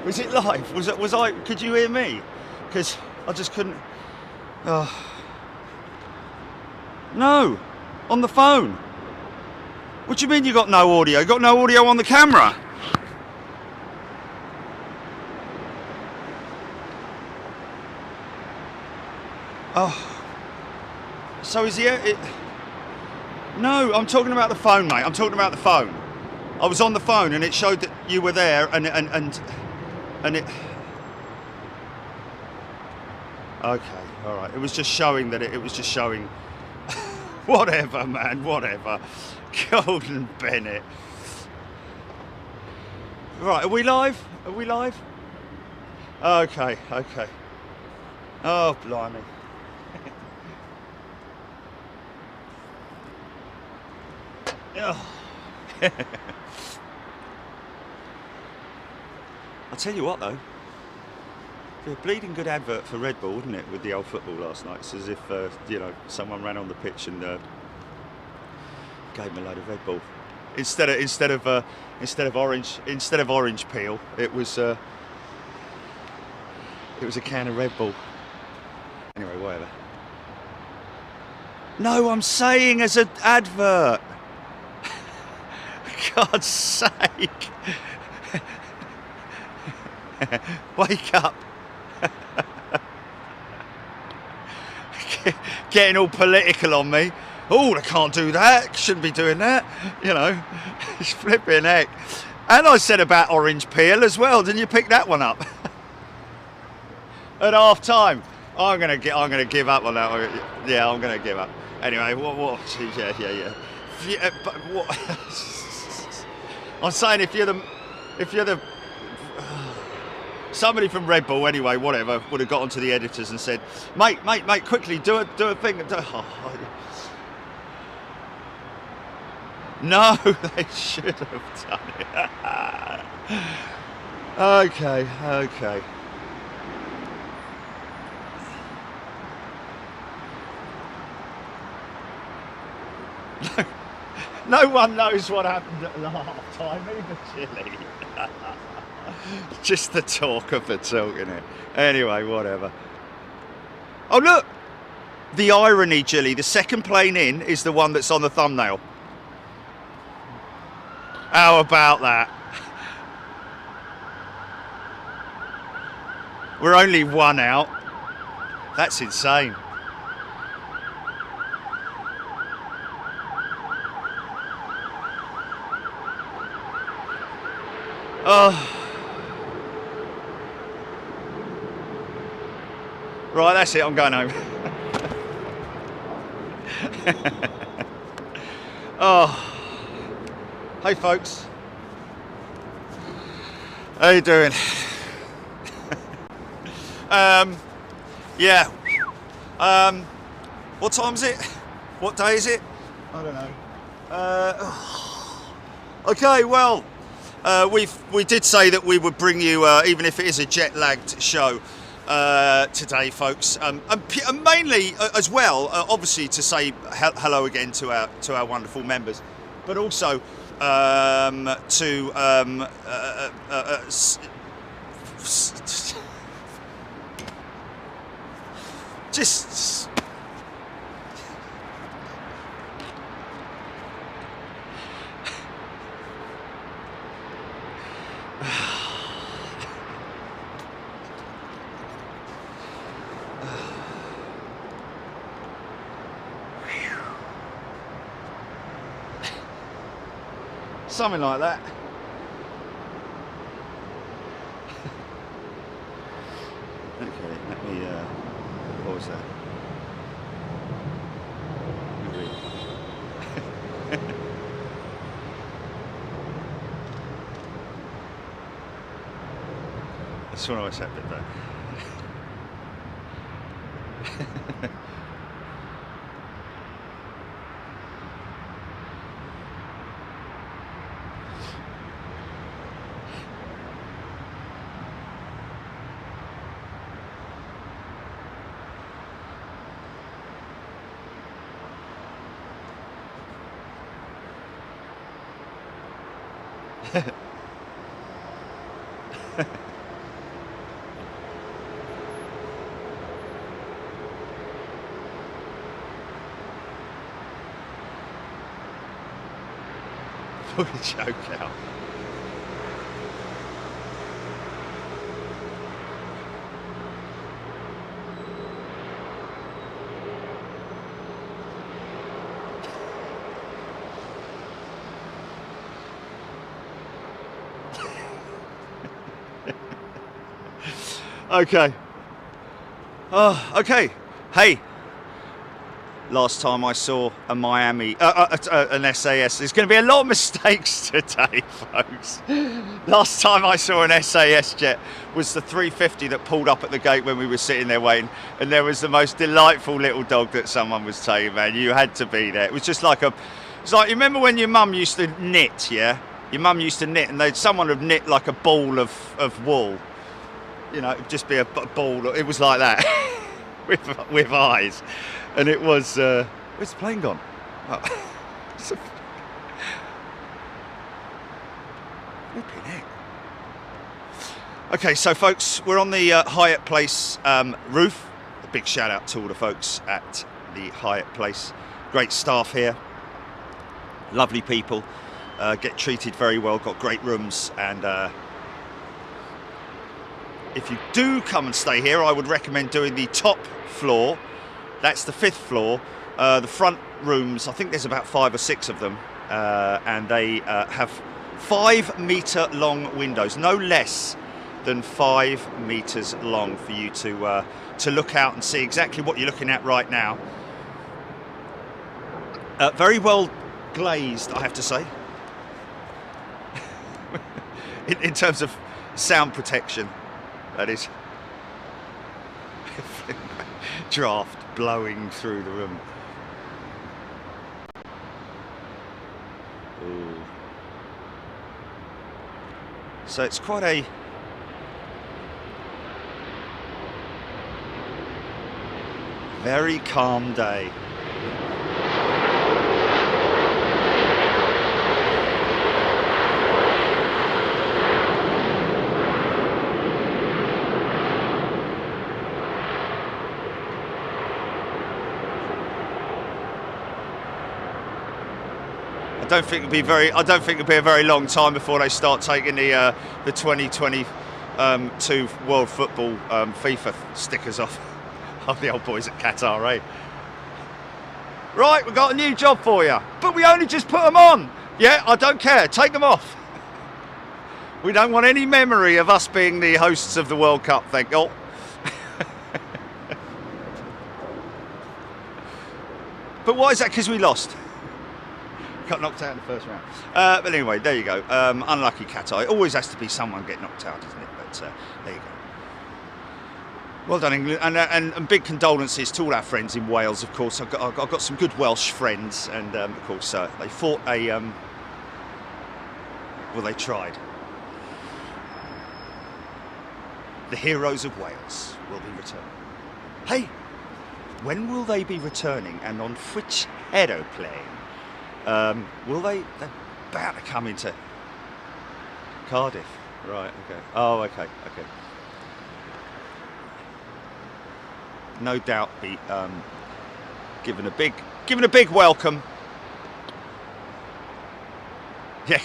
Was it live? Was I? Could you hear me? Because I just couldn't. No, on the phone. What do you mean you got no audio? You got no audio on the camera? Oh, so is it? No, I'm talking about the phone, mate. I'm talking about the phone. I was on the phone and it showed that you were there, and it. Okay, all right. It was just showing that it was just showing. Whatever, man. Whatever. Golden Bennett. Right, are we live? Are we live? Okay, okay. Oh, blimey. Oh. I'll tell you what though, a bleeding good advert for Red Bull, wasn't it, with the old football last night? It's as if you know, someone ran on the pitch and gave him a load of Red Bull instead of orange peel. It was a can of Red Bull. Anyway, whatever. No, I'm saying as an advert. God's sake. Wake up. Getting all political on me. Oh, I can't do that. Shouldn't be doing that. You know, it's flipping heck. And I said about orange peel as well. Didn't you pick that one up? At half time. I'm gonna give up on that one. Yeah, I'm gonna give up. Anyway, what? Yeah. But what? I'm saying if you're the somebody from Red Bull, anyway, whatever, would have got onto the editors and said, mate, quickly, do a thing. No, they should have done it. Okay. No one knows what happened at the half time, even Chile. Just the talk of the talk, innit? Anyway, whatever. Oh, look! The irony, Gilly, the second plane in is the one that's on the thumbnail. How about that? We're only one out. That's insane. Oh. Right, that's it, I'm going home. Oh. Hey folks. How you doing? Yeah. What time is it? What day is it? I don't know. Okay, well, we did say that we would bring you, even if it is a jet-lagged show, today, folks, and mainly as well, obviously to say hello again to our wonderful members, but also to just. Something like that. Okay, let me pause that. I just want to watch that bit though. Pull the joke out. Okay. Oh, okay. Hey. Last time I saw a Miami, an SAS. There's going to be a lot of mistakes today, folks. Last time I saw an SAS jet was the 350 that pulled up at the gate when we were sitting there waiting, and there was the most delightful little dog that someone was taking, man. You had to be there. It was just like it's like, you remember when your mum used to knit, yeah? Your mum used to knit, and someone would knit like a ball of wool. You know, it'd just be a ball. It was like that, with eyes. And it was, where's the plane gone? Oh. Flipping heck. Okay, so folks, we're on the Hyatt Place roof. A big shout out to all the folks at the Hyatt Place. Great staff here, lovely people, get treated very well, got great rooms, and if you do come and stay here, I would recommend doing the top floor. That's the 5th floor. The front rooms, I think there's about 5 or 6 of them, and they have 5-metre long windows, no less than 5 metres long, for you to look out and see exactly what you're looking at right now. Very well glazed, I have to say, in terms of sound protection. That is. Draft blowing through the room. Ooh. So it's quite a very calm day. I don't think it'll be a very long time before they start taking the 2022 World Football FIFA stickers off the old boys at Qatar, eh? Right, we've got a new job for you, but we only just put them on. Yeah, I don't care. Take them off. We don't want any memory of us being the hosts of the World Cup. Thank God. But why is that? Because we lost. Got knocked out in the first round. But anyway, there you go. Unlucky Qatar. It always has to be someone get knocked out, doesn't it? But there you go. Well done, England. And big condolences to all our friends in Wales, of course. I've got some good Welsh friends, and of course they fought a... well, they tried. The heroes of Wales will be returning. Hey, when will they be returning, and on which aeroplane? Will they? They're about to come into Cardiff, right? Okay. Oh, okay. No doubt, be given a big welcome. Yeah,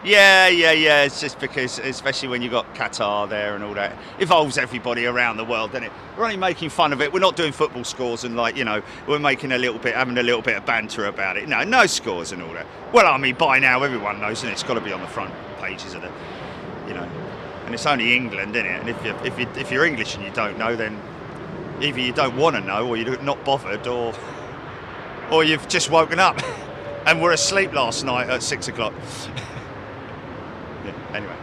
yeah. Yeah. It's just because, especially when you've got Qatar there and all that, involves everybody around the world, doesn't it? We're only making fun of it. We're not doing football scores and, like, you know, we're making having a little bit of banter about it. No scores and all that. Well, I mean, by now everyone knows, and it's got to be on the front pages of the, you know. And it's only England, isn't it? And if you're English and you don't know, then either you don't want to know, or you're not bothered, or you've just woken up and were asleep last night at 6 o'clock. Anyway,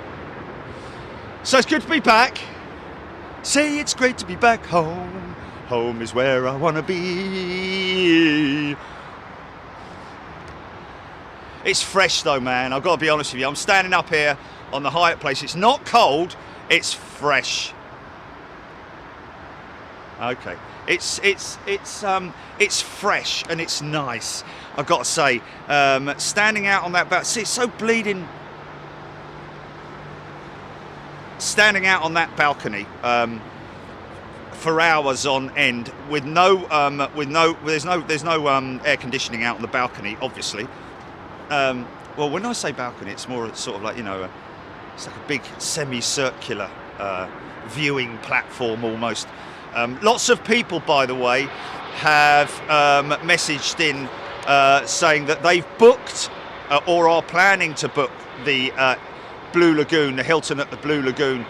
so it's good to be back. Say it's great to be back home. Home is where I want to be. It's fresh though, man. I've got to be honest with you. I'm standing up here on the Hyatt Place. It's not cold. It's fresh. Okay. It's fresh and it's nice. I've got to say, standing out on that boat. See, it's so bleeding standing out on that balcony for hours on end with there's no air conditioning out on the balcony, obviously. Well, when I say balcony, it's more sort of like, you know, it's like a big semicircular viewing platform almost. Lots of people, by the way, have messaged in saying that they've booked or are planning to book the Blue Lagoon, the Hilton at the Blue Lagoon.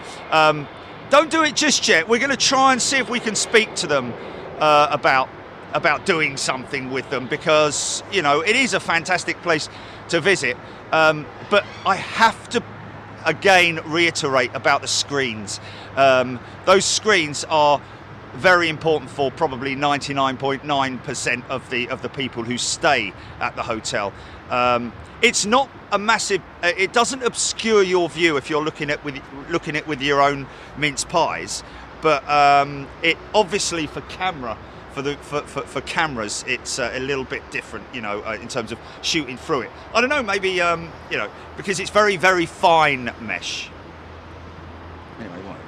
Don't do it just yet. We're going to try and see if we can speak to them about doing something with them, because, you know, it is a fantastic place to visit. But I have to again reiterate about the screens. Those screens are very important for probably 99.9% of the people who stay at the hotel. It's not a massive. It doesn't obscure your view if you're looking at with your own mince pies, but it obviously for cameras, it's a little bit different, you know, in terms of shooting through it. I don't know, maybe you know, because it's very, very fine mesh. Anyway, whatever.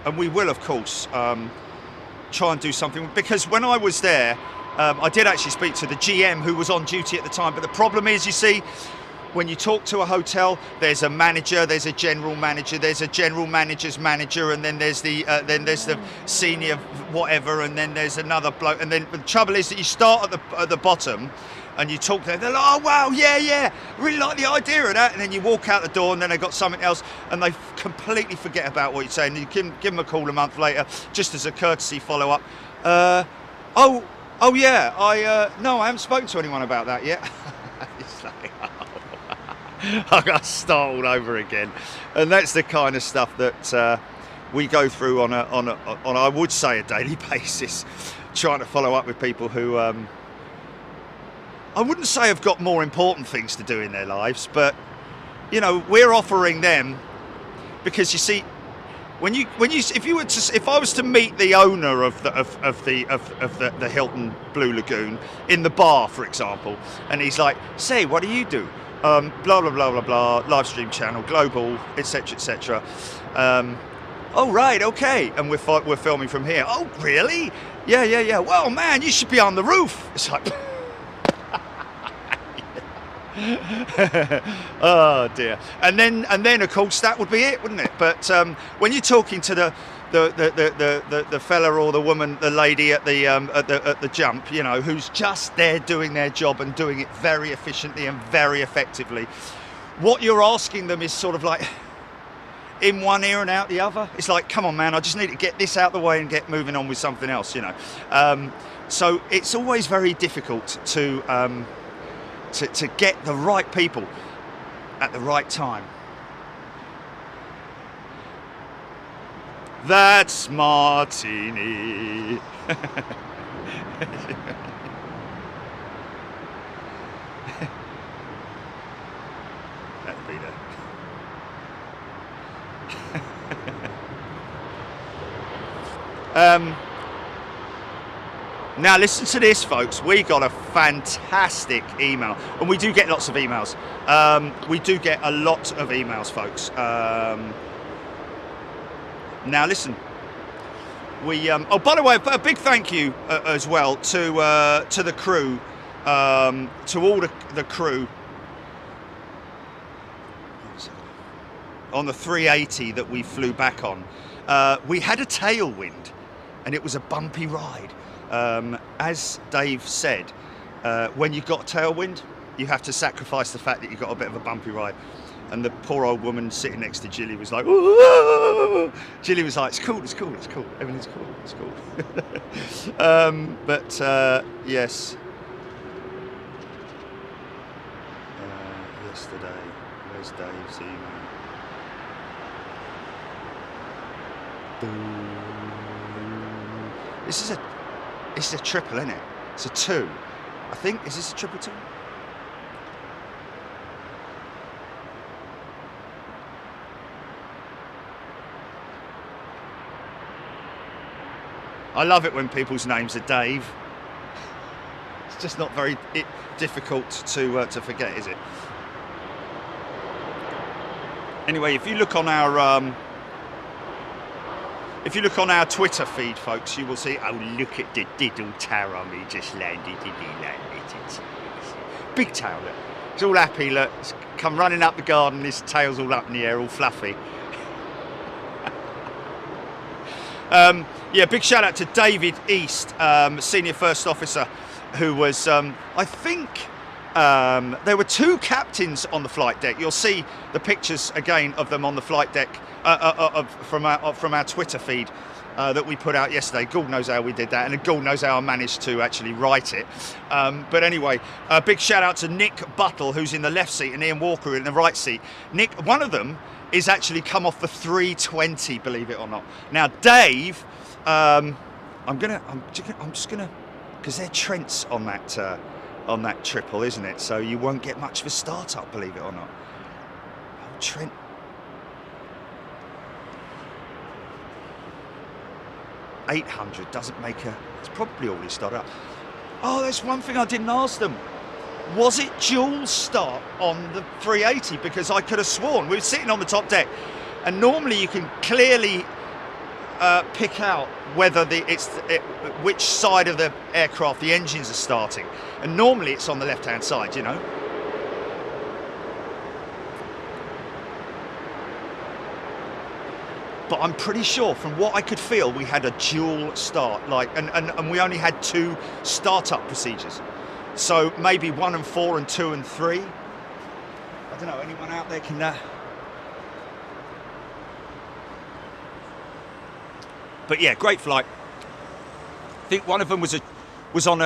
And we will, of course, try and do something, because when I was there, I did actually speak to the GM who was on duty at the time. But the problem is, you see, when you talk to a hotel, there's a manager, there's a general manager, there's a general manager's manager, and then there's the senior whatever, and then there's another bloke. And then the trouble is that you start at the bottom, and you talk to them. They're like, oh wow, yeah, really like the idea of that. And then you walk out the door, and then they've got something else, and they completely forget about what you're saying. You give them a call a month later, just as a courtesy follow up. Oh yeah, no, I haven't spoken to anyone about that yet. It's like, I got to start all over again. And that's the kind of stuff that we go through on I would say a daily basis, trying to follow up with people who I wouldn't say have got more important things to do in their lives, but you know, we're offering them, because you see, if I was to meet the owner of the Hilton Blue Lagoon in the bar, for example, and he's like, say, what do you do? Blah blah blah blah blah, live stream channel, global, etc etc. Oh right, okay, and we're filming from here. Oh really? Yeah. Well man, you should be on the roof. It's like, oh dear. And then of course that would be it, wouldn't it? But when you're talking to the fella or the woman, the lady at the jump, you know, who's just there doing their job and doing it very efficiently and very effectively, what you're asking them is sort of like in one ear and out the other. It's like, come on man, I just need to get this out the way and get moving on with something else, you know. So it's always very difficult to get the right people at the right time. That's Martini. That'd be there. Now listen to this, folks. We got a fantastic email, and we do get lots of emails. We do get a lot of emails, folks. Now listen. We oh, by the way, a big thank you as well to the crew, to all the crew on the 380 that we flew back on. We had a tailwind, and it was a bumpy ride. As Dave said, when you've got a tailwind, you have to sacrifice the fact that you've got a bit of a bumpy ride. And the poor old woman sitting next to Jilly was like, ooh! Jilly was like, it's cool, everything's cool, it's cool. But yes. Yesterday, where's Dave's email? This is a triple, isn't it? It's a 2. I think, is this a 222? I love it when people's names are Dave. It's just not very difficult to forget, is it? Anyway, if you look on our Twitter feed, folks, you will see. Oh, look at the diddle tail he just landed. Big tail, look. It's all happy, look. It's come running up the garden. His tail's all up in the air, all fluffy. Yeah, big shout out to David East, senior first officer, who was, I think, there were 2 captains on the flight deck. You'll see the pictures again of them on the flight deck from our Twitter feed that we put out yesterday. God knows how we did that, and God knows how I managed to actually write it. But anyway, a big shout out to Nick Buttle, who's in the left seat, and Ian Walker in the right seat. Nick, one of them is actually come off the 320, believe it or not. Now, Dave, I'm just gonna, because they're Trents on that triple, isn't it? So you won't get much of a start-up, believe it or not. Oh, Trent. $800 doesn't make it's probably already started up. Oh, there's one thing I didn't ask them. Was it dual start on the 380? Because I could have sworn we were sitting on the top deck, and normally you can clearly pick out whether which side of the aircraft the engines are starting, and normally it's on the left-hand side, you know. But I'm pretty sure, from what I could feel, we had a dual start, and we only had 2 startup procedures. So maybe 1 and 4 and 2 and 3. I don't know. Anyone out there can? But yeah, great flight. I think one of them was on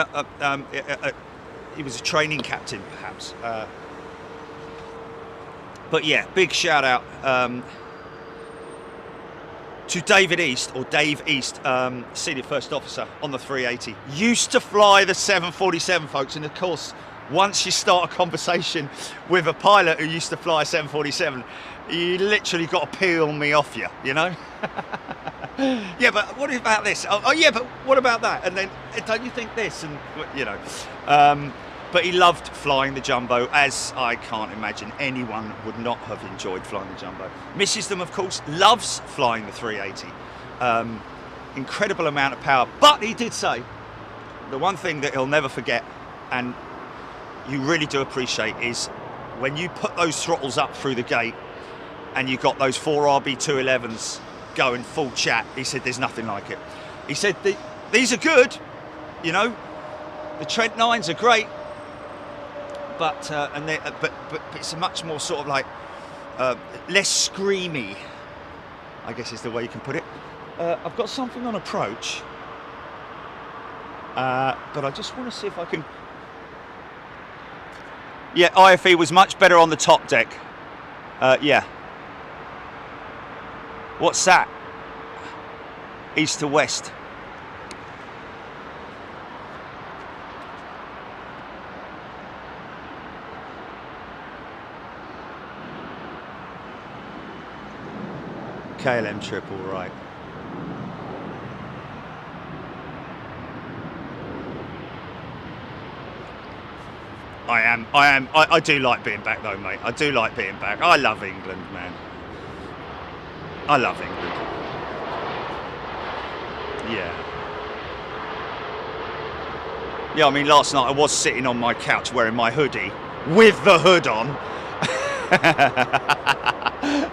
he was a training captain, perhaps. But yeah, big shout out to David East, or Dave East, senior first officer on the 380. Used to fly the 747, folks, and of course, once you start a conversation with a pilot who used to fly a 747, you literally got to peel me off you know? Yeah, but what about this? Oh, yeah, but what about that? And then, don't you think this? And, you know. But he loved flying the Jumbo, as I can't imagine anyone would not have enjoyed flying the Jumbo. Misses them, of course, loves flying the 380. Incredible amount of power. But he did say, the one thing that he'll never forget, and you really do appreciate, is when you put those throttles up through the gate and you got those 4 RB211s going full chat, he said there's nothing like it. He said these are good, you know, the Trent 9s are great, but it's a much more sort of like less screamy, I guess is the way you can put it. I've got something on approach, but I just want to see if I can. Yeah, IFE was much better on the top deck. Yeah. What's that? East to west. KLM triple, right. I do like being back though, mate. I do like being back. I love England, man. I love England. Yeah. Yeah, I mean, last night I was sitting on my couch wearing my hoodie with the hood on.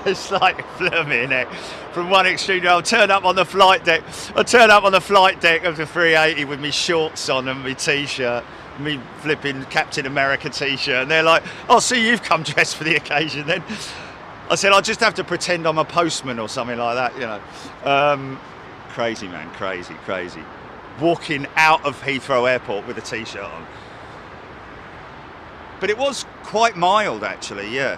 It's like flipping it. From one extreme, I'll turn up on the flight deck. I'll turn up on the flight deck of the 380 with me shorts on and my t-shirt, me flipping Captain America t-shirt, and they're like, "Oh, see, you've come dressed for the occasion." Then I said, "I'll just have to pretend I'm a postman or something like that," you know. Crazy, man, crazy. Walking out of Heathrow Airport with a t-shirt on. But it was quite mild, actually. Yeah.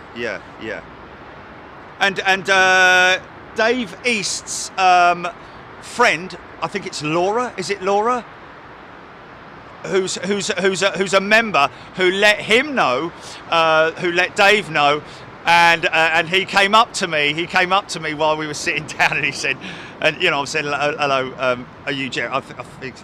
And Dave East's friend, I think it's Laura. Is it Laura? Who's a member who let him know, who let Dave know And he came up to me. He came up to me while we were sitting down, and he said, and you know, I said, hello, are you Jerry?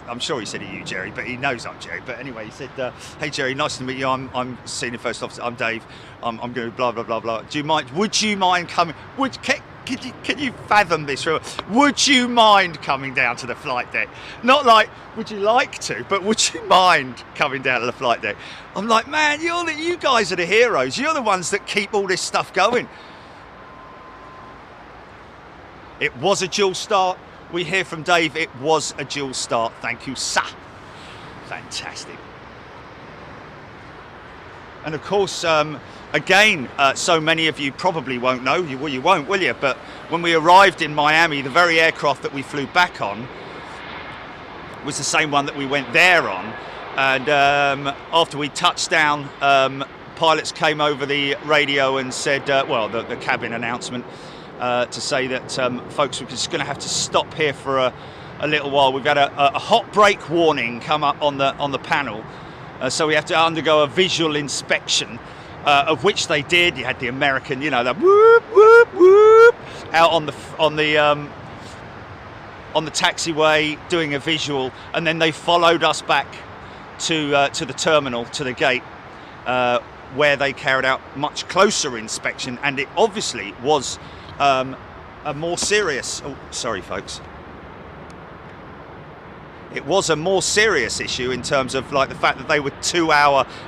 I'm sure he said, are you Jerry? But he knows I'm Jerry. But anyway, he said, hey Jerry, nice to meet you. I'm Senior First Officer. I'm Dave. I'm going to blah blah blah blah. Do you mind? Would you mind coming? Can you fathom this? Would you mind coming down to the flight deck? Not like, would you like to, but would you mind coming down to the flight deck? I'm like, man, you guys are the heroes. You're the ones that keep all this stuff going. It was a dual start. We hear from Dave, it was a dual start. Thank you, sir. Fantastic. And of course, again, so many of you probably won't know, you won't, will you? But when we arrived in Miami, the very aircraft that we flew back on was the same one that we went there on. And after we touched down, pilots came over the radio and said, well, the cabin announcement to say that, folks, we're just going to have to stop here for a little while. We've got a hot brake warning come up on the panel. So we have to undergo a visual inspection, of which they did. You had the American, you know, the whoop whoop whoop out on the taxiway doing a visual, and then they followed us back to the terminal, to the gate, where they carried out much closer inspection, and it obviously was a more serious. Oh, sorry, folks. It was a more serious issue in terms of like the fact that they were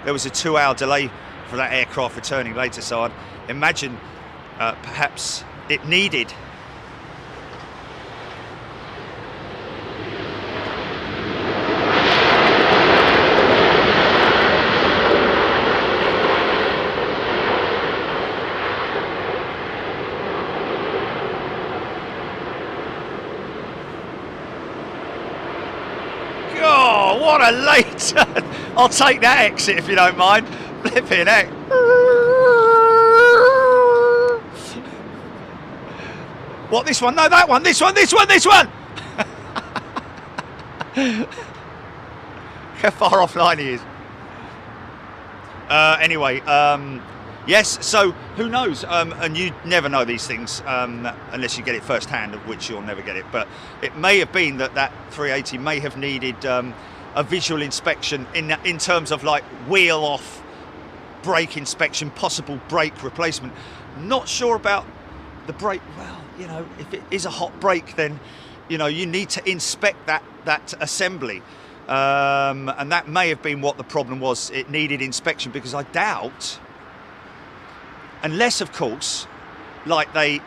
there was a 2-hour delay for that aircraft returning later. So I'd imagine perhaps it needed what a late turn. I'll take that exit if you don't mind. Flipping heck. What, this one? No, that one. This one. How far offline he is. Anyway, yes, so who knows? And you never know these things unless you get it firsthand, of which you'll never get it. But it may have been that 380 may have needed a visual inspection in terms of like wheel off, brake inspection, possible brake replacement. Not sure about the brake. Well, you know, if it is a hot brake, then you know you need to inspect that assembly, and that may have been what the problem was. It needed inspection because I doubt, unless of course, like they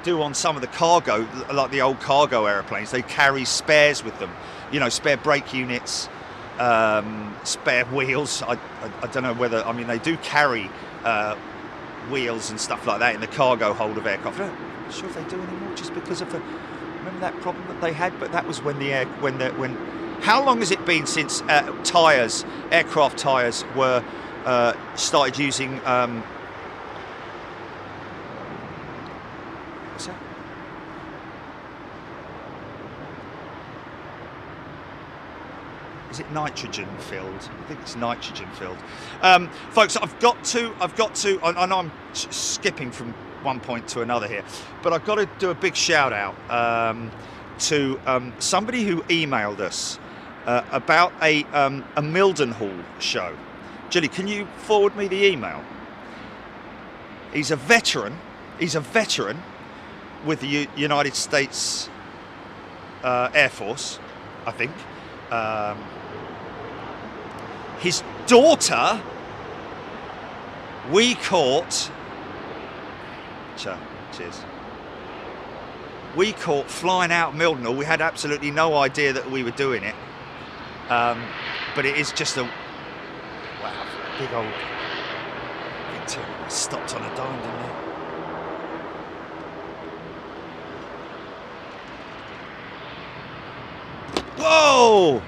do on some of the cargo, like the old cargo airplanes, they carry spares with them. You know, spare brake units, spare wheels. I don't know whether, I mean, they do carry wheels and stuff like that in the cargo hold of aircraft. I'm not sure if they do anymore, just because of remember that problem that they had. But that was when how long has it been since aircraft tires were started using? What's that? Is it nitrogen filled? I think it's nitrogen filled. Folks, I've got to, I know I'm skipping from one point to another here, but I've got to do a big shout out to somebody who emailed us about a Mildenhall show. Julie, can you forward me the email? He's a veteran with the United States Air Force, I think. His daughter, we caught. Cheers. We caught flying out Mildenhall. We had absolutely no idea that we were doing it, but it is just a wow, big old. Stopped on a dime, didn't it? Whoa!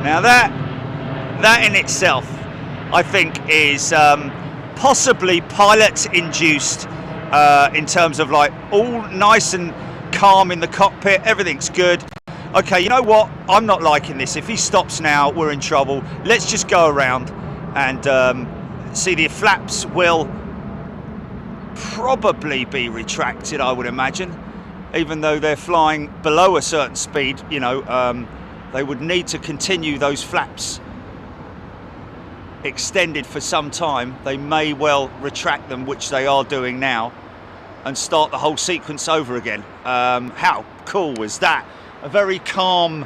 Now that in itself, I think, is possibly pilot-induced in terms of like all nice and calm in the cockpit, everything's good. Okay, you know what? I'm not liking this. If he stops now, we're in trouble. Let's just go around and see. The flaps will probably be retracted, I would imagine, even though they're flying below a certain speed. You know, they would need to continue those flaps extended for some time. They may well retract them, which they are doing now, and start the whole sequence over again. How cool was that? A very calm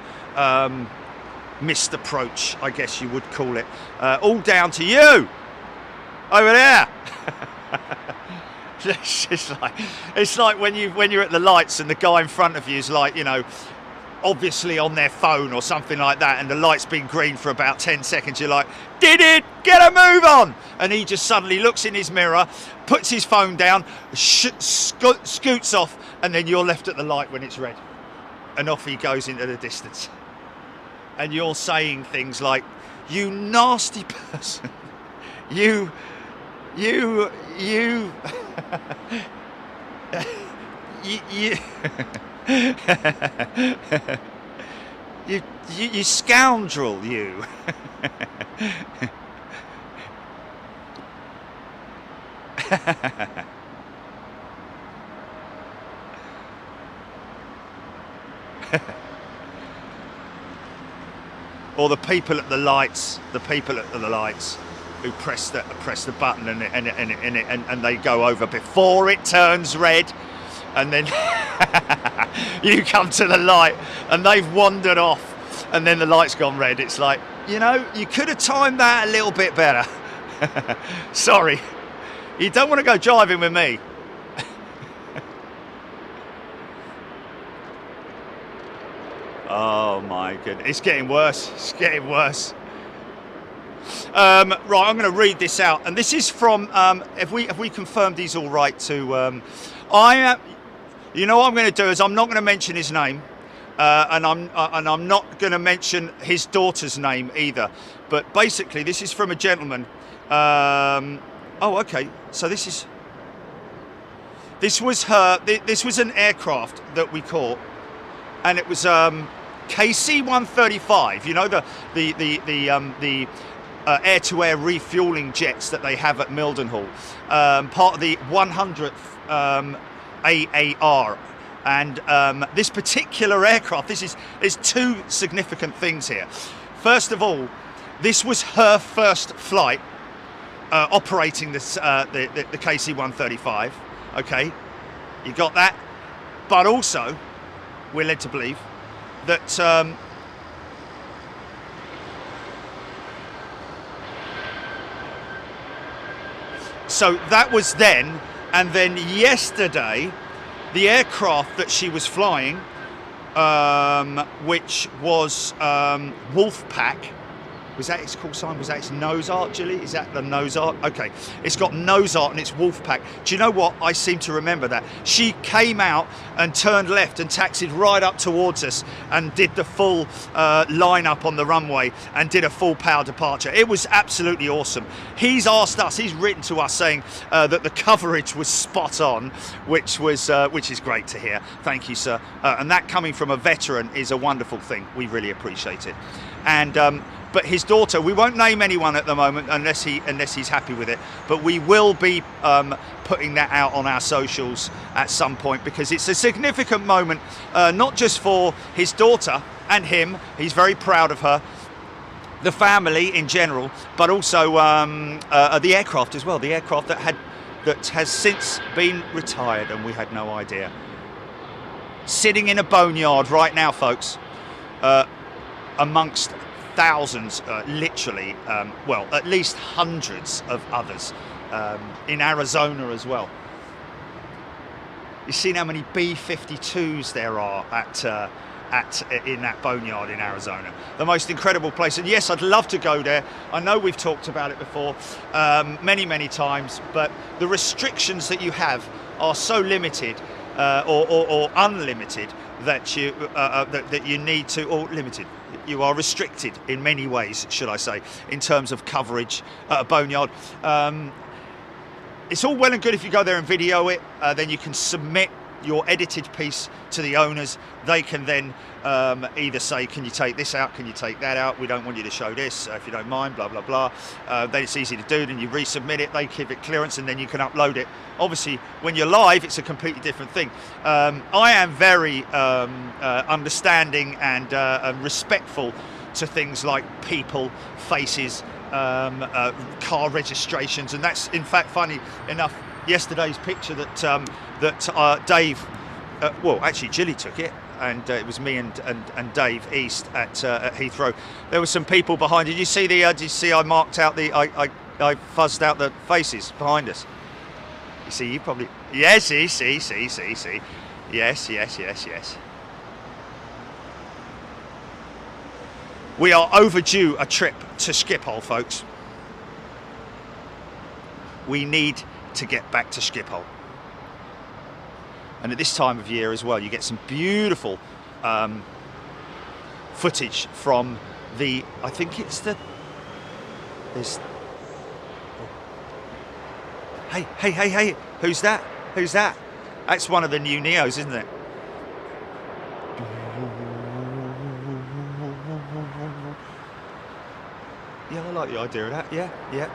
missed approach, I guess you would call it. All down to you over there. It's like when you're at the lights and the guy in front of you is like, you know, obviously on their phone or something like that, and the light's been green for about 10 seconds. You're like, did it? Get a move on! And he just suddenly looks in his mirror, puts his phone down, scoots off, and then you're left at the light when it's red. And off he goes into the distance. And you're saying things like, you nasty person. you you you scoundrel, you. Or the people at the lights, who press the button and they go over before it turns red, and then you come to the light and they've wandered off, and then the light's gone red. It's like, you know, you could have timed that a little bit better. Sorry, you don't want to go driving with me. Oh my goodness, it's getting worse. It's getting worse. Right, I'm going to read this out, and this is from. Have we confirmed he's all right to? You know what I'm going to do is I'm not going to mention his name, and I'm not going to mention his daughter's name either. But basically, this is from a gentleman. Oh, okay. So this was an aircraft that we caught, and it was KC-135. You know, the air-to-air refueling jets that they have at Mildenhall, part of the 100th AAR. And this particular aircraft, there's two significant things here. First of all, this was her first flight operating this the KC-135. Okay, you got that. But also, we're led to believe that so that was then, and then yesterday, the aircraft that she was flying, which was Wolfpack. Was that its call sign? Was that its nose art, Gilly? Is that the nose art? Okay, it's got nose art and it's Wolfpack. Do you know what? I seem to remember that. She came out and turned left and taxied right up towards us and did the full line-up on the runway and did a full power departure. It was absolutely awesome. He's asked us, he's written to us saying that the coverage was spot on, which is great to hear. Thank you, sir. And that coming from a veteran is a wonderful thing. We really appreciate it. And but his daughter, we won't name anyone at the moment unless he's happy with it, but we will be putting that out on our socials at some point, because it's a significant moment, not just for his daughter and him, he's very proud of her, the family in general, but also the aircraft as well, the aircraft that has since been retired and we had no idea. Sitting in a boneyard right now, folks, amongst thousands, literally, well, at least hundreds of others in Arizona as well. You've seen how many B-52s there are in that boneyard in Arizona. The most incredible place. And yes, I'd love to go there. I know we've talked about it before many times, but the restrictions that you have are so limited or unlimited that you need to, or limited. You are restricted in many ways, should I say, in terms of coverage at a boneyard. It's all well and good if you go there and video it, then you can submit your edited piece to the owners. They can then either say, can you take this out, can you take that out, we don't want you to show this, if you don't mind, blah blah blah. Then it's easy to do, then you resubmit it, they give it clearance, and then you can upload it. Obviously when you're live it's a completely different thing. I am very understanding and respectful to things like people, faces, car registrations, and that's in fact funny enough yesterday's picture that Dave, well actually Gilly took it, and it was me and Dave East at Heathrow. There were some people behind. Did you see the? Did you see I marked out the? I fuzzed out the faces behind us. You see, you probably see. Yes. We are overdue a trip to Schiphol, folks. We need to get back to Schiphol. And at this time of year as well, you get some beautiful footage from the, I think it's the, there's, hey, who's that? That's one of the new Neos, isn't it? Yeah, I like the idea of that, yeah.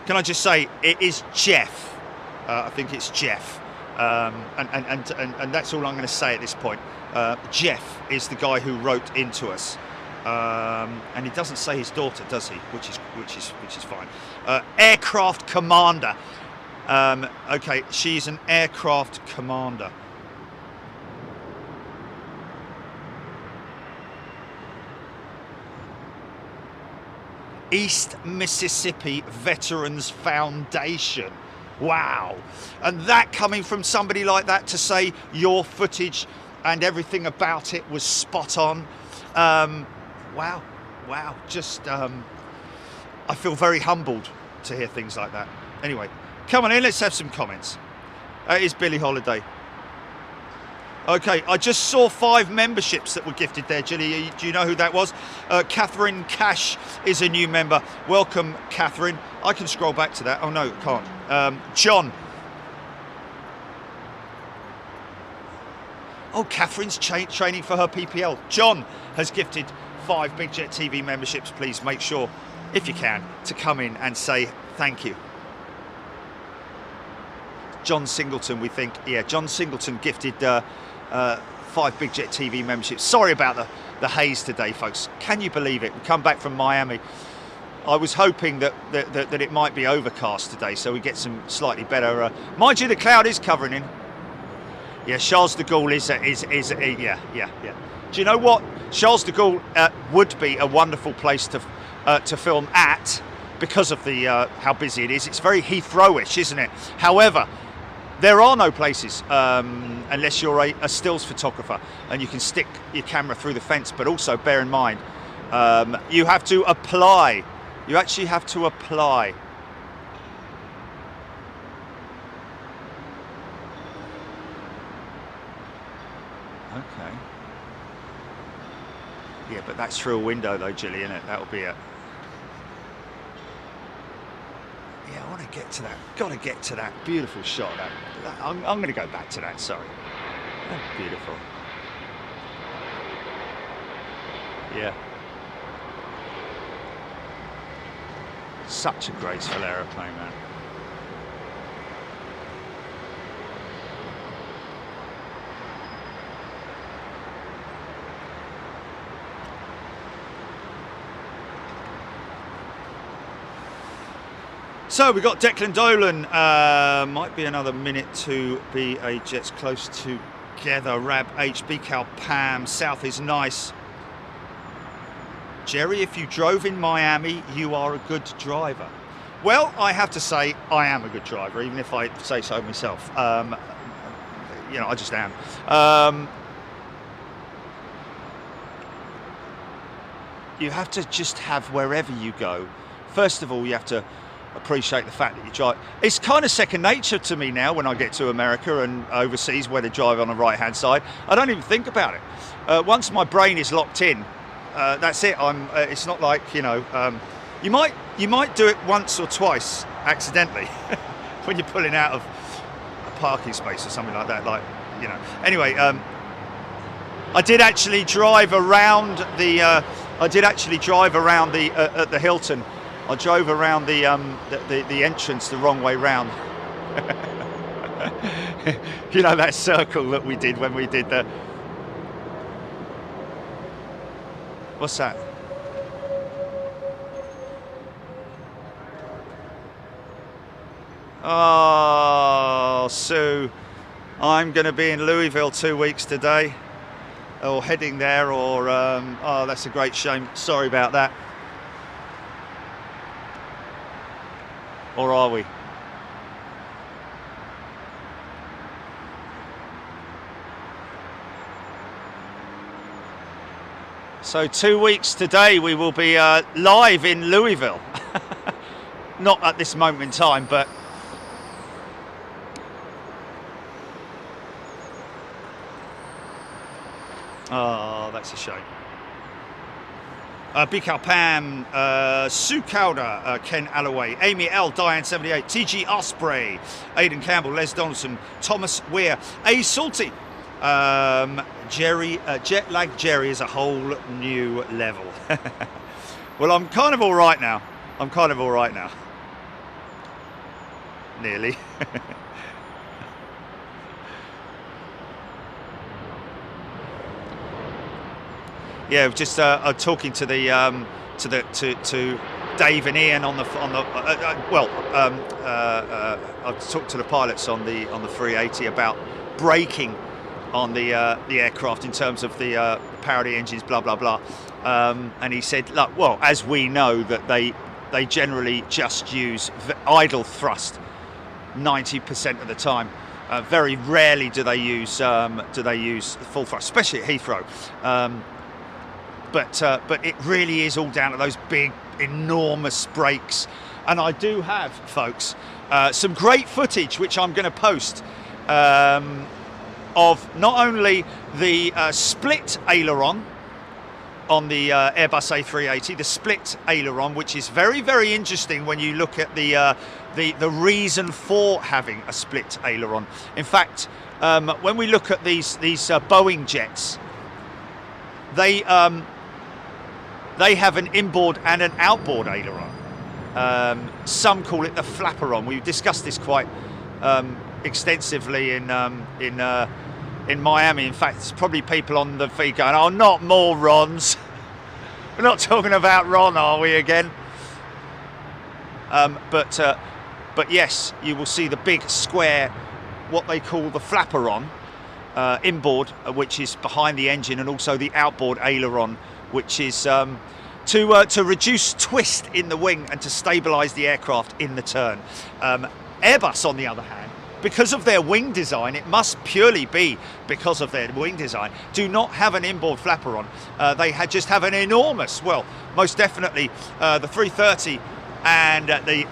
Can I just say, it is Jeff. I think it's Jeff, and that's all I'm going to say at this point. Jeff is the guy who wrote into us, and he doesn't say his daughter, does he? Which is fine. Aircraft commander. Okay, she's an aircraft commander. East Mississippi Veterans Foundation. Wow. And that coming from somebody like that to say your footage and everything about it was spot on. Wow. Just, I feel very humbled to hear things like that. Anyway, come on in, let's have some comments. It is Billie Holiday. Okay, I just saw 5 memberships that were gifted there, Gilly. Do you know who that was? Catherine Cash is a new member. Welcome, Catherine. I can scroll back to that. Oh, no, can't. John. Oh, Catherine's training for her PPL. John has gifted 5 Big Jet TV memberships. Please make sure, if you can, to come in and say thank you. John Singleton, we think. Yeah, John Singleton gifted 5 Big Jet TV memberships. Sorry about the haze today, folks. Can you believe it? We come back from Miami. I was hoping that it might be overcast today, so we get some slightly better. Mind you, the cloud is covering in. Yeah, Charles de Gaulle is yeah. Do you know what? Charles de Gaulle would be a wonderful place to film at because of the how busy it is. It's very Heathrow-ish, isn't it? However, there are no places unless you're a stills photographer and you can stick your camera through the fence. But also bear in mind, you have to apply. You actually have to apply. Okay. Yeah, but that's through a window though, Gilly, isn't it? That'll be it. Yeah, I want to get to that. Got to get to that beautiful shot. I'm going to go back to that. Sorry. That's beautiful. Yeah. Such a graceful aeroplane, man. So we got Declan Dolan. Might be another minute to BA Jets close together. Rab H, BCal Pam, South is nice. Jerry, if you drove in Miami, you are a good driver. Well, I have to say I am a good driver, even if I say so myself. You know, I just am. You have to just have, wherever you go, first of all, you have to appreciate the fact that you drive. It's kind of second nature to me now when I get to America and overseas where they drive on the right hand side. I don't even think about it. Once my brain is locked in, that's it. It's not like, you know, you might do it once or twice accidentally when you're pulling out of a parking space or something like that, like, you know. Anyway, I did actually drive around the at the Hilton. I drove around the entrance the wrong way round. You know, that circle that we did when we did the... What's that? Oh, Sue, I'm going to be in Louisville 2 weeks today, or heading there, or oh, that's a great shame. Sorry about that. Or are we? So 2 weeks today we will be live in Louisville. Not at this moment in time, but oh, that's a shame. Bikal Pam, Sue Cowder, Ken Alloway, Amy L, Diane 78, TG Osprey, Aidan Campbell, Les Donaldson, Thomas Weir, A Salty, Jerry, Jet Lag Jerry is a whole new level. Well, I'm kind of all right now. Nearly. Yeah, just talking to the to Dave and Ian on the I've talked to the pilots on the 380 about braking on the aircraft in terms of the parity engines, blah blah blah, and he said, look, well, as we know that they generally just use idle thrust 90% of the time. Very rarely do they use full thrust, especially at Heathrow. But it really is all down to those big, enormous brakes. And I do have, folks, some great footage which I'm going to post of not only the split aileron on the Airbus A380, the split aileron, which is very, very interesting when you look at the reason for having a split aileron. In fact, when we look at these Boeing jets, they have an inboard and an outboard aileron. Some call it the flapperon. We've discussed this quite extensively in Miami. In fact, there's probably people on the feed going, "Oh, not more Rons." We're not talking about Ron, are we again? But yes, you will see the big square, what they call the flapperon, inboard, which is behind the engine, and also the outboard aileron, which is to reduce twist in the wing and to stabilise the aircraft in the turn. Airbus, on the other hand, because of their wing design, it must purely be because of their wing design, do not have an inboard flapperon. They just have an enormous, well, most definitely the 330 and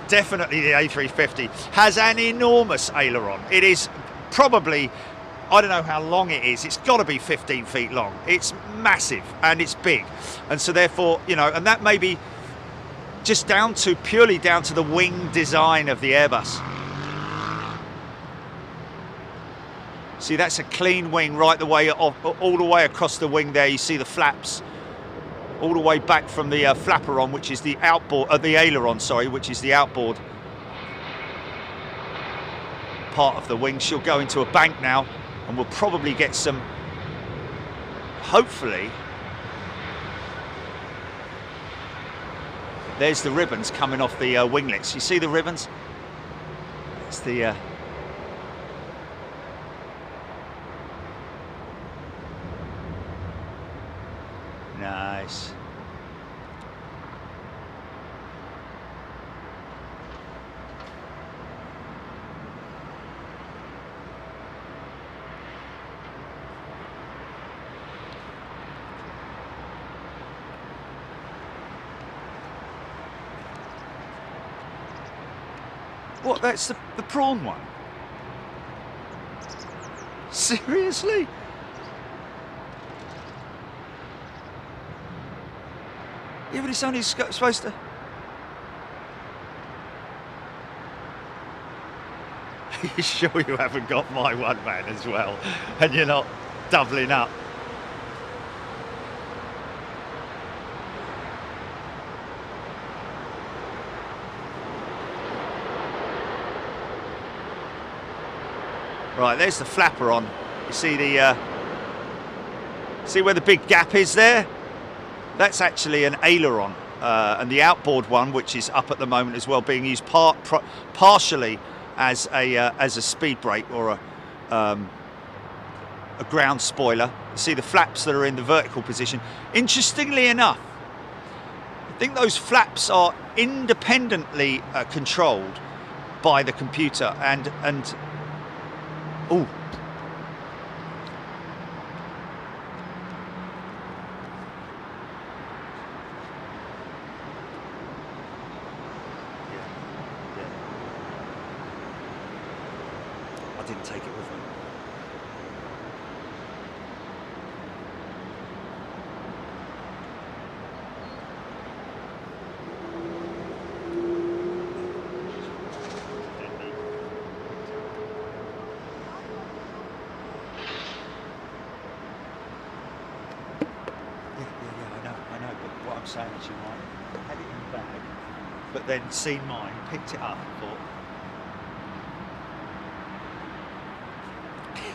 definitely the A350 has an enormous aileron. It is probably, I don't know how long it is. It's got to be 15 feet long. It's massive and it's big. And so therefore, you know, and that may be just purely down to the wing design of the Airbus. See, that's a clean wing right the way all the way across the wing there. You see the flaps all the way back from the flapperon, which is the outboard, the aileron, sorry, which is the outboard part of the wing. She'll go into a bank now, and we'll probably get some, hopefully, there's the ribbons coming off the winglets. You see the ribbons? It's the nice. What, that's the prawn one? Seriously? Yeah, but it's only supposed to... Are you sure you haven't got my one, man, as well? And you're not doubling up? Right, there's the flapper on. You see the... see where the big gap is there? That's actually an aileron. And the outboard one, which is up at the moment as well, being used partially as a speed brake or a ground spoiler. You see the flaps that are in the vertical position. Interestingly enough, I think those flaps are independently controlled by the computer, and oh. I didn't take it with me. I know, but what I'm saying is you might have had it in the bag, but then seen mine, picked it up and thought, yeah,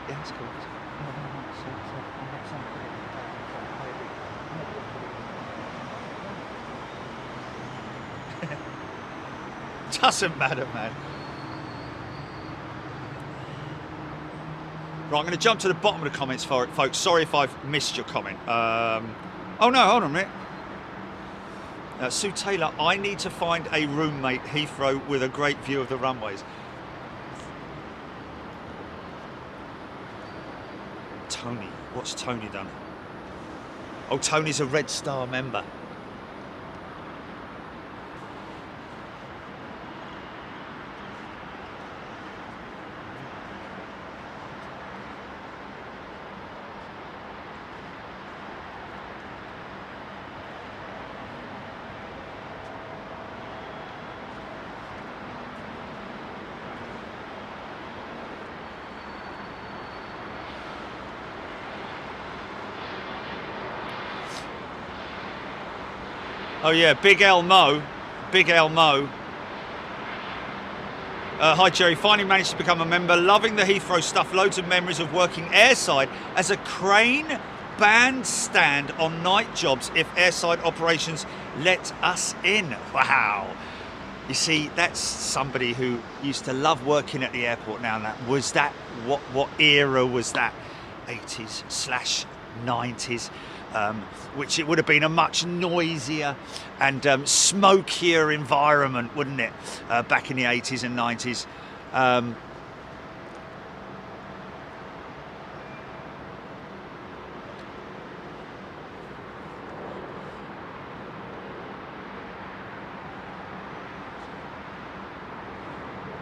that's cool. Doesn't matter, man. Right, I'm going to jump to the bottom of the comments for it, folks. Sorry if I've missed your comment. Oh no, hold on a minute. Sue Taylor, I need to find a roommate Heathrow with a great view of the runways. Tony, what's Tony done? Oh, Tony's a Red Star member. Oh yeah, Big L Mo. Hi Jerry, finally managed to become a member. Loving the Heathrow stuff. Loads of memories of working airside as a crane bandstand on night jobs if airside operations let us in. Wow. You see, that's somebody who used to love working at the airport now. What era was that? 80s/90s. Which it would have been a much noisier and smokier environment, wouldn't it, back in the 80s and 90s.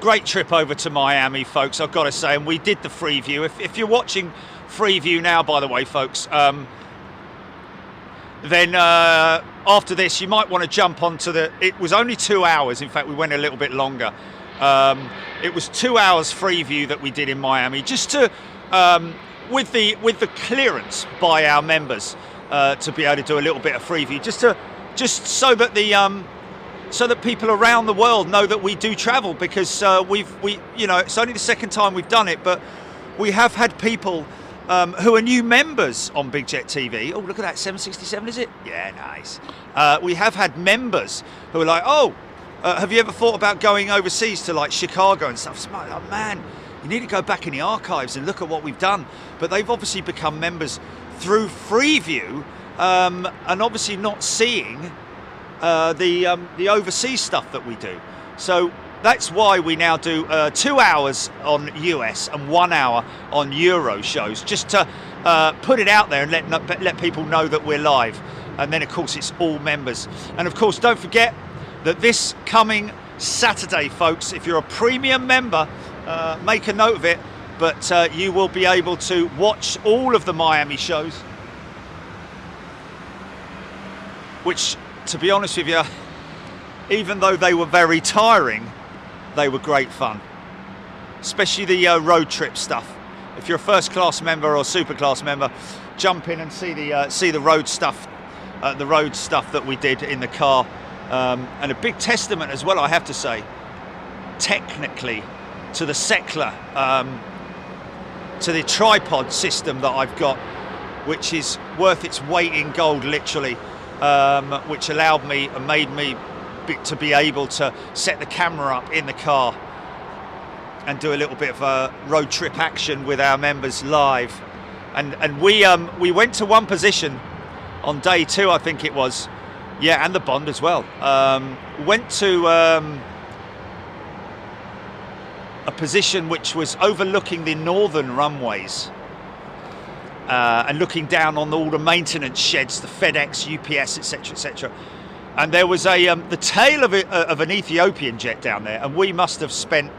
Great trip over to Miami, folks, I've got to say, and we did the Freeview. If you're watching Freeview now, by the way, folks, then after this you might want to jump onto it was only 2 hours, in fact we went a little bit longer. It was 2 hours Freeview that we did in Miami, just to with the clearance by our members to be able to do a little bit of Freeview, just so that so that people around the world know that we do travel, because you know, it's only the second time we've done it, but we have had people who are new members on Big Jet TV. Oh, look at that, 767, is it? Yeah, nice. We have had members who are like, oh, have you ever thought about going overseas to like Chicago and stuff? So I'm like, man, you need to go back in the archives and look at what we've done. But they've obviously become members through Freeview, and obviously not seeing the overseas stuff that we do. So that's why we now do 2 hours on US and 1 hour on Euro shows, just to put it out there and let people know that we're live. And then of course it's all members. And of course don't forget that this coming Saturday, folks, if you're a premium member, make a note of it, but you will be able to watch all of the Miami shows, which, to be honest with you, even though they were very tiring, they were great fun, especially the road trip stuff. If you're a first class member or super class member, jump in and see the road stuff, that we did in the car, and a big testament as well, I have to say, technically, to the Seckler, to the tripod system that I've got, which is worth its weight in gold, literally, which allowed me and made me to be able to set the camera up in the car and do a little bit of a road trip action with our members live. And we went to one position on day 2, I think it was, yeah, and the Bond as well. Went to a position which was overlooking the northern runways, and looking down on all the maintenance sheds, the FedEx, UPS, etc., etc. And there was the tail of an Ethiopian jet down there, and we must have spent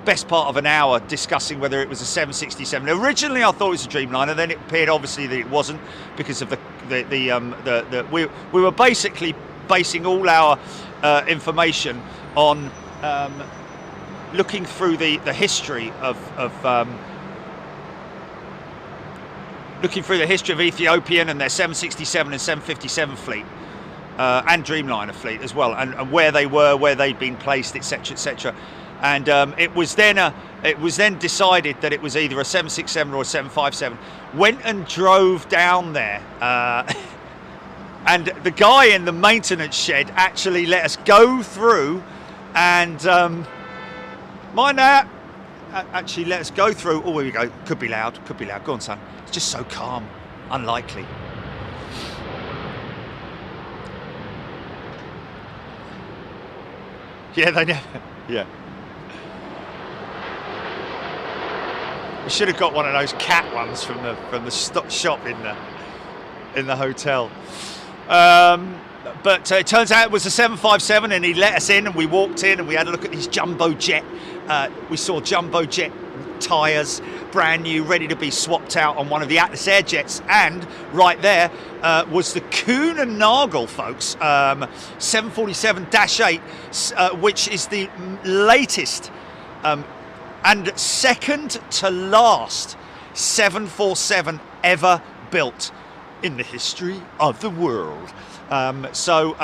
best part of an hour discussing whether it was a 767. Originally, I thought it was a Dreamliner. Then it appeared obviously that it wasn't, because of we were basically basing all our information on looking through the history of Ethiopian and their 767 and 757 fleet, and Dreamliner fleet as well, and where they were, where they'd been placed, etc., etc. And it was then decided that it was either a 767 or a 757. Went and drove down there, and the guy in the maintenance shed actually let us go through, and mind that, actually let us go through. Oh, here we go. Could be loud. Go on, son. It's just so calm. Unlikely. Yeah, they never. Yeah. We should have got one of those cat ones from the shop in the hotel. But it turns out it was a 757, and he let us in, and we walked in, and we had a look at his jumbo jet. We saw jumbo jet tyres, brand new, ready to be swapped out on one of the Atlas Air jets, and right there was the Kuhn and Nagel, folks, 747-8, which is the latest and second to last 747 ever built in the history of the world. So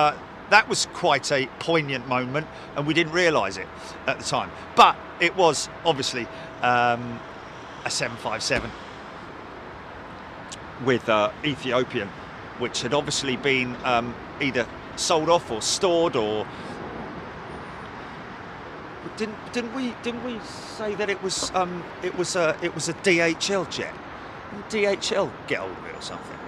that was quite a poignant moment, and we didn't realise it at the time. But it was obviously a 757 with Ethiopian, which had obviously been either sold off or stored, or didn't we say that it was a DHL jet? Did DHL get hold of it or something?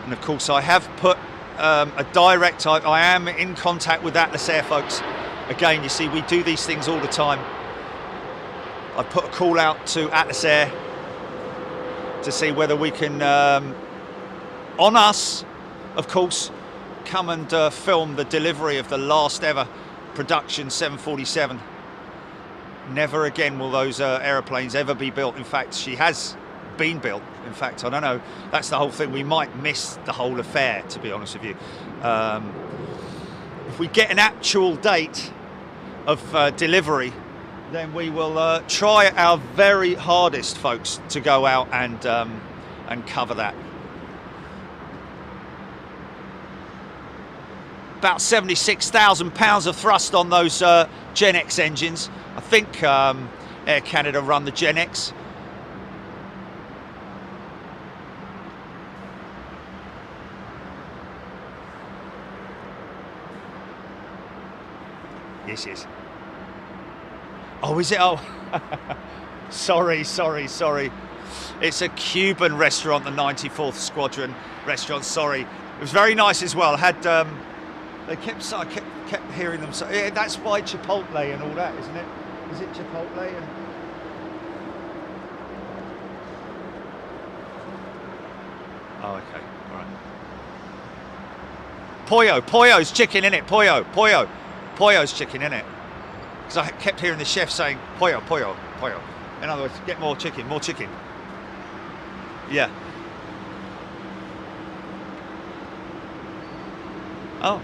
And of course, I have put a direct. I am in contact with Atlas Air, folks. Again, you see, we do these things all the time. I put a call out to Atlas Air to see whether we can, on us, of course, come and film the delivery of the last ever production 747. Never again will those aeroplanes ever be built. In fact, she has been built. In fact, I don't know. That's the whole thing. We might miss the whole affair, to be honest with you. If we get an actual date of delivery, then we will try our very hardest, folks, to go out and cover that. About 76,000 pounds of thrust on those Gen X engines. I think Air Canada run the Gen X. Yes. Oh, is it? Oh, sorry. It's a Cuban restaurant, the 94th Squadron restaurant. Sorry, it was very nice as well. Had I kept hearing them say, yeah, that's why Chipotle and all that, isn't it? Is it Chipotle? And oh, okay, all right. Pollo's chicken in it. Pollo's chicken in it. Because I kept hearing the chef saying pollo. In other words, get more chicken. Yeah. Oh,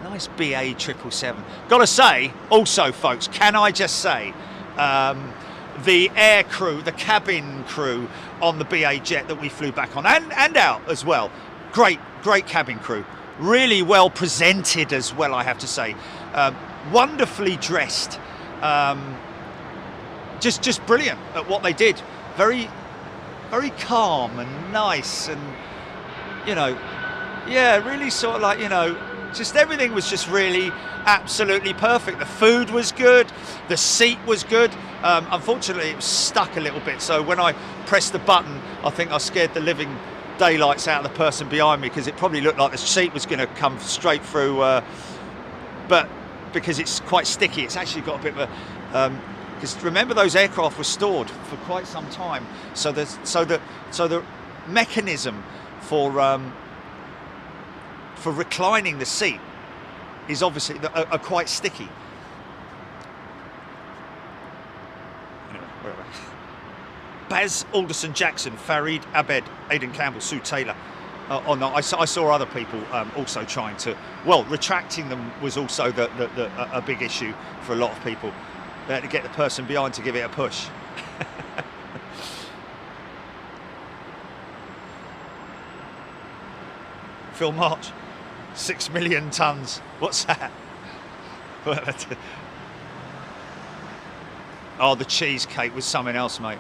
nice BA 777. Gotta say, also, folks, can I just say, the air crew, the cabin crew on the BA jet that we flew back on, and out as well. Great cabin crew. Really well presented as well, I have to say. Wonderfully dressed. Just brilliant at what they did. Very calm and nice, and really sort of like, just everything was just really absolutely perfect. The food was good, the seat was good. Unfortunately, it was stuck a little bit, so when I pressed the button, I think I scared the living daylights out of the person behind me, because it probably looked like the seat was going to come straight through, but because it's quite sticky, it's actually got a bit of a because remember, those aircraft were stored for quite some time, so the mechanism for reclining the seat is obviously are quite sticky. Anyway, where are we? Baz Alderson Jackson, Farid Abed, Aidan Campbell, Sue Taylor. Oh no, I saw other people also trying to, well, retracting them was also a big issue for a lot of people. They had to get the person behind to give it a push. Phil March, 6 million tons. What's that? Oh, the cheesecake was something else, mate.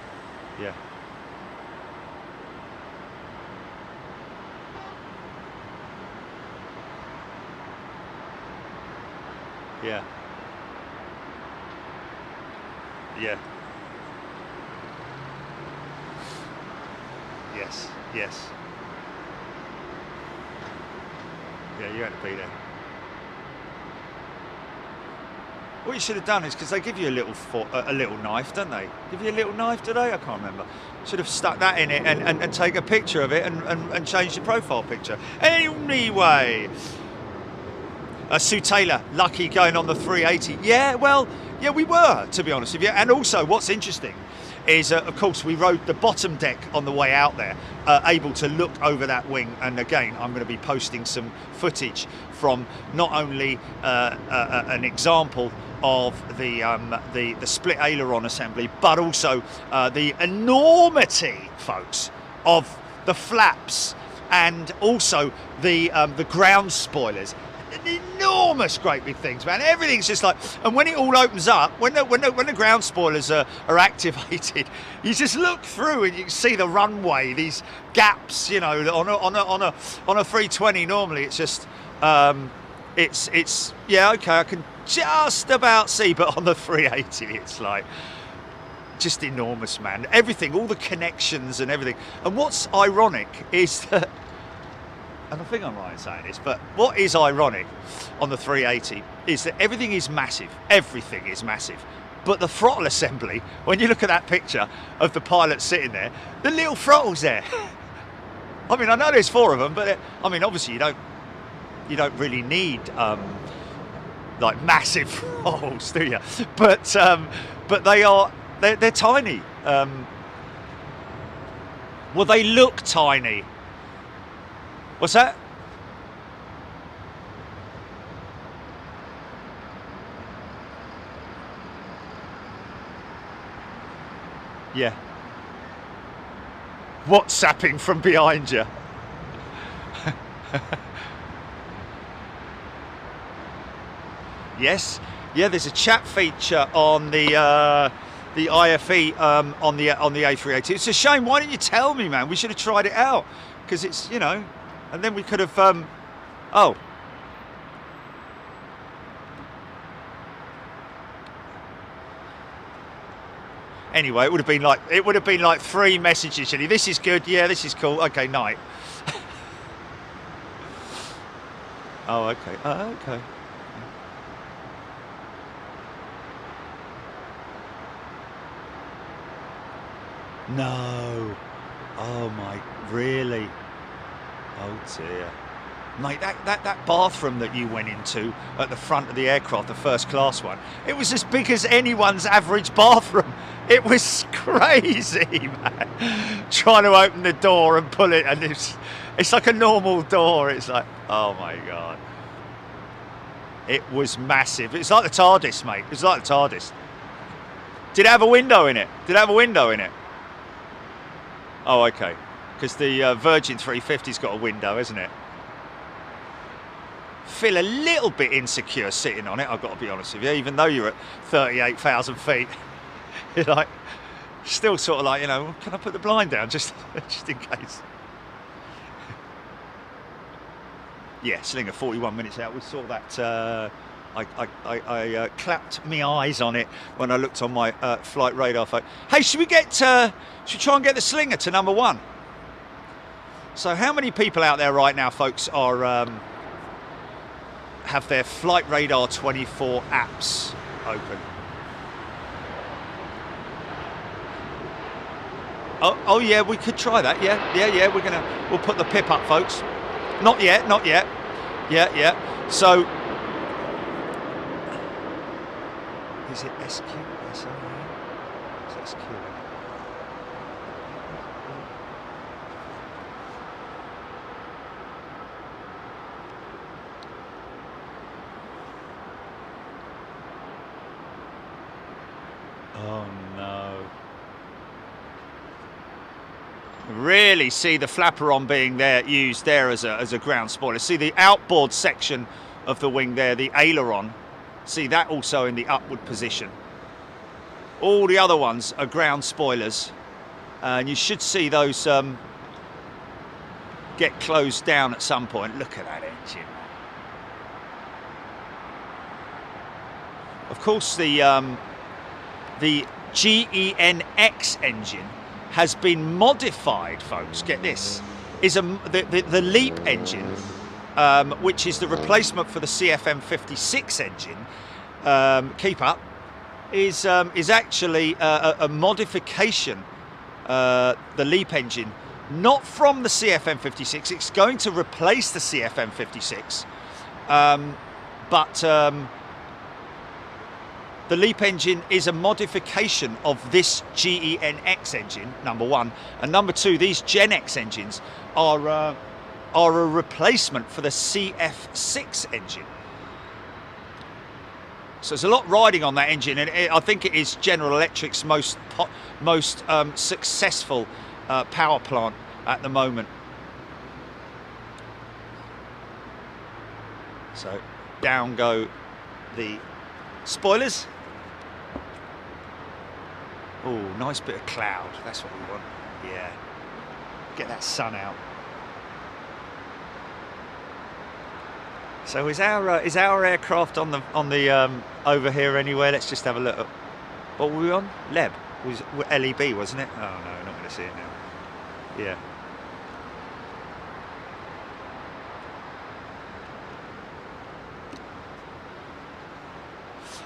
Yeah. Yeah. Yeah. Yes. Yes. Yeah, you had to be there. What you should have done is, because they give you a little knife, don't they? Give you a little knife today? I can't remember. Should have stuck that in it and take a picture of it and change the profile picture. Anyway, Sue Taylor, lucky going on the 380. Yeah, well, yeah, we were, to be honest with you. And also, what's interesting is, of course, we rode the bottom deck on the way out there, able to look over that wing. And again, I'm going to be posting some footage from not only an example of the split aileron assembly, but also the enormity, folks, of the flaps, and also the ground spoilers. Enormous, great big things, man. Everything's just like, and when it all opens up, when the ground spoilers are activated, you just look through and you can see the runway, these gaps, on a 320. Normally, it's just it's yeah, okay, I can just about see, but on the 380, it's like just enormous, man. Everything, all the connections and everything. And what's ironic is that, and I think I'm right in saying this, but what is ironic on the 380 is that everything is massive. Everything is massive. But the throttle assembly, when you look at that picture of the pilot sitting there, the little throttle's there. I mean, I know there's 4 of them, but I mean, obviously you don't really need like massive throttles, do you? But they're tiny. Well, they look tiny. What's that? Yeah. WhatsApping from behind you. Yes. Yeah, there's a chat feature on the IFE on the A380. It's a shame. Why didn't you tell me, man? We should have tried it out, because it's, and then we could have oh. Anyway, it would have been like 3 messages. This is good. Yeah, this is cool. Okay, night. Oh, okay. Okay. No. Oh my, really? Oh dear. Mate, that bathroom that you went into at the front of the aircraft, the first class one, it was as big as anyone's average bathroom. It was crazy, man. Trying to open the door and pull it, and it's like a normal door. It's like, oh my God. It was massive. It's like the TARDIS, mate. It's like the TARDIS. Did it have a window in it? Did it have a window in it? Oh, okay. Because the Virgin 350's got a window, isn't it? Feel a little bit insecure sitting on it, I've got to be honest with you, even though you're at 38,000 feet. You're like, still sort of like, you know, can I put the blind down just in case? Yeah, Slinger, 41 minutes out. We saw that. I clapped my eyes on it when I looked on my flight radar phone. Hey, should we try and get the Slinger to number 1? So how many people out there right now, folks, are have their Flight Radar 24 apps open? Oh yeah, we could try that. Yeah. We'll put the pip up, folks. Not yet. Yeah. So is it SQ? Is it SQ? Oh no. Really see the flaperon being used there as a ground spoiler. See the outboard section of the wing there, the aileron. See that also in the upward position. All the other ones are ground spoilers, and you should see those get closed down at some point. Look at that engine. Of course, the GEnX engine has been modified, folks. Get this, is the LEAP engine, which is the replacement for the CFM56 engine. Keep up, is actually a modification. The LEAP engine, not from the CFM56. It's going to replace the CFM56, but the LEAP engine is a modification of this GEnX engine, number 1. And number 2, these GEnX engines are a replacement for the CF6 engine. So there's a lot riding on that engine, and I think it is General Electric's most successful power plant at the moment. So down go the spoilers. Oh, nice bit of cloud. That's what we want. Yeah. Get that sun out. So is our aircraft on the over here anywhere? Let's just have a look. What were we on? LEB. Was LEB, wasn't it? Oh no, we're not going to see it now. Yeah.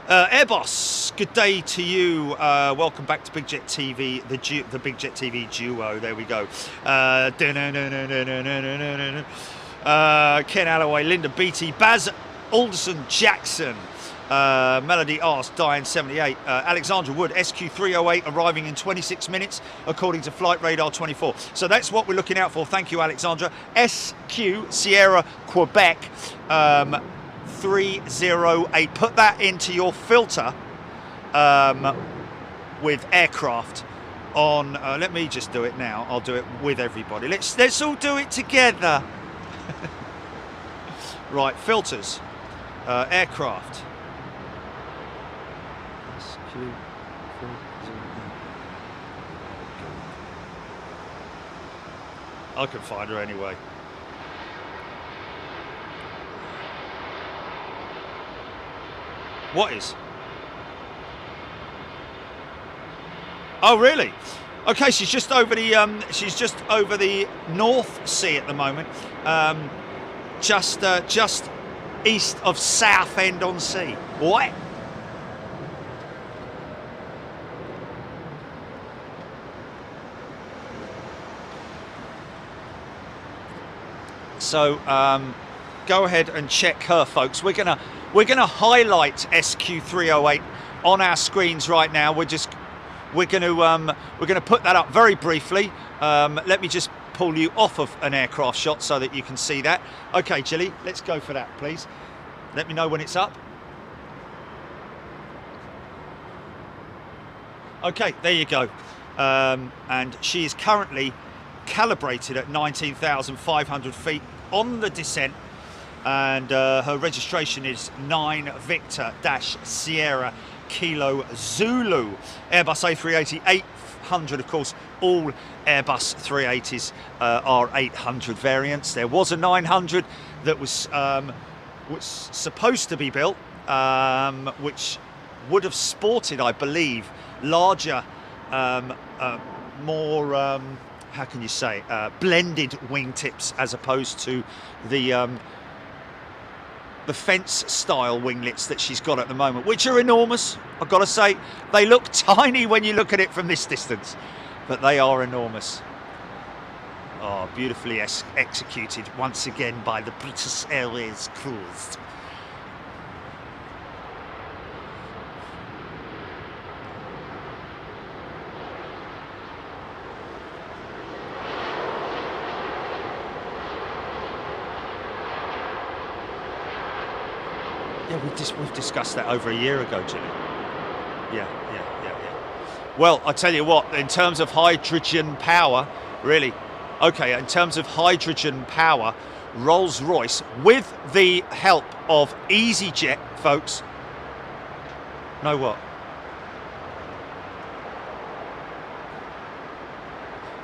Airboss, good day to you. Welcome back to Big Jet TV, the Big Jet TV duo. There we go. Ken Alloway, Linda Beattie, Baz Alderson Jackson, Melody Ars, Diane 78, Alexandra Wood, SQ308 arriving in 26 minutes according to Flight Radar 24. So that's what we're looking out for. Thank you, Alexandra. SQ Sierra Quebec 308. Put that into your filter with aircraft on. Let me just do it now. I'll do it with everybody. Let's all do it together. Right, filters, aircraft. I can find her anyway. What is? Oh, really? Okay, she's just over the North Sea at the moment. Just east of Southend-on-Sea. What? So go ahead and check her, folks. We're gonna highlight SQ308 on our screens right now. We're gonna put that up very briefly. Let me just pull you off of an aircraft shot so that you can see that. Okay, Jilly, let's go for that, please. Let me know when it's up. Okay, there you go. And she is currently calibrated at 19,500 feet on the descent, and her registration is 9 Victor Sierra Kilo Zulu. Airbus A380 800, of course. All Airbus 380s are 800 variants. There was a 900 that was supposed to be built, which would have sported, I believe, larger, more how can you say, blended wingtips, as opposed to the fence style winglets that she's got at the moment, which are enormous. I've got to say, they look tiny when you look at it from this distance, but they are enormous. Oh, beautifully executed once again by the British Airways crews. Yeah, we've discussed that over a year ago, Jimmy. Yeah. Well, I tell you what, in terms of hydrogen power, really, okay, in terms of hydrogen power, Rolls-Royce, with the help of EasyJet, folks, know what?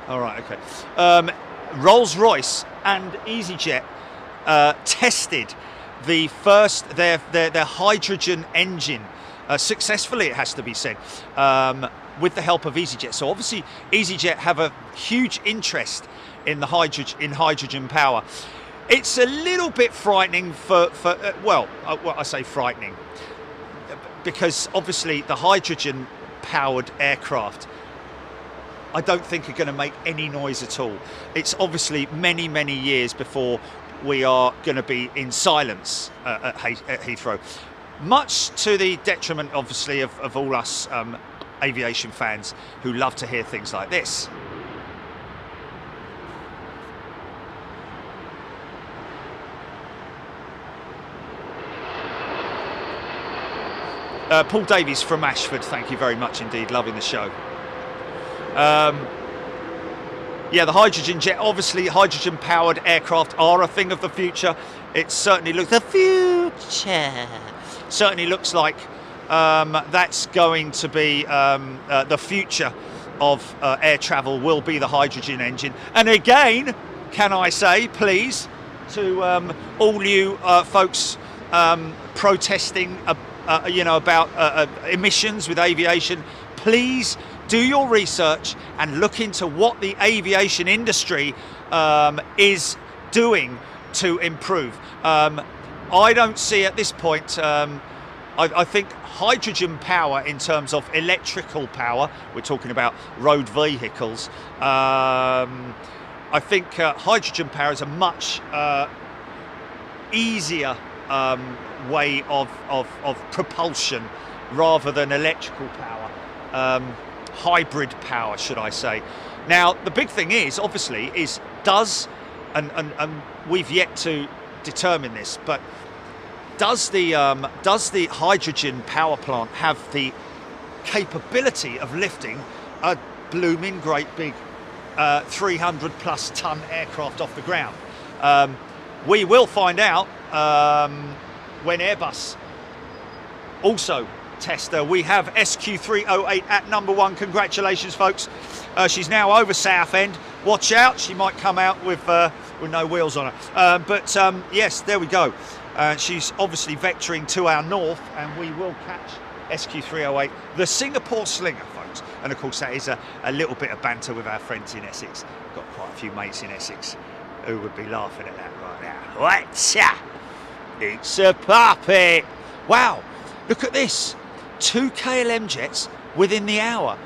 All right, okay. Rolls-Royce and EasyJet tested the first their hydrogen engine successfully, it has to be said, with the help of EasyJet. So obviously EasyJet have a huge interest in the hydrogen power. It's a little bit frightening for well, I say frightening because obviously the hydrogen powered aircraft, I don't think are going to make any noise at all. It's obviously many years before we are going to be in silence at Heathrow, much to the detriment, obviously, of all us aviation fans who love to hear things like this. Paul Davies from Ashford, thank you very much indeed, loving the show. Yeah, the hydrogen jet, obviously hydrogen powered aircraft are a thing of the future. It certainly looks, the future certainly looks like that's going to be the future of air travel, will be the hydrogen engine. And again, can I say, please, to all you folks protesting about emissions with aviation, please do your research and look into what the aviation industry is doing to improve. I don't see at this point, I think hydrogen power in terms of electrical power, we're talking about road vehicles, I think hydrogen power is a much easier way of propulsion rather than electrical power. Hybrid power, should I say. Now, the big thing is, obviously, does, and we've yet to determine this, but does the hydrogen power plant have the capability of lifting a blooming great big 300 plus ton aircraft off the ground? We will find out when Airbus also tester. We have SQ308 at number 1. Congratulations, folks. She's now over Southend. Watch out, she might come out with no wheels on her. But yes, there we go. She's obviously vectoring to our north, and we will catch SQ308, the Singapore Slinger, folks. And of course, that is a little bit of banter with our friends in Essex. Got quite a few mates in Essex who would be laughing at that right now. What's It's a puppet. Wow, look at this. 2 KLM jets within the hour.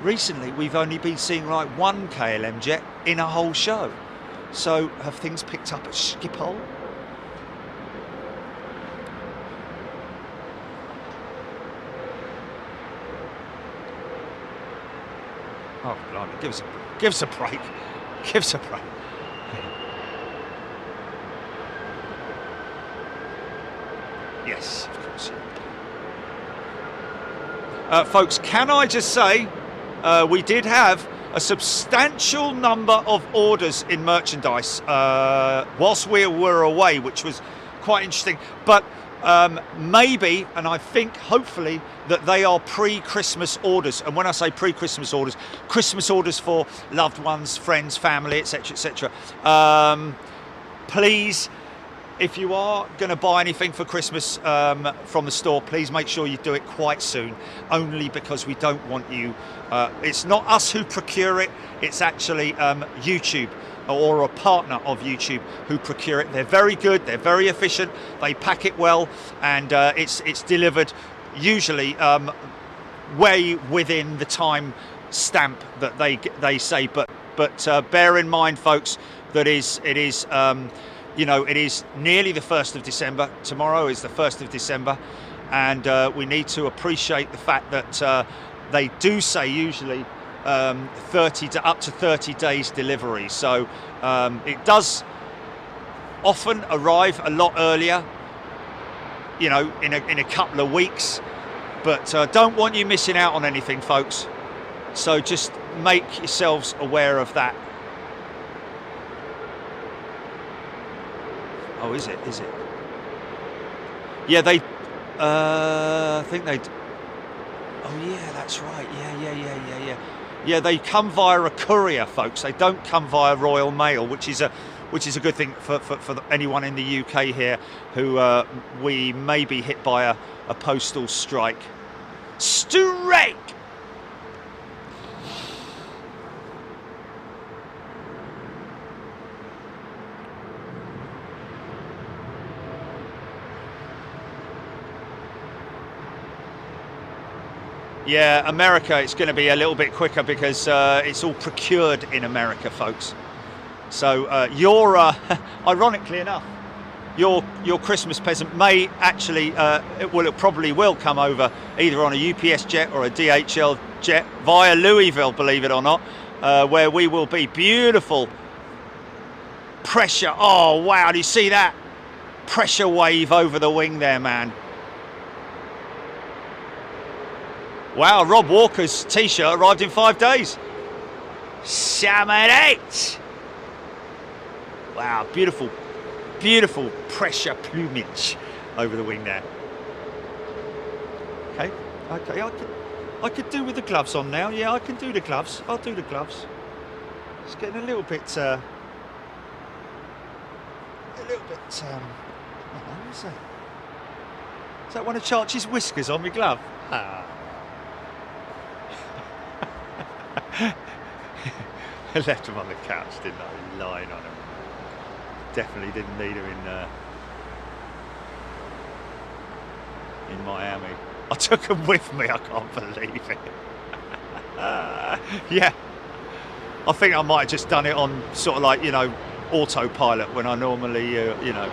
Recently, we've only been seeing like 1 KLM jet in a whole show. So have things picked up at Schiphol? Oh, blimey, give us a break. Give us a break. Yes, of course. Folks, can I just say, we did have a substantial number of orders in merchandise whilst we were away, which was quite interesting. But maybe, and I think hopefully, that they are pre-Christmas orders. And when I say pre-Christmas orders, Christmas orders for loved ones, friends, family, etc., etc. Please, if you are going to buy anything for Christmas from the store, please make sure you do it quite soon, only because we don't want you... it's not us who procure it, it's actually YouTube or a partner of YouTube who procure it. They're very good, they're very efficient, they pack it well, and it's delivered usually way within the time stamp that they say. But bear in mind, folks, that it is you know, it is nearly the 1st of December. Tomorrow is the 1st of December, and we need to appreciate the fact that they do say usually 30 to up to 30 days delivery. So it does often arrive a lot earlier, you know, in a couple of weeks. But don't want you missing out on anything, folks. So just make yourselves aware of that. Oh, is it? Is it? Yeah, they... I think they... Oh, yeah, that's right. Yeah. Yeah, they come via a courier, folks. They don't come via Royal Mail, which is a good thing for anyone in the UK here who we may be hit by a postal strike. Strike! Yeah, America, it's going to be a little bit quicker because it's all procured in America, folks. So ironically enough, your Christmas present may actually, it probably will come over either on a UPS jet or a DHL jet via Louisville, believe it or not, where we will be. Beautiful pressure. Oh, wow, do you see that? Pressure wave over the wing there, man. Wow, Rob Walker's t-shirt arrived in 5 days. Summer 8. Wow, beautiful, beautiful pressure plumage over the wing there. Okay, I could do with the gloves on now. Yeah, I can do the gloves. I'll do the gloves. It's getting a little bit, What is that? Is that one of Charchie's whiskers on my glove? Ah. I left him on the couch, didn't I? Lying on him. Definitely didn't need him in Miami. I took him with me. I can't believe it. Yeah, I think I might have just done it on sort of like, you know, autopilot when I normally, you know.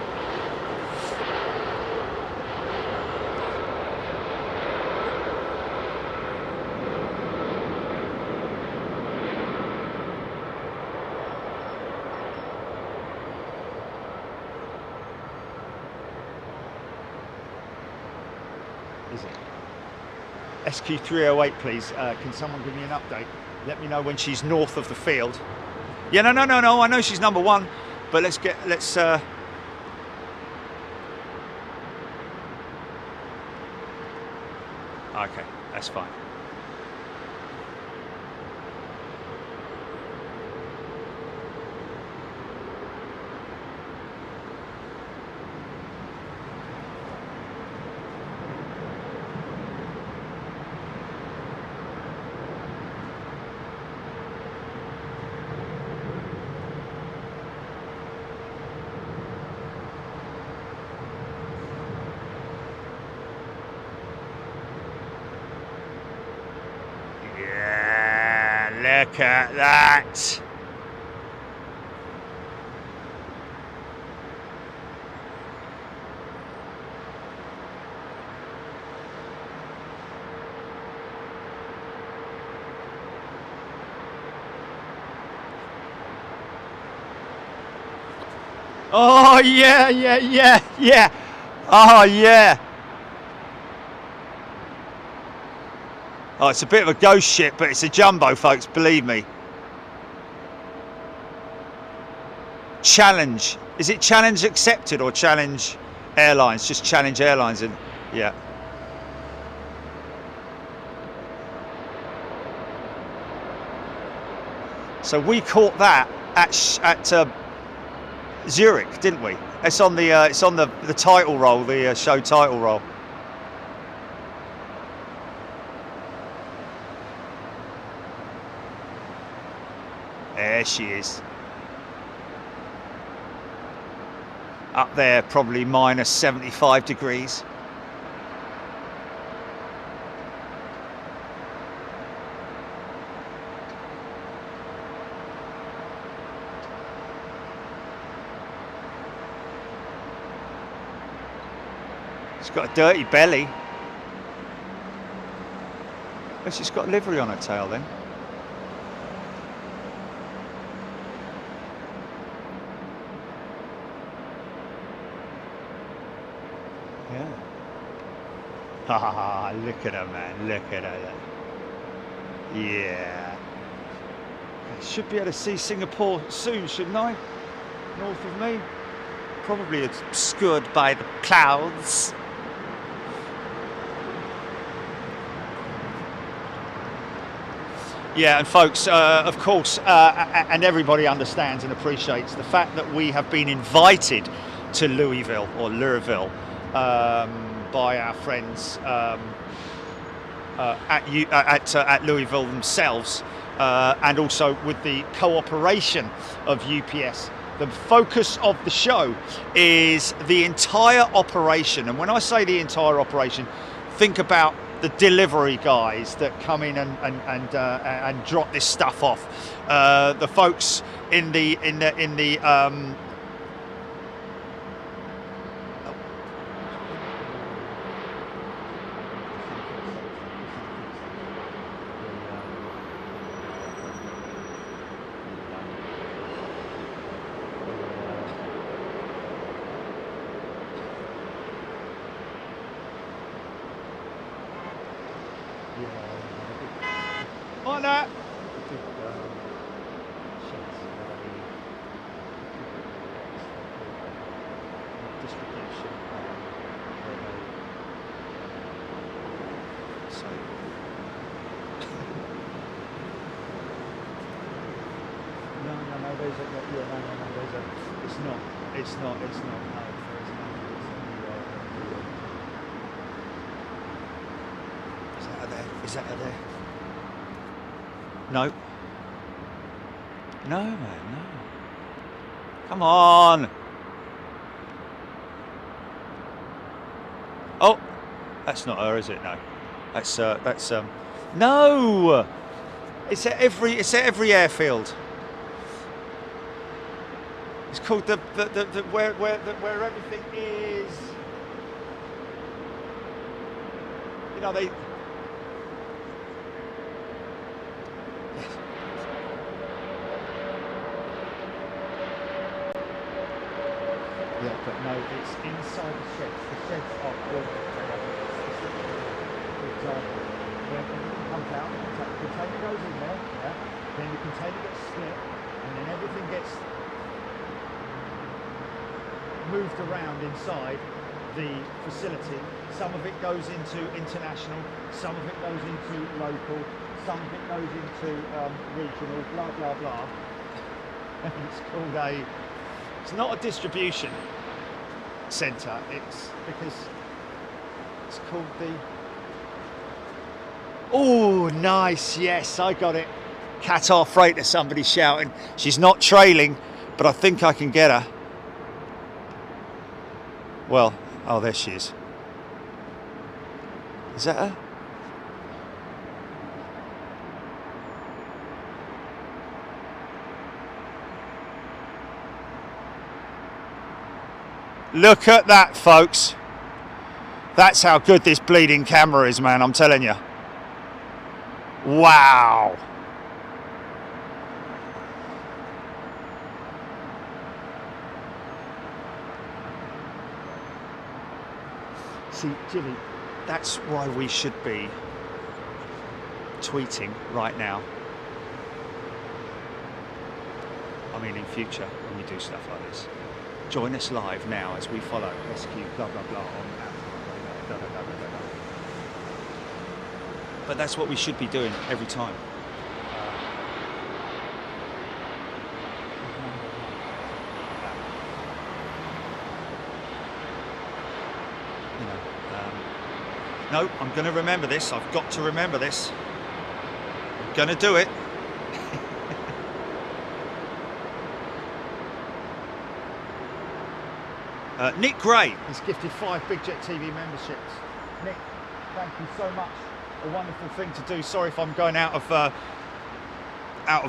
SQ308, please. Can someone give me an update? Let me know when she's north of the field. Yeah, no. I know she's number 1, but let's. Okay, that's fine. look at that. Oh, yeah, yeah, yeah, yeah. Oh, yeah. Oh, it's a bit of a ghost ship, but it's a jumbo, folks, believe me. Challenge. Is it challenge accepted or challenge airlines? Just challenge airlines, and yeah. So we caught that at Zurich, didn't we? It's on the title roll, the show title roll. There she is. Up there, probably minus 75 degrees. It's got a dirty belly. Guess it's got livery on her tail then. Yeah. Ah, look at her, man. Look at her. Yeah. I should be able to see Singapore soon, shouldn't I? North of me. Probably obscured by the clouds. Yeah, and folks, of course, and everybody understands and appreciates the fact that we have been invited to Louisville or Louisville by our friends at Louisville themselves, and also with the cooperation of UPS. The focus of the show is the entire operation, and when I say the entire operation, think about the delivery guys that come in and drop this stuff off. The folks in the on that. Distribution. So. No. There's a. Yeah, no. There's a. It's not. No, there is no. Is that her there? No. No, man, no. Come on. Oh, that's not her, is it? No. That's no. It's at every airfield. It's called the where everything is. You know, they. Yeah, but no, it's inside the sheds. The sheds are built for example, when everything comes out, the container goes in there, yeah, then the container gets split, and then everything gets moved around inside the facility. Some of it goes into international, some of it goes into local, some of it goes into regional, blah, blah, blah. And it's called it's not a distribution centre, it's because it's called the... Oh, nice, yes, I got it. Qatar freighter, somebody's shouting. She's not trailing, but I think I can get her. Well, oh, there she is. Is that her? Look at that, folks. That's how good this bleeding camera is, man, I'm telling you. Wow. See, Jimmy, that's why we should be tweeting right now. I mean, in future, when we do stuff like this. Join us live now as we follow SQ blah blah blah on blah, blah, blah, blah, blah. But that's what we should be doing every time. You know, no, I'm going to remember this. I've got to remember this. I'm going to do it. Nick Gray has gifted 5 Big Jet TV memberships. Nick, thank you so much. A wonderful thing to do. Sorry if I'm going out of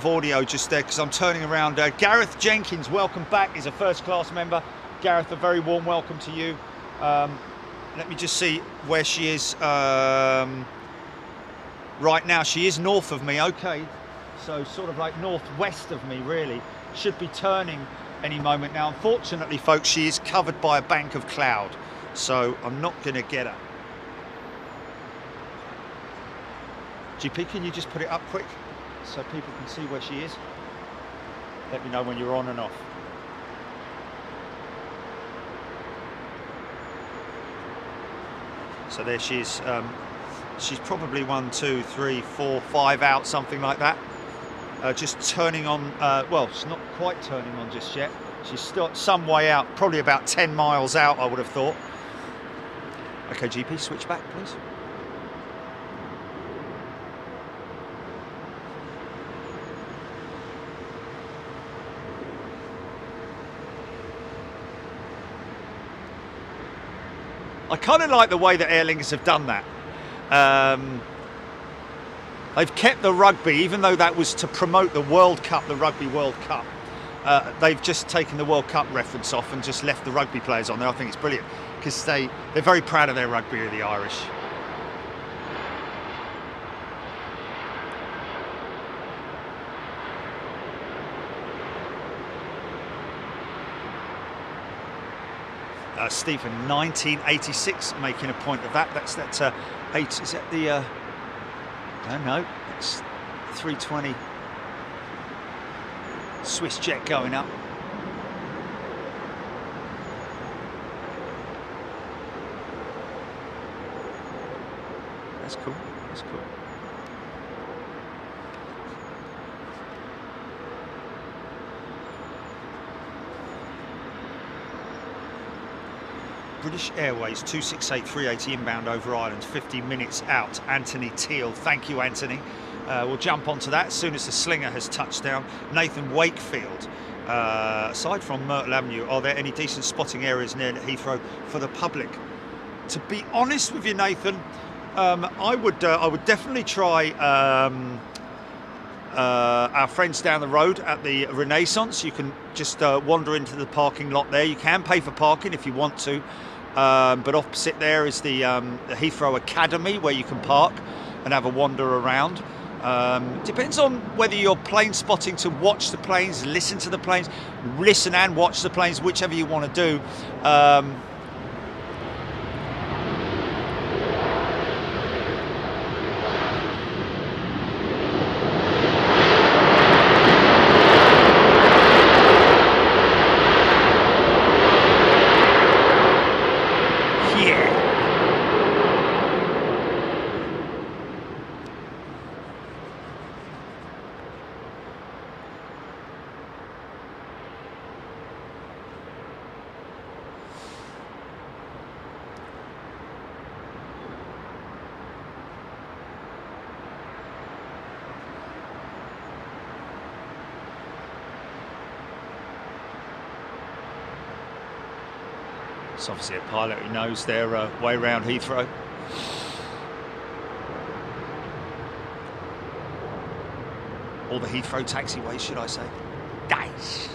audio just there because I'm turning around. Gareth Jenkins, welcome back. He's a first class member. Gareth, a very warm welcome to you. Let me just see where she is right now. She is north of me, okay. So sort of like northwest of me, really. Should be turning any moment now. Unfortunately, folks, she is covered by a bank of cloud, so I'm not going to get her. GP, can you just put it up quick so people can see where she is? Let me know when you're on and off. So there she is. She's probably 1, 2, 3, 4, 5 out, something like that. Just turning on, well, she's not quite turning on just yet. She's still some way out, probably about 10 miles out, I would have thought. Okay, GP, switch back, please. I kind of like the way that Airlines have done that. They've kept the rugby, even though that was to promote the World Cup, the Rugby World Cup. They've just taken the World Cup reference off and just left the rugby players on there. I think it's brilliant because they're very proud of their rugby, the Irish. Stephen, 1986, making a point of that. That's that 8. Is that the? I don't know. It's 320 Swiss jet going up. That's cool. That's cool. British Airways 268 380 inbound over Ireland, 50 minutes out. Anthony Teal, thank you, Anthony. We'll jump onto that as soon as the slinger has touched down. Nathan Wakefield, aside from Myrtle Avenue, are there any decent spotting areas near Heathrow for the public? To be honest with you, Nathan, I would definitely try our friends down the road at the Renaissance. You can just wander into the parking lot there. You can pay for parking if you want to, but opposite there is the Heathrow Academy where you can park and have a wander around. Depends on whether you're plane spotting to watch the planes, listen to the planes, listen and watch the planes, whichever you want to do. It's obviously a pilot who knows their way around Heathrow. Or the Heathrow taxiways, should I say. Nice.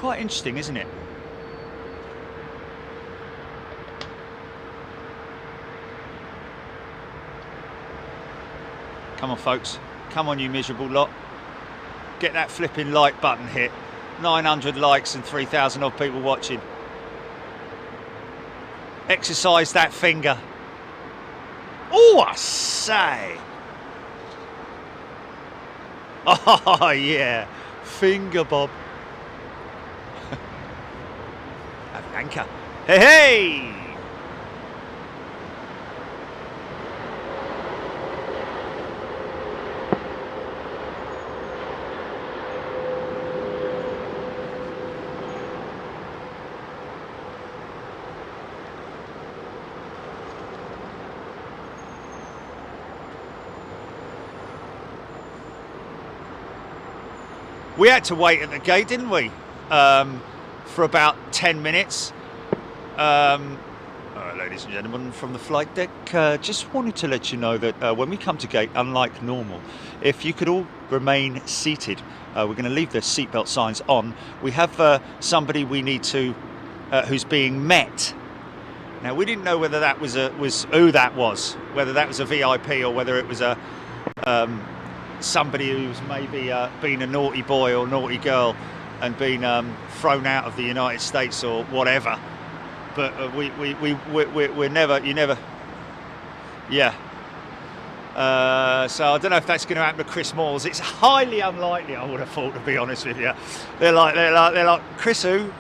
Quite interesting, isn't it? Come on, folks. Come on, you miserable lot. Get that flipping like button hit. 900 likes and 3,000 odd people watching. Exercise that finger. Oh, I say. Oh, yeah. Finger bob. Have an anchor. Hey, hey! We had to wait at the gate, didn't we? For about 10 minutes. All right, ladies and gentlemen, from the flight deck, just wanted to let you know that when we come to gate, unlike normal, if you could all remain seated, we're going to leave the seatbelt signs on. We have somebody we need to, who's being met. Now, we didn't know whether that was who that was, whether that was a VIP or whether it was a somebody who's maybe been a naughty boy or naughty girl and been thrown out of the United States or whatever. But we're never, yeah. So I don't know if that's going to happen to Chris Moores. It's highly unlikely, I would have thought, to be honest with you. They're like Chris who?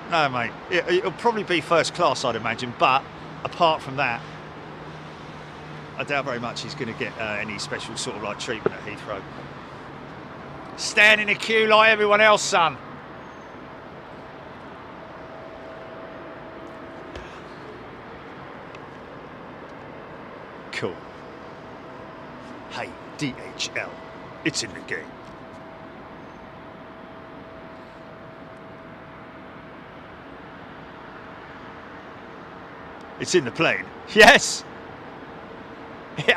No, mate. It'll probably be first class, I'd imagine. But apart from that, I doubt very much he's going to get any special sort of like treatment at Heathrow. Stand in a queue like everyone else, son. Cool. Hey, DHL, it's in the game. It's in the plane. Yes.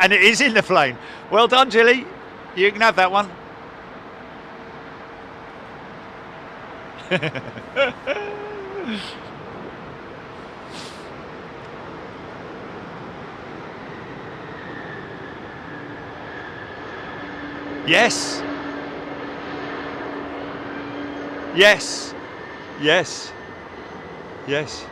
And it is in the plane. Well done, Jilly. You can have that one. Yes. Yes. Yes. Yes.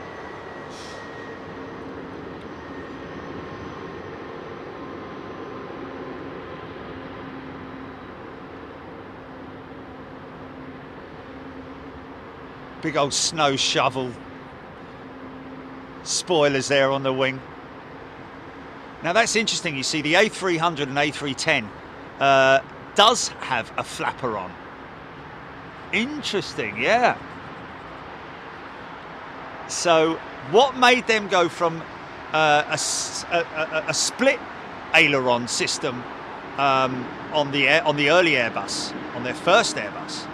Big old snow shovel. Spoilers there on the wing. Now that's interesting. You see, the A300 and A310 does have a flapper on. Interesting, yeah. So what made them go from a split aileron system on the early Airbus, on their first Airbus,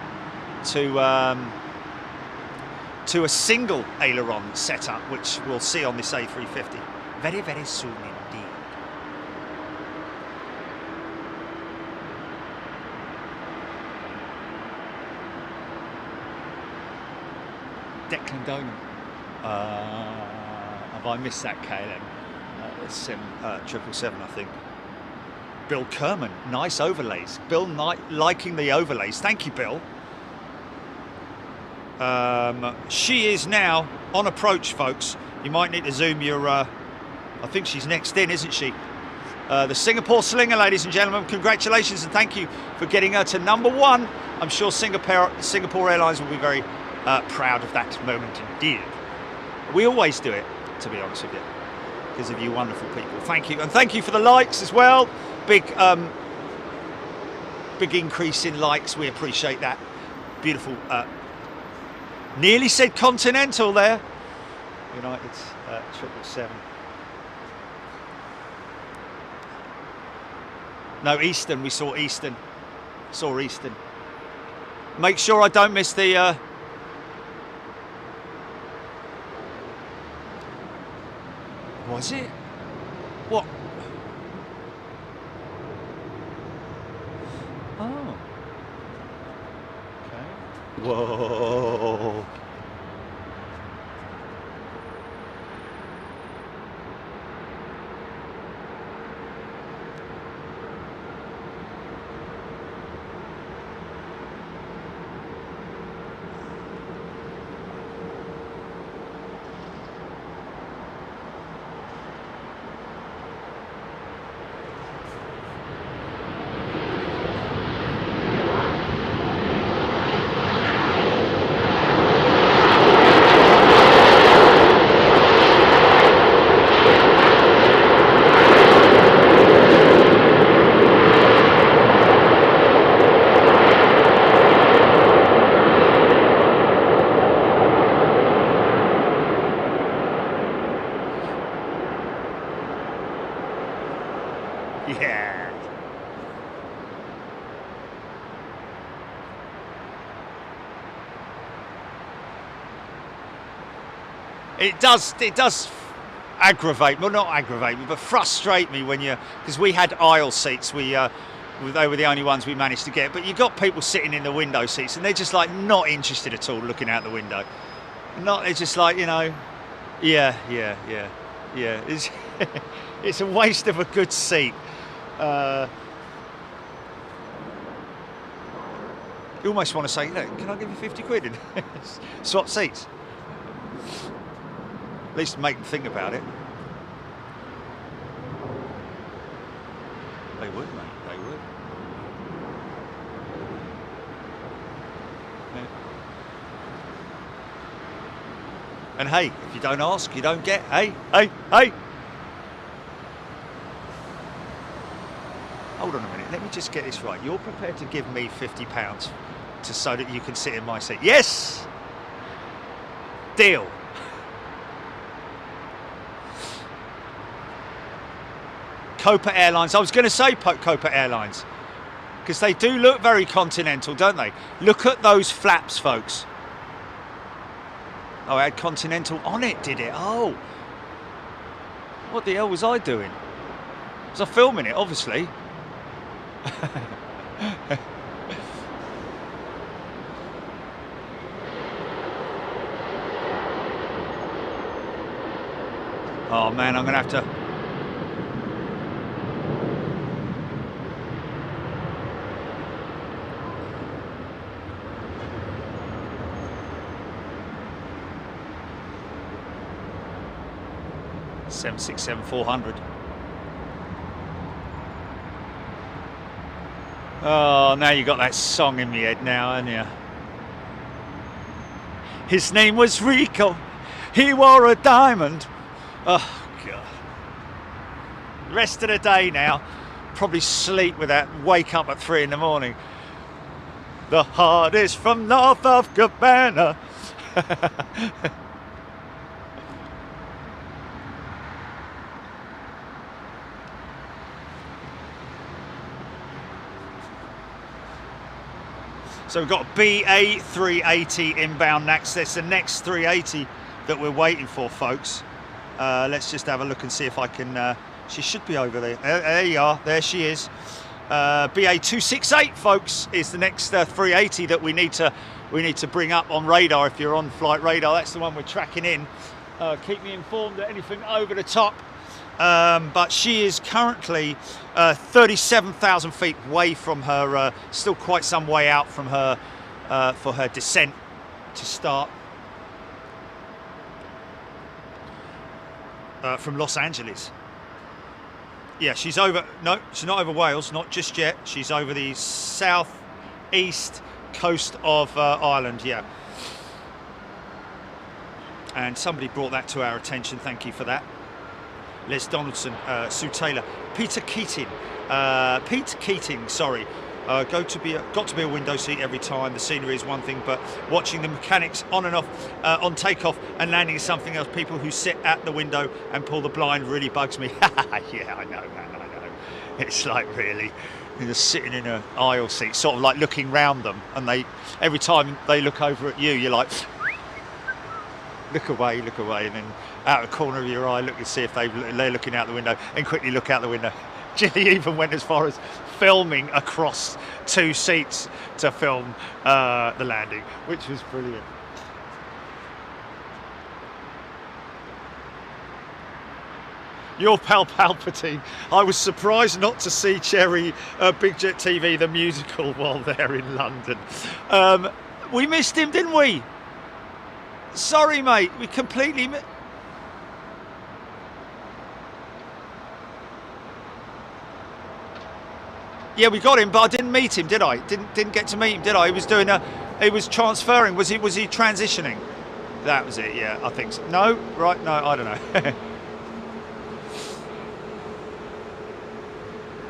to a single aileron setup, which we'll see on this A350 very, very soon indeed. Declan Donan. Have I missed that, KLM? 777, I think. Bill Kerman, nice overlays. Bill liking the overlays. Thank you, Bill. She is now on approach, folks. You might need to zoom your... I think she's next in, isn't she? The Singapore Slinger, ladies and gentlemen. Congratulations and thank you for getting her to #1. I'm sure Singapore Airlines will be very proud of that moment indeed. We always do it, to be honest with you, because of you wonderful people. Thank you. And thank you for the likes as well. Big increase in likes. We appreciate that. Beautiful... nearly said Continental there. United's 777. No, Eastern. We saw Eastern. Saw Eastern. Make sure I don't miss the... Was it? What? Oh. Okay. Whoa. Yeah. It does aggravate, well not aggravate me, but frustrate me when you, because we had aisle seats, they were the only ones we managed to get, but you got people sitting in the window seats and they're just like not interested at all looking out the window. They're just like, you know, yeah. It's, it's a waste of a good seat. You almost want to say, look, can I give you 50 quid and swap seats? At least make them think about it. They would, mate, they would. Yeah. And hey, if you don't ask, you don't get. Hey. Hold on a minute, let me just get this right. You're prepared to give me £50 so that you can sit in my seat? Yes! Deal. Copa Airlines. I was going to say Copa Airlines, because they do look very continental, don't they? Look at those flaps, folks. Oh, it had Continental on it, did it? Oh. What the hell was I doing? Was I filming it, obviously? Oh man, I'm going to have to... $767-400. Oh, now you got that song in my head now, haven't you? His name was Rico. He wore a diamond. Oh, God. Rest of the day now, probably sleep with that, wake up at 3 in the morning. The heart is from north of Cabana. So we've got BA380 inbound next. That's the next 380 that we're waiting for, folks. Let's just have a look and see if I can... she should be over there. There you are. There she is. BA268, folks, is the next 380 that we need to bring up on radar. If you're on flight radar, that's the one we're tracking in. Keep me informed that anything over the top. But she is currently 37,000 feet away from her, still quite some way out from her, for her descent to start from Los Angeles. Yeah, she's over, no, she's not over Wales, not just yet. She's over the southeast coast of Ireland, yeah. And somebody brought that to our attention, thank you for that. Les Donaldson, Sue Taylor, Peter Keating, sorry. Got to be a window seat every time. The scenery is one thing, but watching the mechanics on and off, on takeoff and landing is something else. People who sit at the window and pull the blind really bugs me. Yeah, I know, man, I know. It's like really, you're just sitting in an aisle seat, sort of like looking round them, and every time they look over at you, you're like, look away, and then out of the corner of your eye, look and see if they're looking out the window, and quickly look out the window. Jilly even went as far as filming across 2 seats to film the landing, which was brilliant. Your pal Palpatine. I was surprised not to see Cherry Big Jet TV the musical while they're in London. We missed him, didn't we? Sorry, mate. We completely Yeah, we got him, but I didn't meet him, did I? Didn't get to meet him, did I? He was doing he was transferring. Was he transitioning? That was it. Yeah, I think so. No, right? No, I don't know.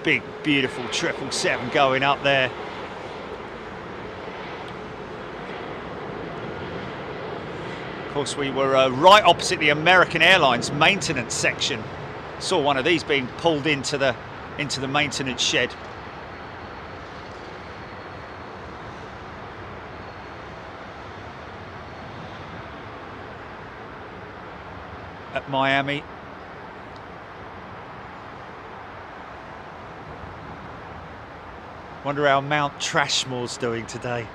Big, beautiful 777 going up there. Of course, we were right opposite the American Airlines maintenance section. Saw one of these being pulled into the maintenance shed. At Miami. Wonder how Mount Trashmore's doing today.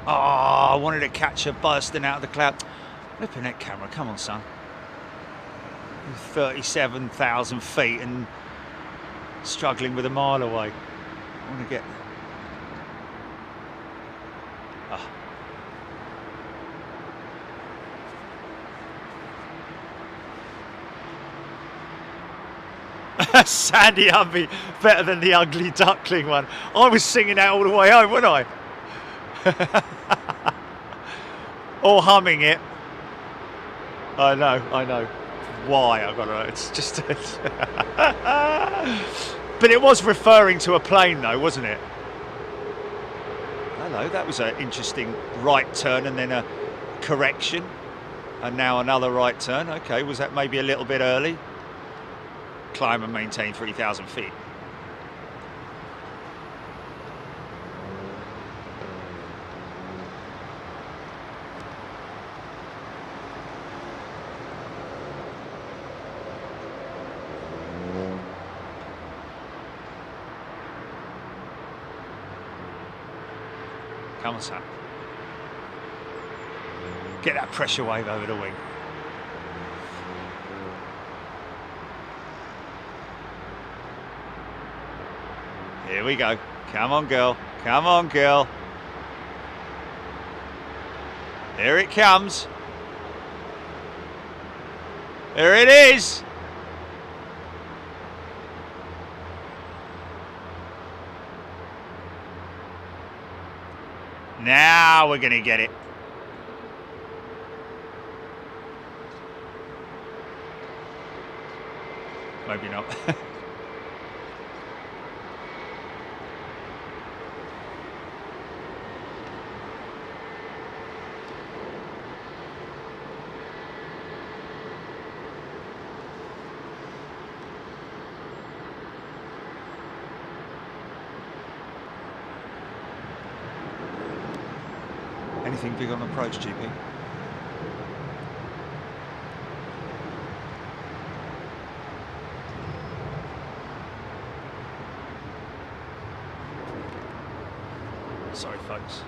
Oh, I wanted to catch her bursting out of the cloud. Flipping that camera, come on, son. 37,000 feet and struggling with a mile away. I want to get... Sandy Humvee, better than the ugly duckling one. I was singing that all the way home, wasn't I? Or humming it. I know. Why? I got to know. It's just... But it was referring to a plane though, wasn't it? Hello, that was an interesting right turn and then a correction. And now another right turn. Okay, was that maybe a little bit early? Climb and maintain 3,000 feet. Come on, Sam. Get that pressure wave over the wing. Here we go. Come on, girl. Come on, girl. Here it comes. There it is. Now we're going to get it. Maybe not. Anything big on approach, GP? Sorry, folks.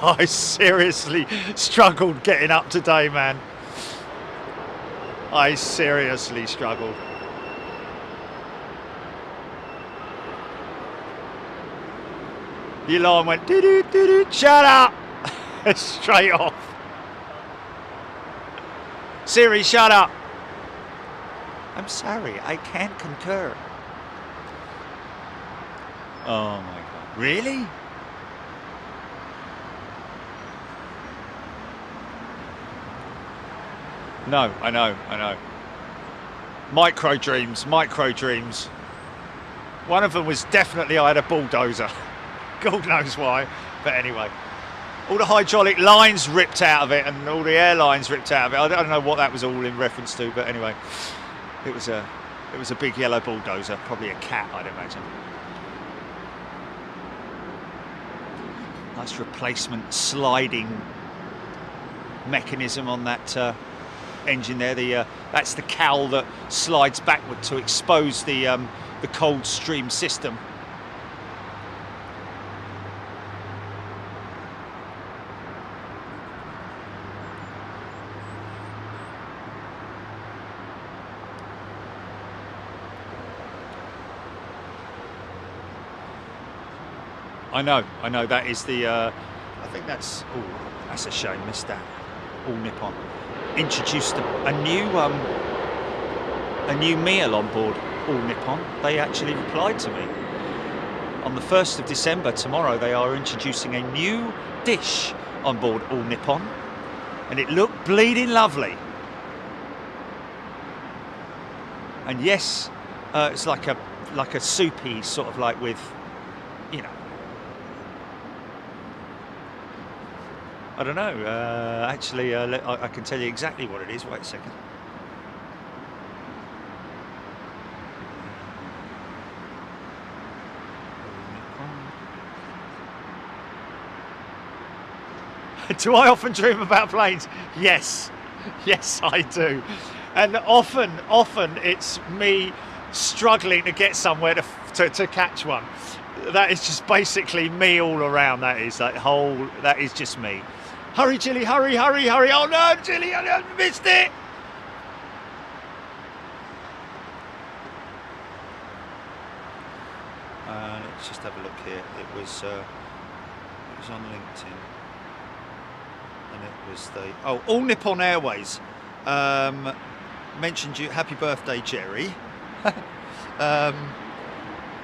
I seriously struggled getting up today, man. I seriously struggled. The alarm went doo doo doo doo. Shut up! Straight off. Siri, shut up. I'm sorry, I can't concur. Oh my God. Really? No, I know. Micro dreams, micro dreams. One of them was definitely I had a bulldozer. God knows why, but anyway. All the hydraulic lines ripped out of it and all the airlines ripped out of it. I don't know what that was all in reference to, but anyway. It was a big yellow bulldozer, probably a cat, I'd imagine. Nice replacement sliding mechanism on that engine there. That's the cowl that slides backward to expose the cold stream system. I know. That is the. I think that's. Oh, that's a shame. Missed that. All Nippon introduced a new meal on board All Nippon. They actually replied to me on the 1st of December. Tomorrow they are introducing a new dish on board All Nippon, and it looked bleeding lovely. And yes, it's like a soupy sort of like with, you know. I don't know, actually I can tell you exactly what it is. Wait a second. Do I often dream about planes? Yes, I do. And often it's me struggling to get somewhere to catch one. That is just basically me all around. That is just me. Hurry, Jilly, hurry. Oh no, Jilly, I missed it. Let's just have a look here. It was on LinkedIn. And it was All Nippon Airways mentioned you. Happy birthday, Jerry.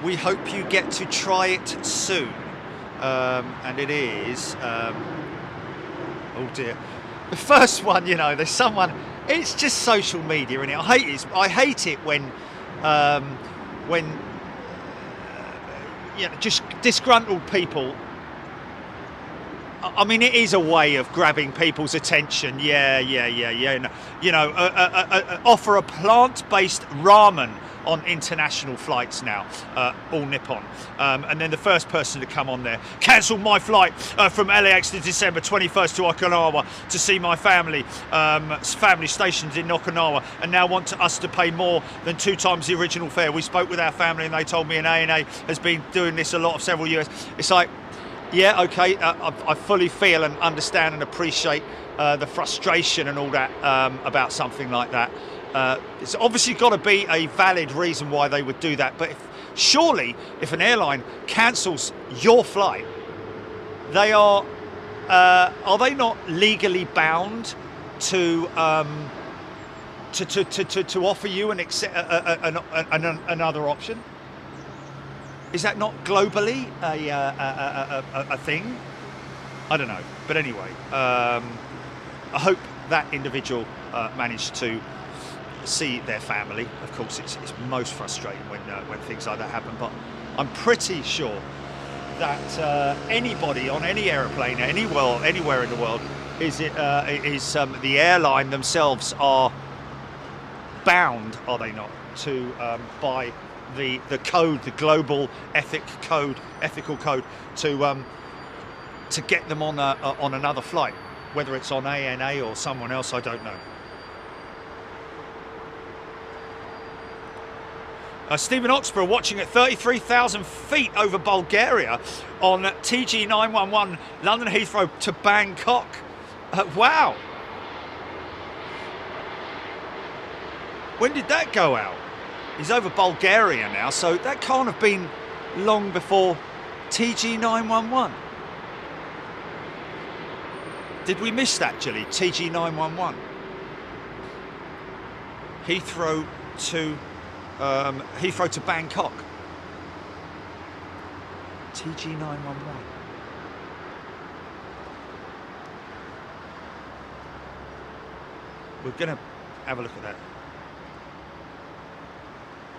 We hope you get to try it soon. And it is oh dear, the first one, you know, there's someone, it's just social media, and I hate it when you know, just disgruntled people. I mean, it is a way of grabbing people's attention. Yeah. You know, offer a plant-based ramen on international flights now, All Nippon. And then the first person to come on there, cancelled my flight from LAX to December 21st to Okinawa to see my family stationed in Okinawa, and now want us to pay more than 2 times the original fare. We spoke with our family and they told me an ANA has been doing this a lot of several years. It's like, yeah, okay, I fully feel and understand and appreciate the frustration and all that about something like that. It's obviously got to be a valid reason why they would do that, but surely if an airline cancels your flight, they are they not legally bound to offer you another option? Is that not globally a thing? I don't know, but anyway, I hope that individual managed to see their family. Of course, it's most frustrating when things like that happen, but I'm pretty sure that anybody on any aeroplane anywhere in the world the airline themselves are bound, are they not, to by the code, the global ethical code, to get them on another flight, whether it's on ANA or someone else, I don't know. Stephen Oxborough watching at 33,000 feet over Bulgaria on TG911 London Heathrow to Bangkok. Wow. When did that go out? He's over Bulgaria now, so that can't have been long before TG911. Did we miss that, Jilly? TG911. Heathrow to Bangkok. TG911. We're going to have a look at that.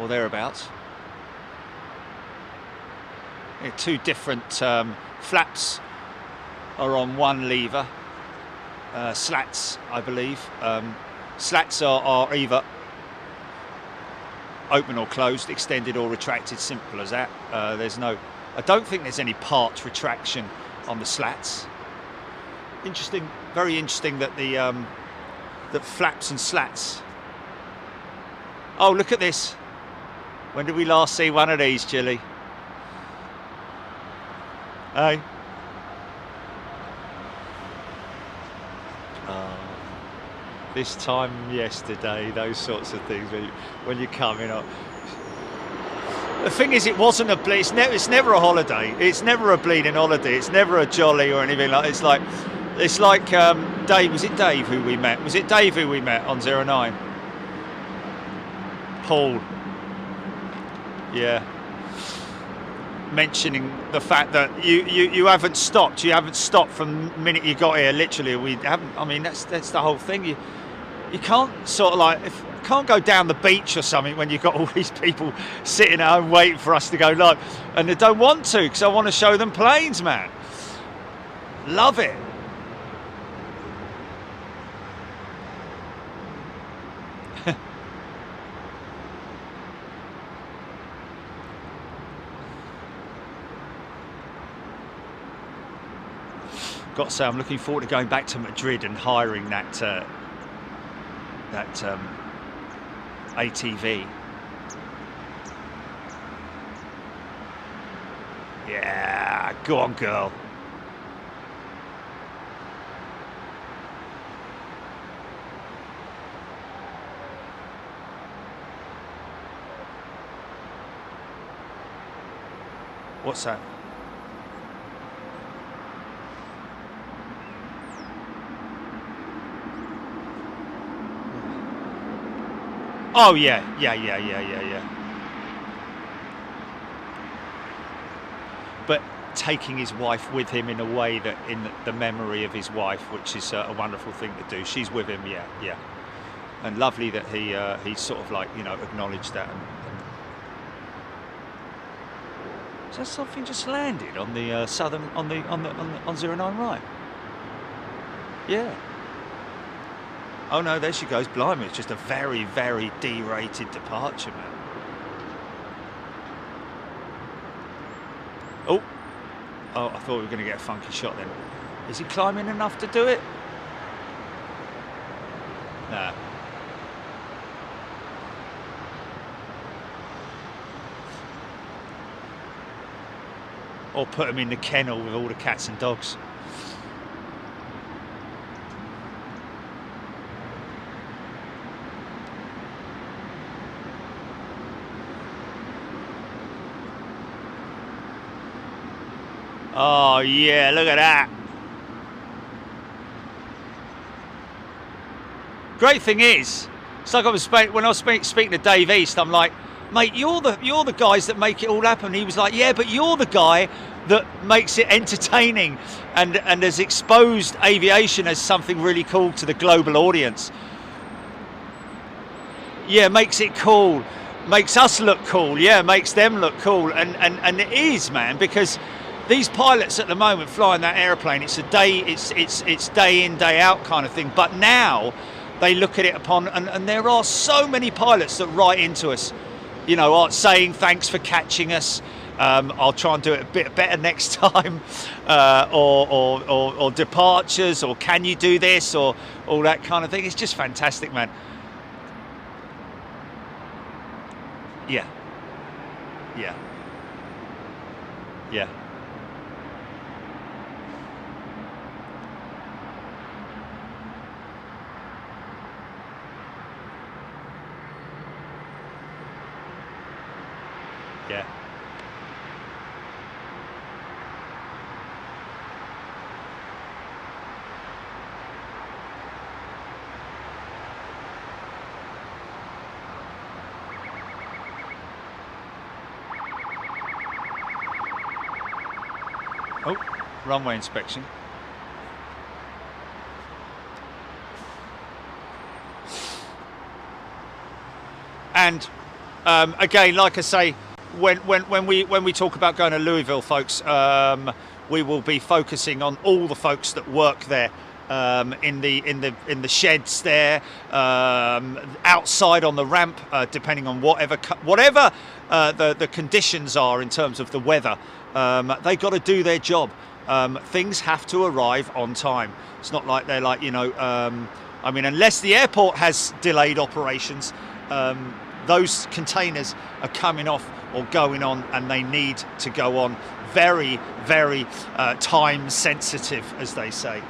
or thereabouts. Yeah, two different flaps are on one lever. Slats, I believe. Slats are either open or closed, extended or retracted, simple as that. There's no, I don't think there's any part retraction on the slats. Interesting, very interesting that the that flaps and slats. Oh, look at this. When did we last see one of these, Chilly? Hey. This time yesterday, those sorts of things when you're coming up. The thing is, it wasn't a bleed. It's never a holiday. It's never a bleeding holiday. It's never a jolly or anything like. It's like Dave. Was it Dave who we met? Was it Dave who we met on 09? Paul. Yeah. Mentioning the fact that you haven't stopped. You haven't stopped from the minute you got here. Literally, we haven't. I mean, that's the whole thing. You can't sort of like can't go down the beach or something when you've got all these people sitting at home waiting for us to go live, and they don't want to because I want to show them planes, man. Love it. Got to say, I'm looking forward to going back to Madrid and hiring that ATV. Yeah, go on, girl. What's that? Oh yeah. But taking his wife with him in a way that in the memory of his wife, which is a wonderful thing to do. She's with him, yeah. And lovely that he sort of like, you know, acknowledged that. Is that something just landed on the southern on 09 right? Yeah. Oh no, there she goes. Blimey, it's just a very, very D-rated departure, man. Oh, I thought we were going to get a funky shot then. Is he climbing enough to do it? Nah. Or put him in the kennel with all the cats and dogs. Oh yeah, look at that. Great thing is, it's like when I was speaking to Dave East, I'm like, mate, you're the guys that make it all happen. He was like, yeah, but you're the guy that makes it entertaining and has exposed aviation as something really cool to the global audience. Yeah, makes it cool, makes us look cool. Yeah, makes them look cool, and it is, man, because these pilots at the moment flying that airplane, it's a day, it's day in, day out kind of thing. But now they look at it upon, and there are so many pilots that write into us, you know, are saying thanks for catching us. I'll try and do it a bit better next time, or departures, or can you do this, or all that kind of thing. It's just fantastic, man. Yeah. Oh, runway inspection. And Again, like I say, when we talk about going to Louisville, folks, we will be focusing on all the folks that work there, in the sheds there, outside on the ramp, depending on whatever the conditions are in terms of the weather. They got to do their job. Things have to arrive on time. It's not like they're like, I mean, unless the airport has delayed operations, those containers are coming off or going on, and they need to go on. Very, very time sensitive, as they say.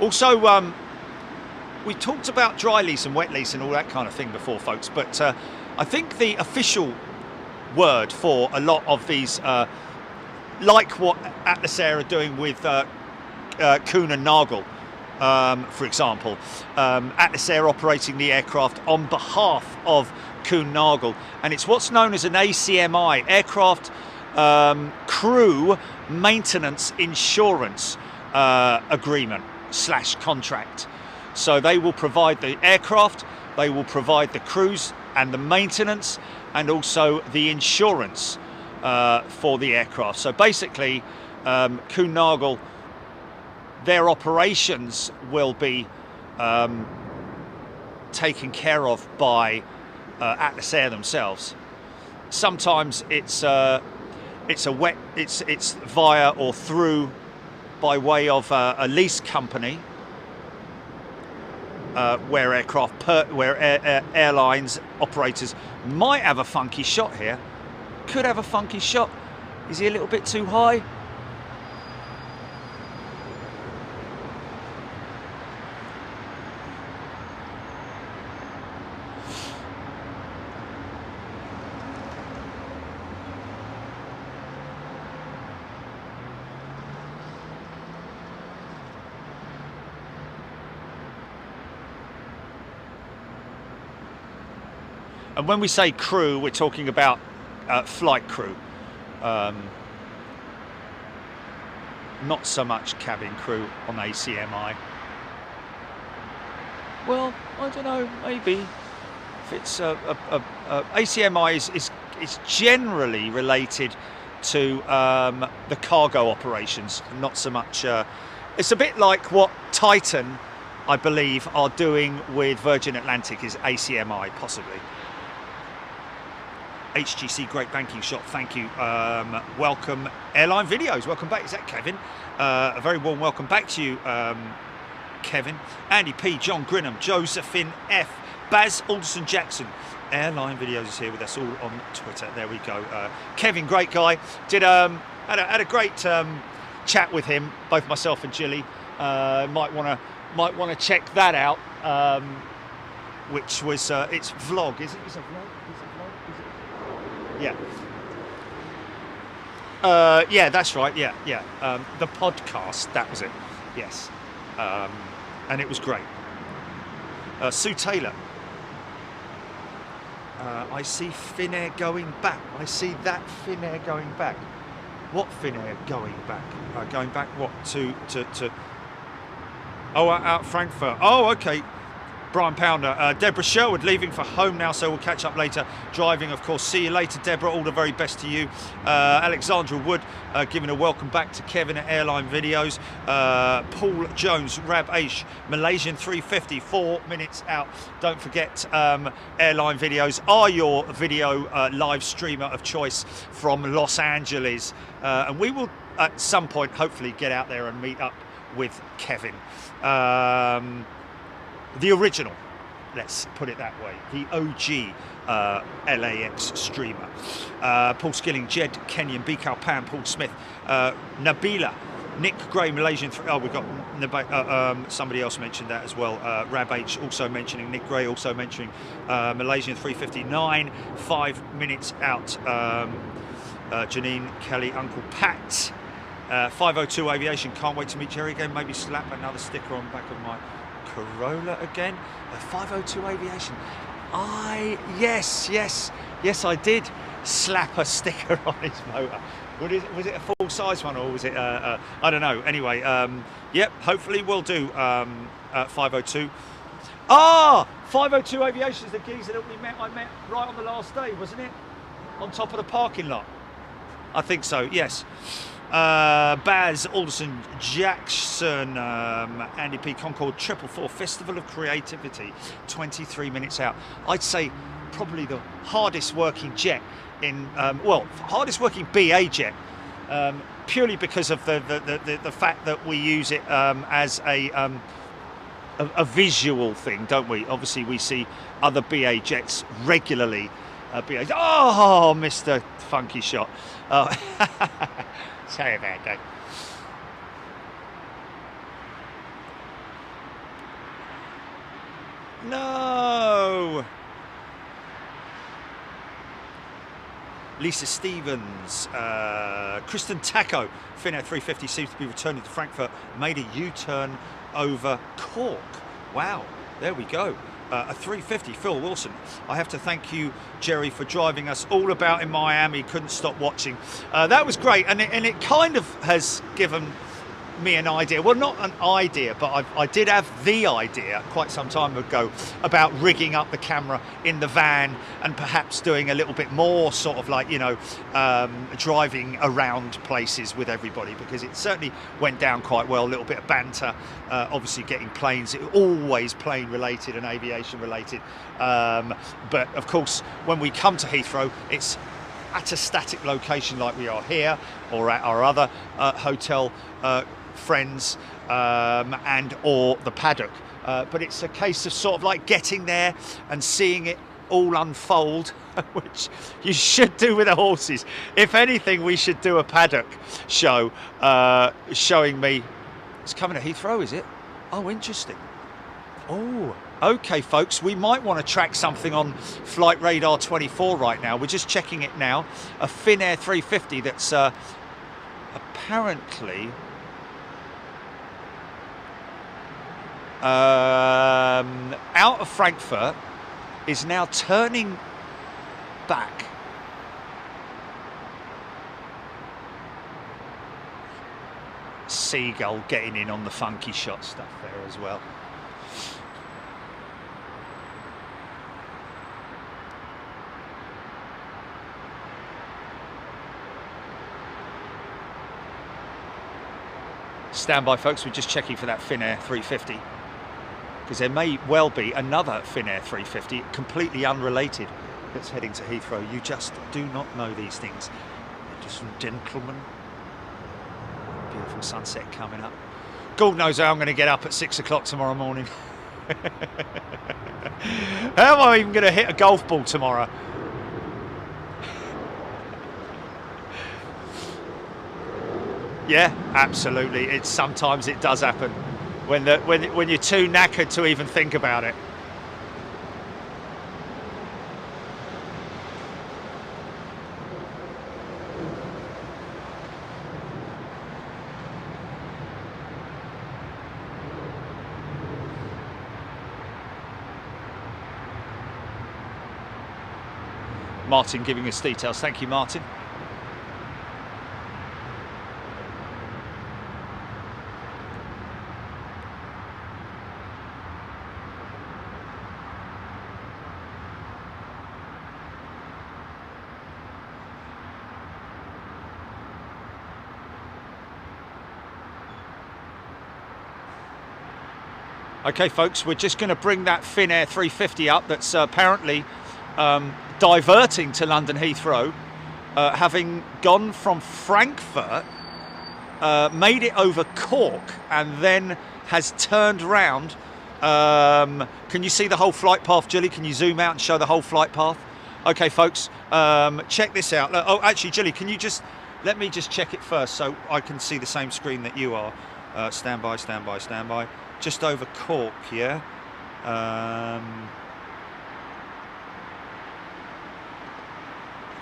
Also, we talked about dry lease and wet lease and all that kind of thing before, folks, but I think the official word for a lot of these, like what Atlas Air are doing with Kuhn and Nagel, for example, Atlas Air operating the aircraft on behalf of Kuhn Nagel, and it's what's known as an ACMI, Aircraft Crew Maintenance Insurance Agreement / contract. So they will provide the aircraft, they will provide the crews and the maintenance, and also the insurance for the aircraft. So basically, Kuhn Nagel, their operations will be taken care of by Atlas Air themselves. Sometimes it's via or through by way of a lease company, where airlines operators might have a funky shot here. Could have a funky shot. Is he a little bit too high? And when we say crew, we're talking about flight crew, not so much cabin crew on ACMI. Well, I don't know, maybe if it's ACMI is generally related to the cargo operations, not so much. It's a bit like what Titan, I believe, are doing with Virgin Atlantic is ACMI, possibly. HGC, great banking shot, thank you. Welcome, Airline Videos, welcome back. Is that Kevin? A very warm welcome back to you, Kevin. Andy P, John Grinham, Josephine F, Baz Alderson Jackson. Airline Videos is here with us all on Twitter. There we go. Kevin, great guy. Had a great chat with him, both myself and Jilly. Might want to check that out. Which was it's vlog, is it? Is it a vlog? Yeah. Yeah, that's right. Yeah. The podcast, that was it. Yes. And it was great. Sue Taylor. I see Finnair going back. I see that Finnair going back. What Finnair going back? Going back what to? Oh, out Frankfurt. Oh, okay. Brian Pounder, Deborah Sherwood leaving for home now, so we'll catch up later. Driving, of course. See you later, Deborah. All the very best to you. Alexandra Wood giving a welcome back to Kevin at Airline Videos. Paul Jones, Rab Aish, Malaysian 350, 4 minutes out. Don't forget, Airline Videos are your video live streamer of choice from Los Angeles. And we will, at some point, hopefully get out there and meet up with Kevin. The original, let's put it that way, the OG LAX streamer. Paul Skilling, Jed Kenyon, Bikal Pan, Paul Smith, Nabila, Nick Gray, Malaysian. We've got somebody else mentioned that as well. Rab H also mentioning, Nick Gray also mentioning Malaysian 359, 5 minutes out. Janine Kelly, Uncle Pat, 502 Aviation. Can't wait to meet Jerry again. Maybe slap another sticker on the back of my Corolla again. 502 Aviation. Yes, I did slap a sticker on his motor. Was it a full size one, or was it I don't know. Anyway, yep, hopefully we'll do 502. Ah, 502 Aviation is the geezer that I met right on the last day, wasn't it? On top of the parking lot. I think so, yes. Baz, Alderson, Jackson, Andy P. Concord, 444, Festival of Creativity, 23 minutes out. I'd say probably the hardest working jet in, hardest working BA jet, purely because of the fact that we use it as a visual thing, don't we? Obviously, we see other BA jets regularly. Oh, Mr. Funky Shot. Sorry about that. No. Lisa Stevens, Kristen Taco, Finnair 350 seems to be returning to Frankfurt, made a U-turn over Cork. Wow, there we go. A 350, Phil Wilson. I have to thank you, Jerry, for driving us all about in Miami. Couldn't stop watching. That was great, and it kind of has given me an idea. Well, not an idea, but I did have the idea quite some time ago about rigging up the camera in the van and perhaps doing a little bit more sort of like, you know, driving around places with everybody, because it certainly went down quite well. A little bit of banter, obviously getting planes, always plane related and aviation related. But of course, when we come to Heathrow, it's at a static location like we are here or at our other hotel friends and or the paddock, but it's a case of sort of like getting there and seeing it all unfold, which you should do with the horses. If anything, we should do a paddock show showing me. It's coming to Heathrow, is it? Oh, interesting. Oh, okay, folks, we might want to track something on Flight Radar 24 right now. We're just checking it now. A Finnair 350 that's apparently out of Frankfurt, is now turning back. Seagull getting in on the funky shot stuff there as well. Stand by, folks, we're just checking for that Finnair 350, because there may well be another Finnair 350 completely unrelated that's heading to Heathrow. You just do not know these things, ladies and gentlemen. Beautiful sunset coming up. God knows how I'm going to get up at 6 o'clock tomorrow morning. How am I even going to hit a golf ball tomorrow? Yeah, absolutely. Sometimes it does happen when you're too knackered to even think about it. Martin giving us details. Thank you, Martin. Okay, folks, we're just going to bring that Finnair 350 up that's apparently diverting to London Heathrow, having gone from Frankfurt, made it over Cork, and then has turned round. Can you see the whole flight path, Julie? Can you zoom out and show the whole flight path? Okay, folks, check this out. Oh, actually, Julie, can you just let me just check it first so I can see the same screen that you are. Stand by, stand by, stand by. Just over Cork, yeah.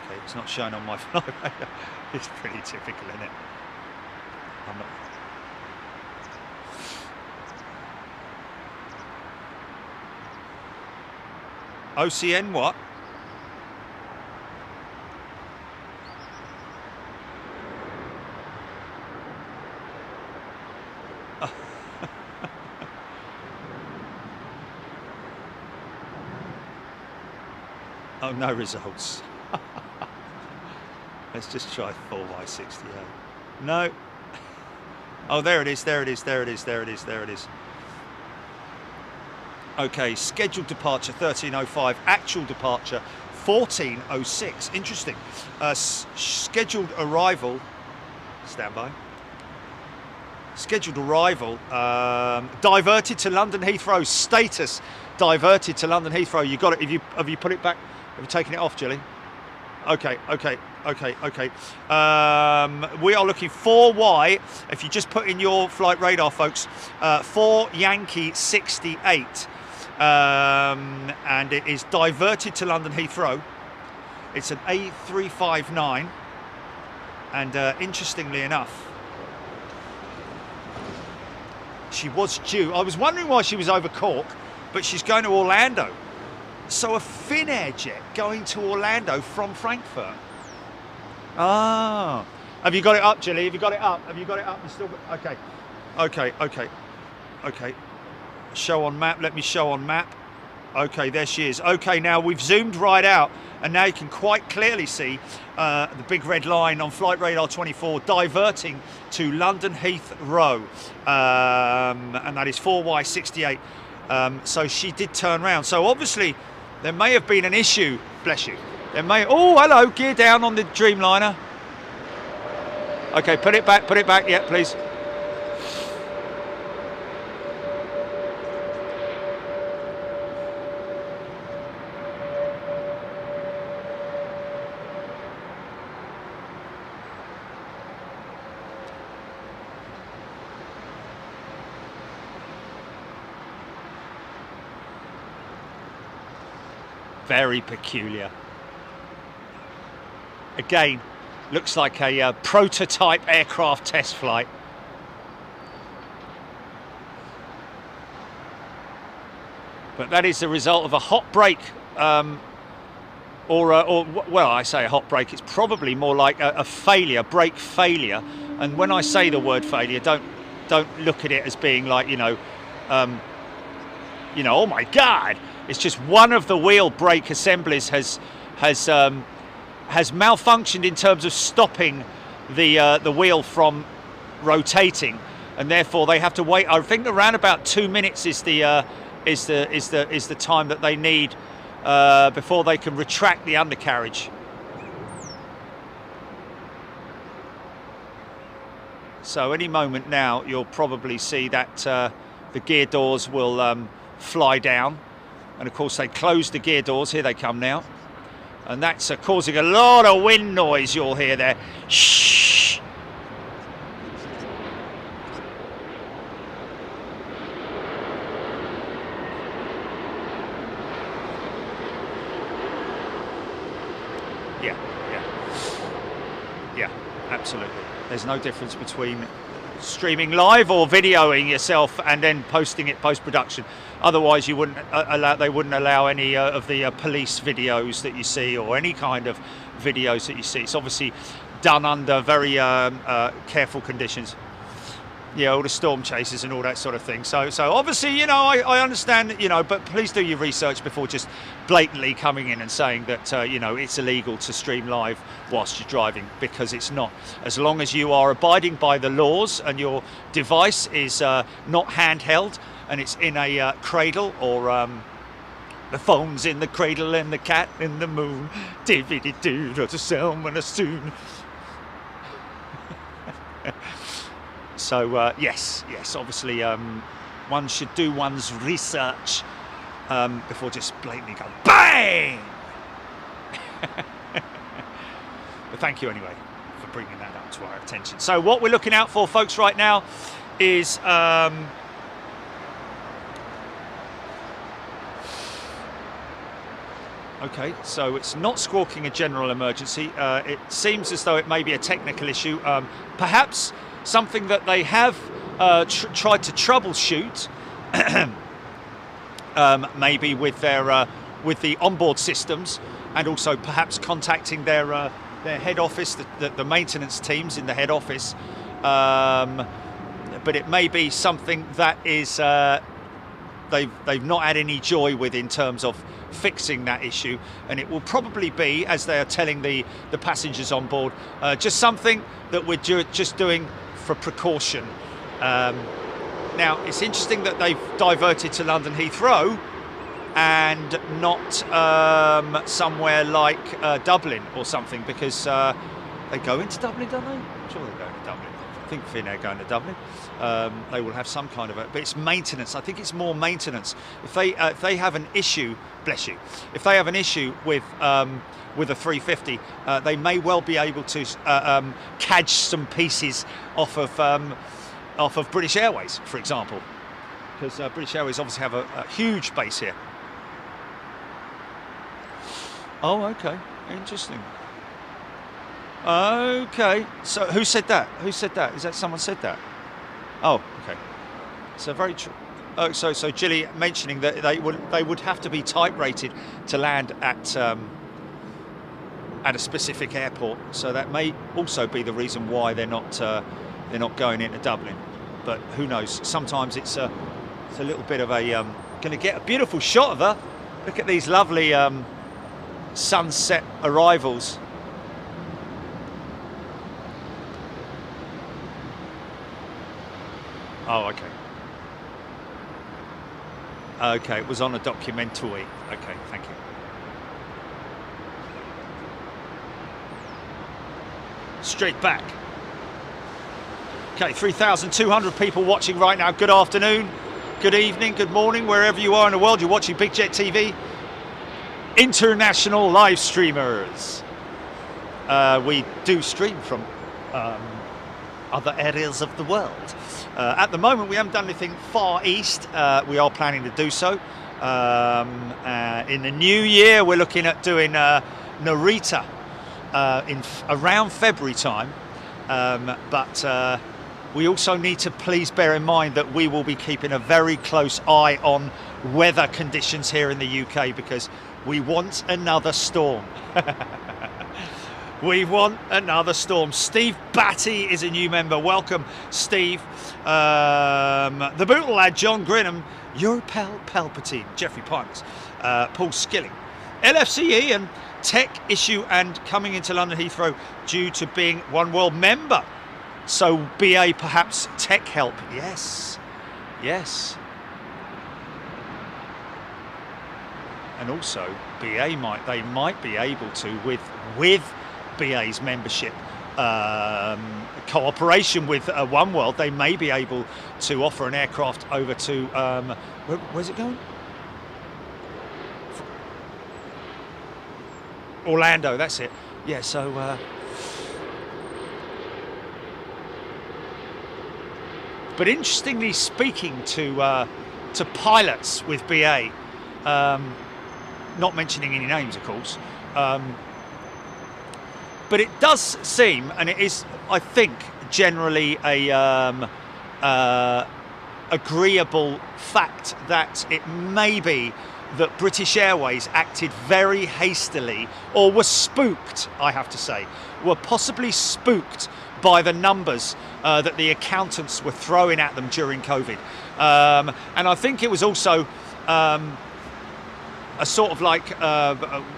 Okay, it's not shown on my flight radar. It's pretty typical, isn't it? I'm not. OCN what? Oh, no results. Let's just try 4Y68. No. Oh, there it is, there it is, there it is, there it is, there it is. Okay, scheduled departure 13:05, actual departure 14:06. Interesting. Scheduled arrival, stand by. Scheduled arrival, diverted to London Heathrow. Status, diverted to London Heathrow. You got it. Have you put it back? Have you taken it off, Jilly? Okay. We are looking 4Y. If you just put in your flight radar, folks, 4 Yankee 68. And it is diverted to London Heathrow. It's an A359. And interestingly enough, she was due. I was wondering why she was over Cork, but she's going to Orlando. So a Finnair jet going to Orlando from Frankfurt. Ah, have you got it up, Jilly? Have you got it up? Have you got it up? Still... Okay. Show on map. Let me show on map. Okay, there she is. Okay, now we've zoomed right out, and now you can quite clearly see the big red line on Flight Radar 24 diverting to London Heathrow, and that is 4Y68. So she did turn round. So obviously there may have been an issue. Bless you. There may. Oh, hello. Gear down on the Dreamliner. Okay, put it back. Put it back. Yeah, please. Very peculiar. Again, looks like a prototype aircraft test flight. But that is the result of a hot brake, or well, I say a hot brake. It's probably more like a failure, brake failure. And when I say the word failure, don't look at it as being like oh my God. It's just one of the wheel brake assemblies has malfunctioned in terms of stopping the wheel from rotating, and therefore they have to wait. I think around about 2 minutes is the time that they need before they can retract the undercarriage. So any moment now, you'll probably see that the gear doors will fly down. And of course they close the gear doors. Here they come now. And that's causing a lot of wind noise you'll hear there. Shh. Yeah, absolutely. There's no difference between streaming live or videoing yourself and then posting it post-production. Otherwise, you wouldn't they wouldn't allow any of the police videos that you see, or any kind of videos that you see. It's obviously done under very careful conditions. Yeah, all the storm chasers and all that sort of thing. So obviously, I understand, but please do your research before just blatantly coming in and saying that, it's illegal to stream live whilst you're driving, because it's not. As long as you are abiding by the laws and your device is not handheld and it's in a cradle, or the phone's in the cradle and the cat in the moon, dividdy-doo, to Selma and soon. So yes, obviously one should do one's research before just blatantly going bang. But thank you anyway for bringing that up to our attention. So what we're looking out for, folks, right now is okay, so it's not squawking a general emergency. It seems as though it may be a technical issue, perhaps something that they have tried to troubleshoot, maybe with their with the onboard systems, and also perhaps contacting their head office, the maintenance teams in the head office. But it may be something that is they've not had any joy with in terms of fixing that issue, and it will probably be, as they are telling the passengers on board, just something that we're just doing for precaution. Now it's interesting that they've diverted to London Heathrow and not somewhere like Dublin or something, because they go into Dublin, don't they? I'm sure they're going to Dublin. I think Finnair going to Dublin. They will have some kind of but it's maintenance. I think it's more maintenance. If they have an issue, bless you, if they have an issue with a 350, they may well be able to cadge some pieces off of British Airways, for example, because British Airways obviously have a huge base here. Oh, okay, interesting. Okay, so who said that? Who said that? Is that someone said that? Oh, okay. So very true. Oh, so Gilly mentioning that they would have to be type rated to land at a specific airport. So that may also be the reason why they're not going into Dublin. But who knows? Sometimes it's a little bit of a going to get a beautiful shot of her. Look at these lovely sunset arrivals. Oh, okay. Okay, it was on a documentary. Okay, thank you. Straight back. Okay, 3,200 people watching right now. Good afternoon, good evening, good morning, wherever you are in the world. You're watching Big Jet TV. International live streamers. We do stream from other areas of the world. At the moment, we haven't done anything far east. We are planning to do so. In the new year, we're looking at doing Narita in around February time. But we also need to please bear in mind that we will be keeping a very close eye on weather conditions here in the UK, because we want another storm. We want another storm. Steve Batty is a new member. Welcome, Steve. The Bootle lad, John Grinham, your pal Palpatine, Jeffrey Pines, Paul Skilling, LFCE and tech issue and coming into London Heathrow due to being One World member. So BA perhaps tech help. Yes, yes. And also BA might be able to with BA's membership cooperation with One World, they may be able to offer an aircraft over to where's it going? Orlando, that's it. Yeah, so but interestingly speaking to pilots with BA, not mentioning any names of course, but it does seem, and it is, I think, generally a agreeable fact that it may be that British Airways acted very hastily, or were spooked, I have to say, were possibly spooked by the numbers that the accountants were throwing at them during COVID. And I think it was also a sort of like,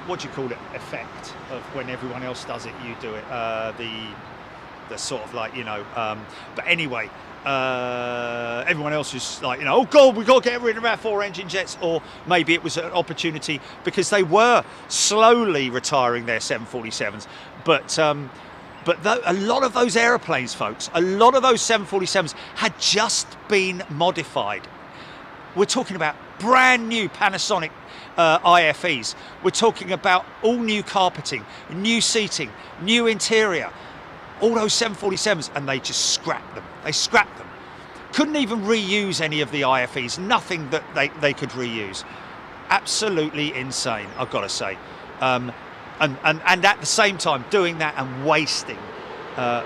what do you call it, effect of when everyone else does it, you do it. The sort of like, you know, but anyway, everyone else is like, you know, oh God, we've got to get rid of our 4-engine jets. Or maybe it was an opportunity because they were slowly retiring their 747s. But a lot of those aeroplanes, folks, a lot of those 747s had just been modified. We're talking about brand new Panasonic IFEs. We're talking about all new carpeting, new seating, new interior, all those 747s, and they just scrapped them. They scrapped them. Couldn't even reuse any of the IFEs, nothing that they could reuse. Absolutely insane, I've got to say. And at the same time doing that and wasting,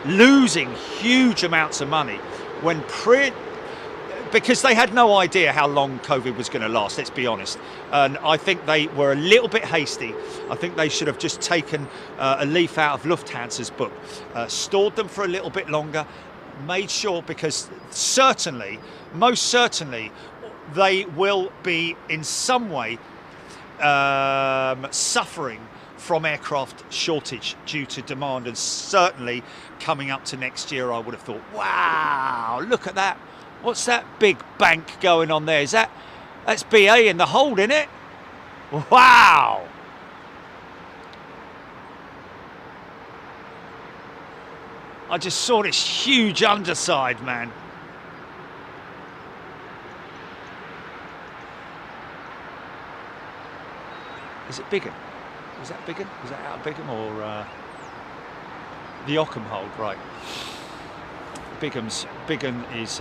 losing huge amounts of money when because they had no idea how long COVID was going to last, let's be honest. And I think they were a little bit hasty. I think they should have just taken a leaf out of Lufthansa's book, stored them for a little bit longer, made sure, because certainly, most certainly, they will be in some way suffering from aircraft shortage due to demand, and certainly coming up to next year, I would have thought, wow, look at that. What's that big bank going on there? That's BA in the hold, isn't it? Wow. I just saw this huge underside, man. Is it Bigham? Was that Bigham? Was that out of Bigham or the Ockham hold? Right. Bigham is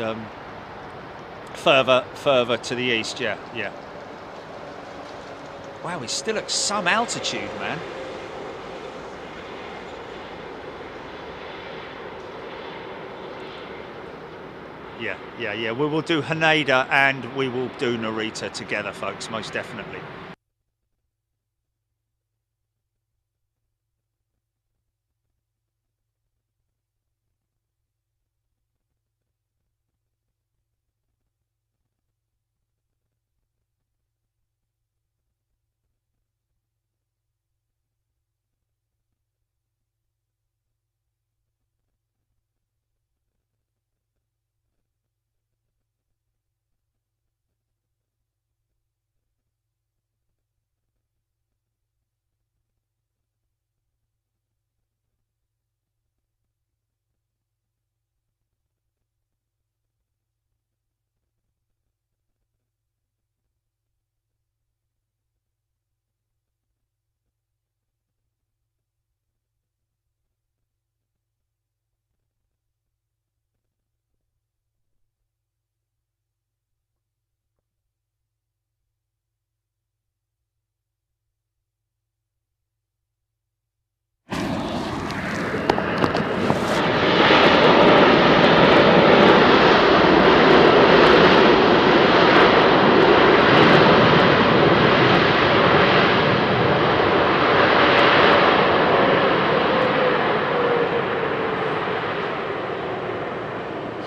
further to the east. Yeah. Wow, he's still at some altitude, man. Yeah. We will do Haneda and we will do Narita together, folks, most definitely.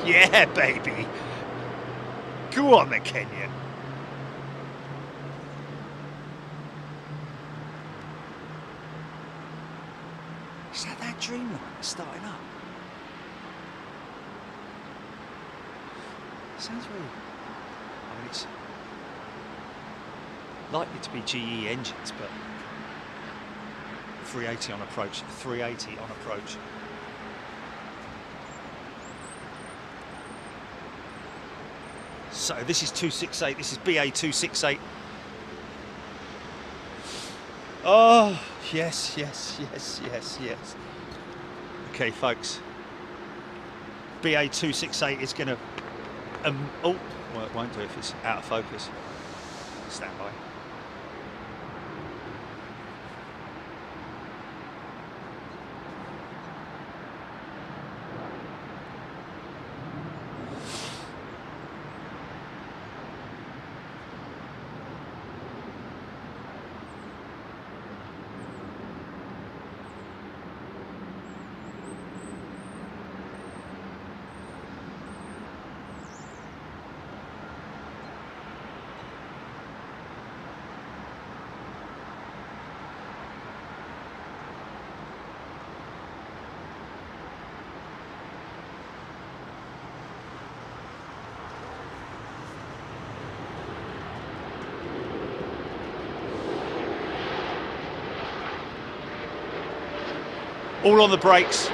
Yeah, baby. Go on, the Kenyan. Is that Dreamliner starting up? Sounds very... I mean, it's likely to be GE engines, but 380 on approach, 380 on approach. So this is 268, this is BA 268. Oh, yes. Okay, folks. BA 268 is going to... well, it won't do if it's out of focus. Stand by. All on the brakes.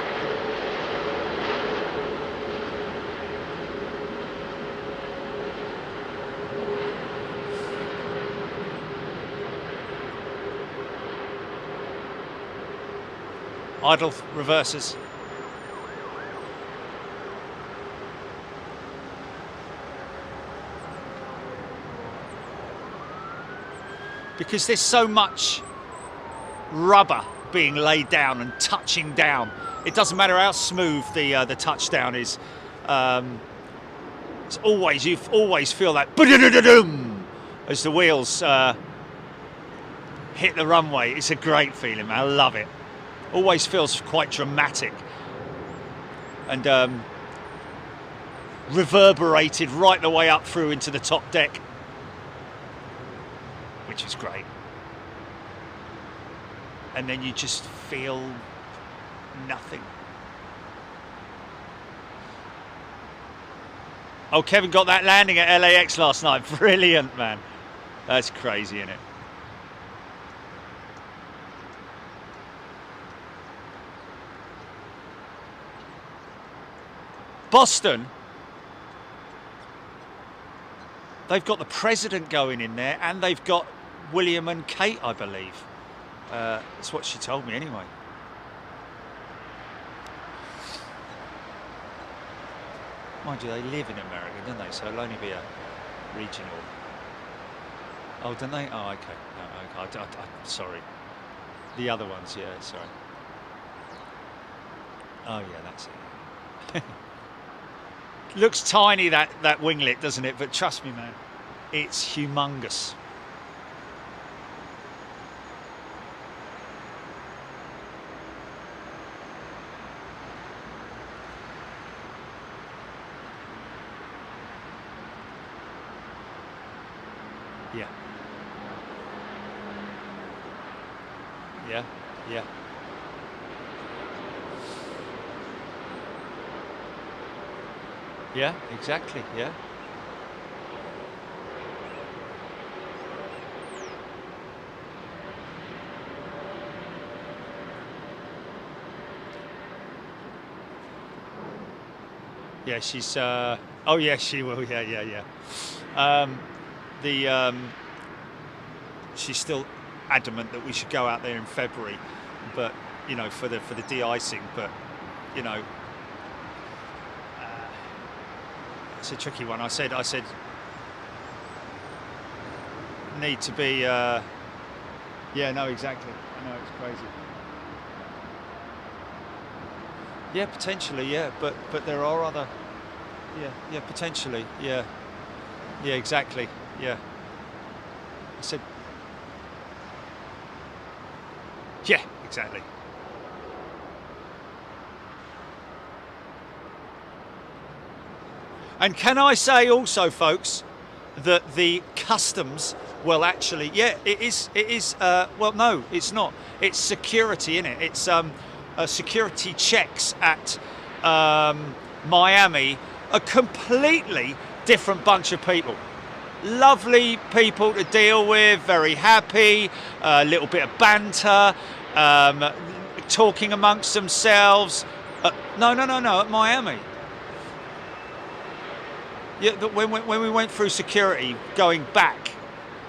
Idle reverses. Because there's so much rubber being laid down and touching down. It doesn't matter how smooth the touchdown is. It's always, you always feel that as the wheels hit the runway. It's a great feeling, man. I love it. Always feels quite dramatic and reverberated right the way up through into the top deck. which was great. And then you just feel nothing. Oh, Kevin got that landing at LAX last night. Brilliant, man. That's crazy, isn't it? Boston, they've got the president going in there, and they've got William and Kate, I believe. That's what she told me anyway. Mind you, they live in America, don't they? So it'll only be a regional. Oh, don't they? Oh, okay. No, okay. Sorry. The other ones, yeah, sorry. Oh, yeah, that's it. Looks tiny, that winglet, doesn't it? But trust me, man, it's humongous. Yeah. Yeah, yeah. Yeah, exactly, yeah. Yeah, she's, oh yeah, she will, yeah. She's still adamant that we should go out there in February, but, you know, for the de-icing, but, you know, it's a tricky one. I said need to be yeah, no, exactly. I know, it's crazy. Yeah, potentially, yeah, but there are other, yeah, potentially, yeah, exactly, yeah. I said, yeah, exactly. And can I say also, folks, that the customs, well, actually, yeah, it is, well, no, it's not. It's security, innit? It's security checks at Miami, a completely different bunch of people. Lovely people to deal with, very happy, a little bit of banter, talking amongst themselves. No, at Miami. Yeah, when we went through security, going back,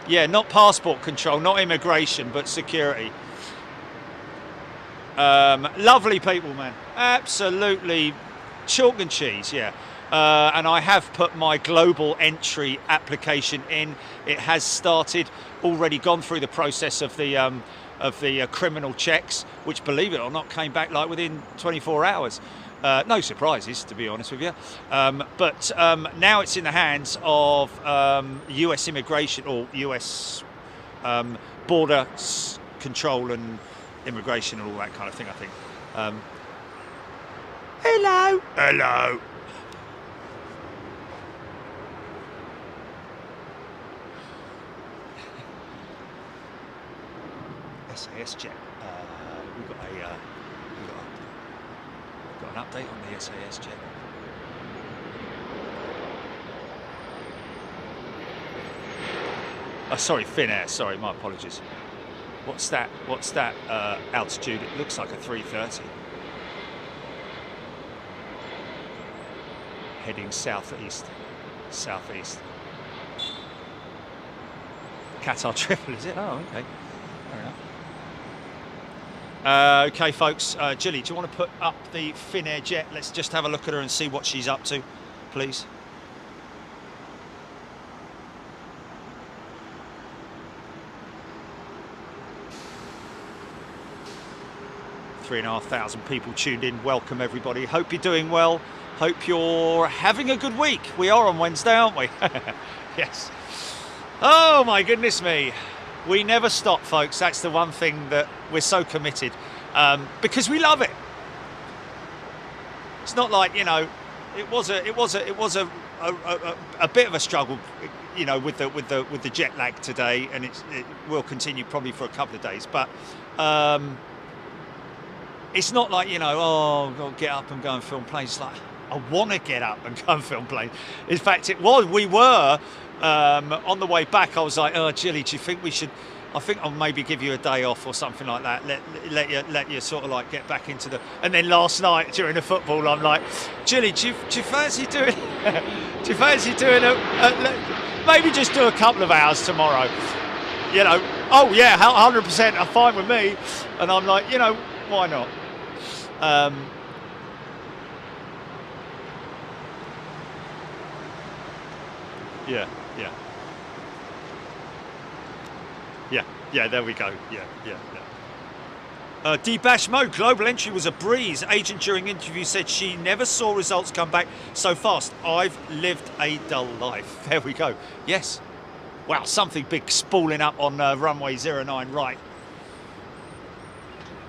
yeah, not passport control, not immigration, but security. Lovely people, man. Absolutely chalk and cheese, yeah. And I have put my global entry application in. It has started, already gone through the process of the criminal checks, which, believe it or not, came back like within 24 hours. No surprises, to be honest with you. But now it's in the hands of US immigration, or US border control and immigration and all that kind of thing, I think. Hello. Hello. SAS jet. We've got an update on the SAS jet. Oh, sorry, Finnair. Sorry, my apologies. What's that altitude? It looks like a 330. Heading southeast. Qatar triple, is it? Oh, okay. Fair enough. Okay, folks. Jilly, do you want to put up the Finnair jet? Let's just have a look at her and see what she's up to, please. Three and a half thousand people tuned in. Welcome, everybody. Hope you're doing well. Hope you're having a good week. We are on Wednesday, aren't we? Yes. Oh, my goodness me. We never stop, folks. That's the one thing that we're so committed, because we love it. It's not like, you know, it was a bit of a struggle you know, with the jet lag today, and it will continue probably for a couple of days. But it's not like, you know, oh, I've got to get up and go and film planes. It's like, I want to get up and go and film planes. In fact, we were on the way back. I was like, oh, Jilly, do you think we should? I think I'll maybe give you a day off or something like that. Let you sort of like get back into the. And then last night during the football, I'm like, Jilly, do you fancy doing? Do you fancy doing maybe just do a couple of hours tomorrow? You know, oh yeah, 100% are fine with me. And I'm like, you know, why not? Yeah. Yeah, there we go. Yeah. D-Bash Mode, global entry was a breeze. Agent during interview said she never saw results come back so fast. I've lived a dull life. There we go. Yes. Wow, something big spooling up on runway 09 right.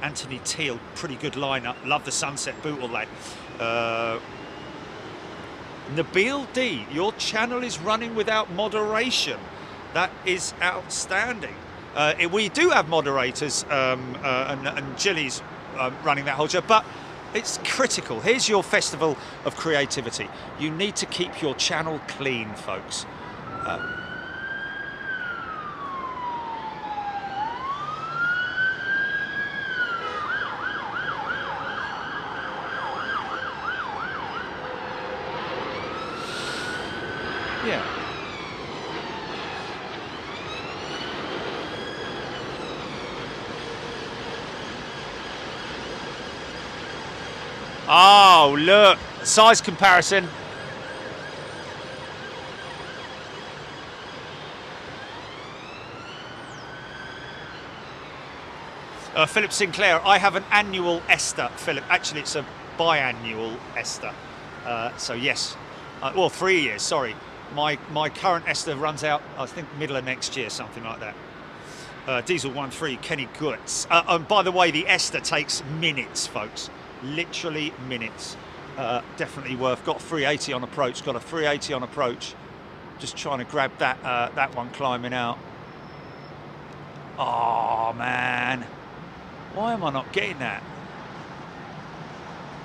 Anthony Teal, pretty good lineup. Love the sunset bootle lad. Nabil D, your channel is running without moderation. That is outstanding. We do have moderators, and Jilly's running that whole show, but it's critical. Here's your festival of creativity. You need to keep your channel clean, folks. Yeah. Oh, look, size comparison. Philip Sinclair, I have an annual Esther, Philip. Actually, it's a biannual Esther. So yes, well, 3 years, sorry. My current Esther runs out, I think, middle of next year, something like that. Diesel 13, Kenny Goods. And by the way, the Esther takes minutes, folks. Literally minutes. Definitely worth. Got a 380 on approach. Got a 380 on approach. Just trying to grab that one climbing out. Oh man, why am I not getting that?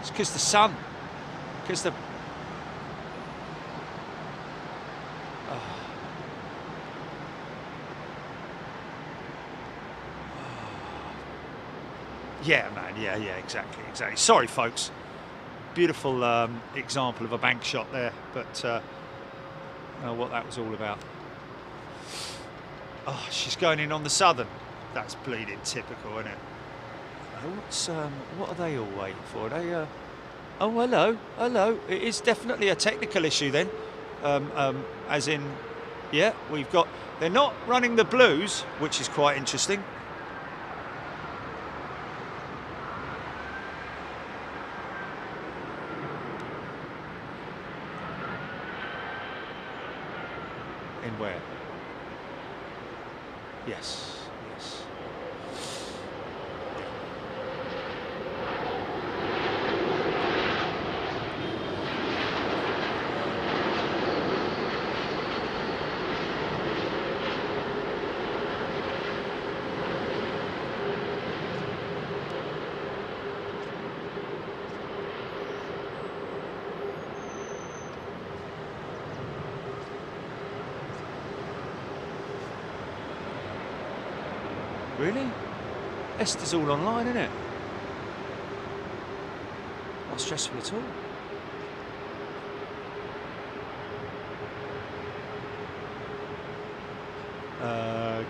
It's because the sun. Because the. Yeah, man. Yeah, exactly. Sorry, folks. Beautiful example of a bank shot there, but I don't know what that was all about. Oh, she's going in on the southern. That's bleeding typical, isn't it? What are they all waiting for? They oh, hello. It is definitely a technical issue then. As in, yeah, we've got. They're not running the blues, which is quite interesting. In where? Yes. Really? Esther's all online, isn't it? Not stressful at all.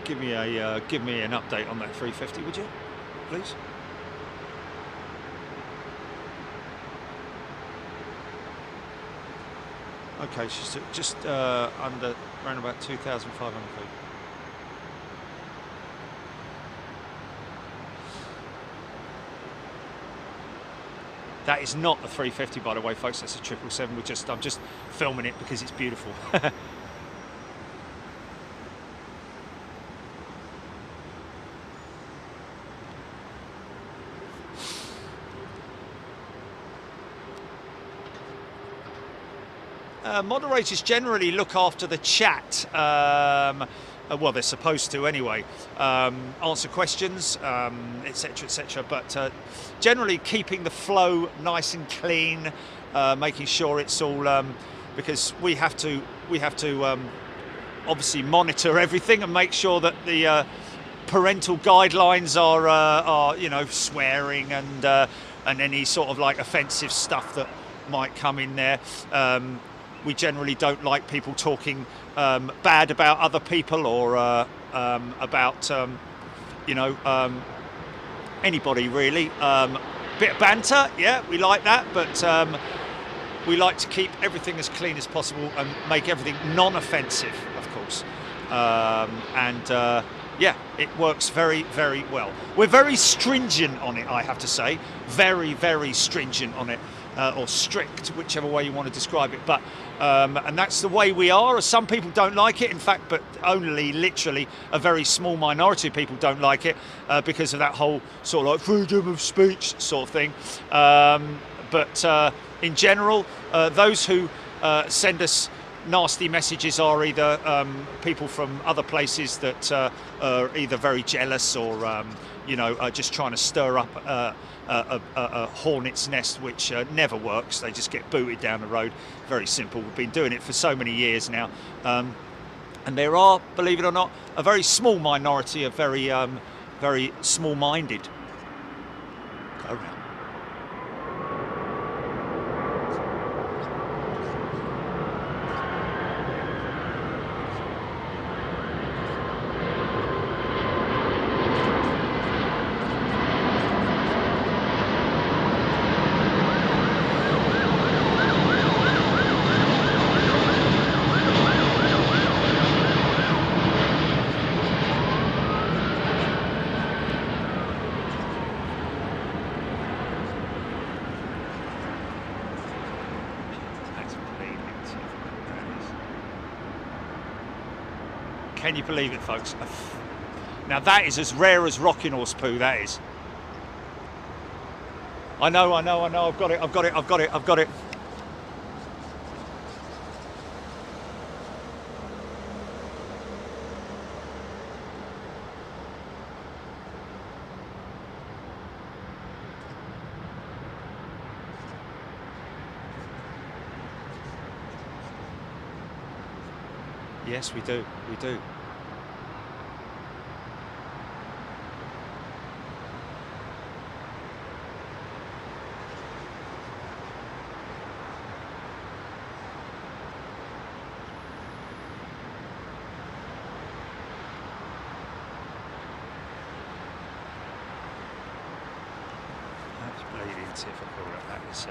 Give me an update on that 350, would you, please? Okay, she's just under around about 2,500 feet. That is not the 350, by the way, folks. That's a 777. I'm just filming it because it's beautiful. Moderators generally look after the chat. Well, they're supposed to anyway. Answer questions, etc., etc. But generally keeping the flow nice and clean, making sure it's all because we have to obviously monitor everything and make sure that the parental guidelines are you know, swearing and any sort of like offensive stuff that might come in there. We generally don't like people talking bad about other people or about you know, anybody really. Bit of banter, yeah, we like that, but we like to keep everything as clean as possible and make everything non-offensive, of course. Yeah, it works very, very well. We're very stringent on it, I have to say. Very, very stringent on it, or strict, whichever way you want to describe it. But and that's the way we are. Some people don't like it, in fact, but only literally a very small minority of people don't like it because of that whole sort of like freedom of speech sort of thing. But in general, those who send us nasty messages are either people from other places that are either very jealous or you know, just trying to stir up a hornet's nest, which never works. They just get booted down the road. Very simple. We've been doing it for so many years now, and there are, believe it or not, a very small minority of very very small-minded. Go round. Can you believe it, folks? Now that is as rare as rocking horse poo, that is. I know, I've got it. Yes, we do. That's bleeding typical. That is.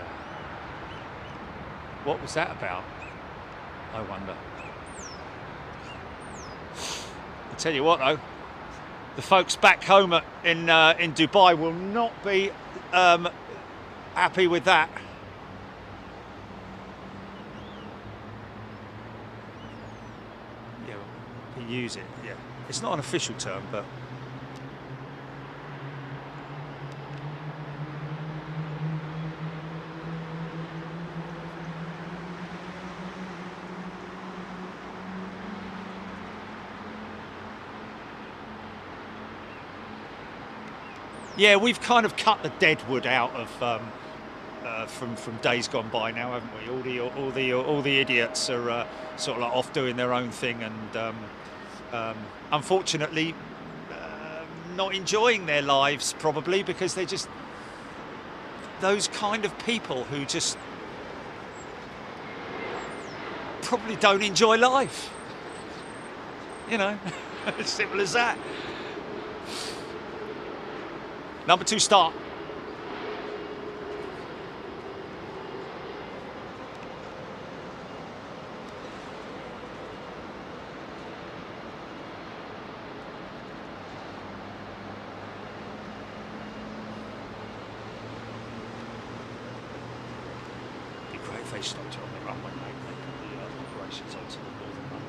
What was that about? I wonder. I'll tell you what, though, the folks back home in Dubai will not be happy with that. Yeah, we use it. Yeah, it's not an official term, but. Yeah, we've kind of cut the dead wood out of from days gone by now, haven't we? All the idiots are sort of like off doing their own thing, and unfortunately not enjoying their lives, probably because they're just those kind of people who just probably don't enjoy life. You know, as simple as that. Number 2 start. Be great if they stopped you on the runway, mate. They put the operations onto the northern runway.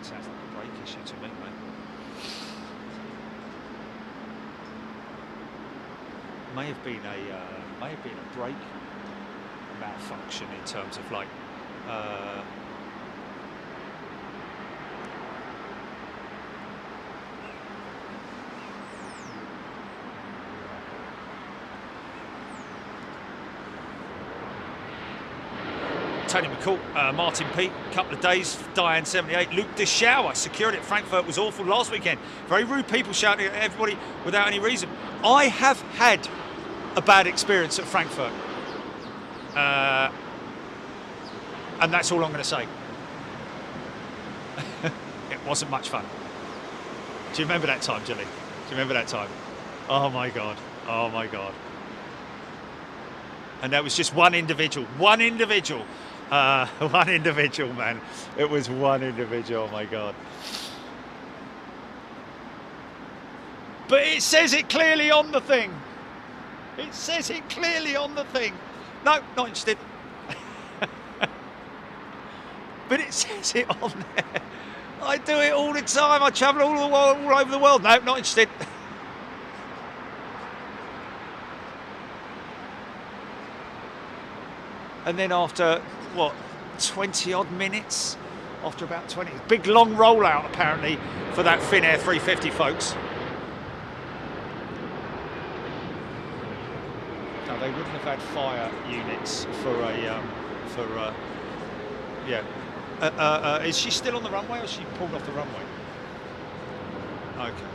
Sounds like a brake issue to me, mate. May have been a brake malfunction in terms of like. Tony McCall, Martin P, couple of days, Diane 78, Luke Deshower, security at Frankfurt was awful last weekend. Very rude people shouting at everybody without any reason. I have had a bad experience at Frankfurt. And that's all I'm going to say. It wasn't much fun. Do you remember that time, Jilly? Do you remember that time? Oh my God. Oh my God. And that was just one individual. One individual, man. It was one individual, oh my God. But it says it clearly on the thing. It says it clearly on the thing. No, not interested. But it says it on there. I do it all the time. I travel all over the world. No, not interested. And then after, what, 20 odd minutes? After about 20, big long rollout apparently for that Finnair 350, folks. No, they wouldn't have had fire units for a, yeah. Is she still on the runway or has she pulled off the runway? Okay.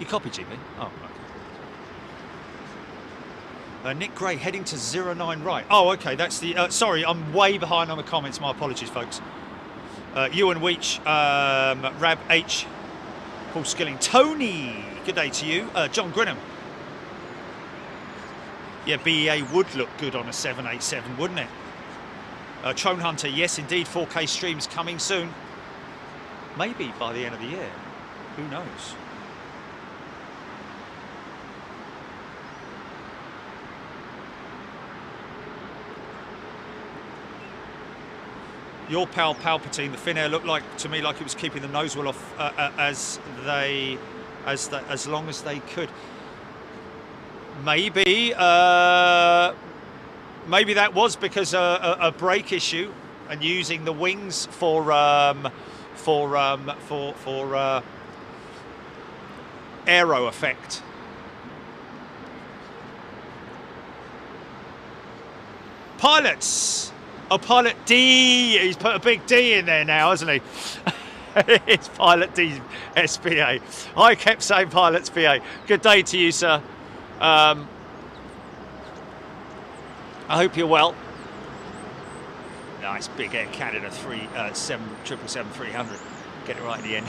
You copy, GB? Oh, okay. Nick Gray heading to 09 right. Oh, okay, that's the... sorry, I'm way behind on the comments. My apologies, folks. Ewan Weech, Rab H, Paul Skilling, Tony, good day to you. John Grinham. Yeah, BEA would look good on a 787, wouldn't it? Trone Hunter, yes, indeed, 4K streams coming soon. Maybe by the end of the year. Who knows? Your pal Palpatine, the Finnair looked like to me like it was keeping the nose wheel off as long as they could. Maybe maybe that was because a brake issue and using the wings for aero effect. Pilots. Oh, Pilot D, he's put a big D in there now, hasn't he? It's Pilot D, SPA. I kept saying Pilot SPA. Good day to you, sir. I hope you're well. Nice big Air Canada 777-300. Get it right in the end.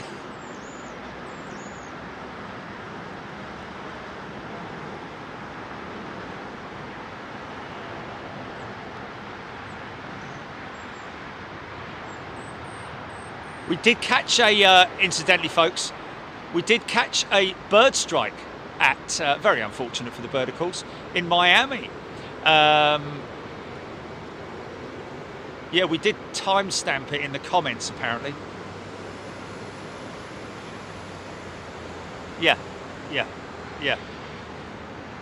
We did catch a, incidentally folks, we did catch a bird strike at, very unfortunate for the Birdicles, in Miami. Yeah, we did timestamp it in the comments apparently. Yeah.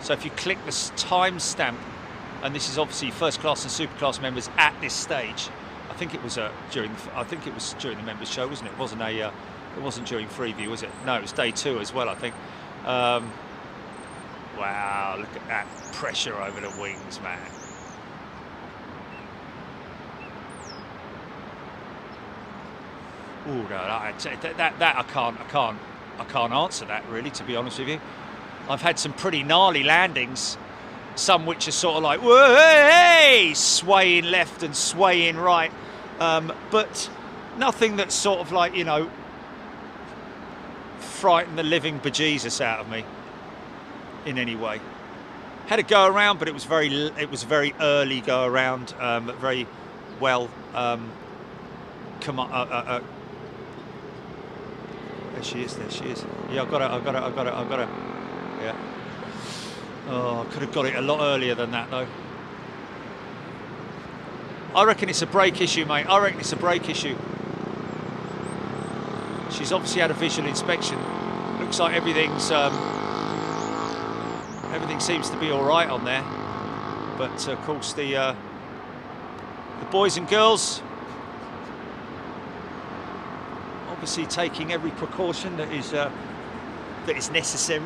So if you click this timestamp, and this is obviously first class and super class members at this stage. I think it was during the members show, wasn't it? It wasn't it wasn't during Freeview, was it? No, it was day 2 as well, I think. Wow, look at that pressure over the wings, man. Oh no, that I can't answer that really, to be honest with you. I've had some pretty gnarly landings. Some which are sort of like, whoa, hey, swaying left and swaying right. But nothing that's sort of like, you know, frightened the living bejesus out of me in any way. Had a go around, but it was a very early go around, very well There she is, there she is. Yeah, I've got it. Yeah. Oh, I could have got it a lot earlier than that, though. I reckon it's a brake issue, mate. I reckon it's a brake issue. She's obviously had a visual inspection. Looks like everything's everything seems to be all right on there. But of course, the boys and girls obviously taking every precaution that is necessary.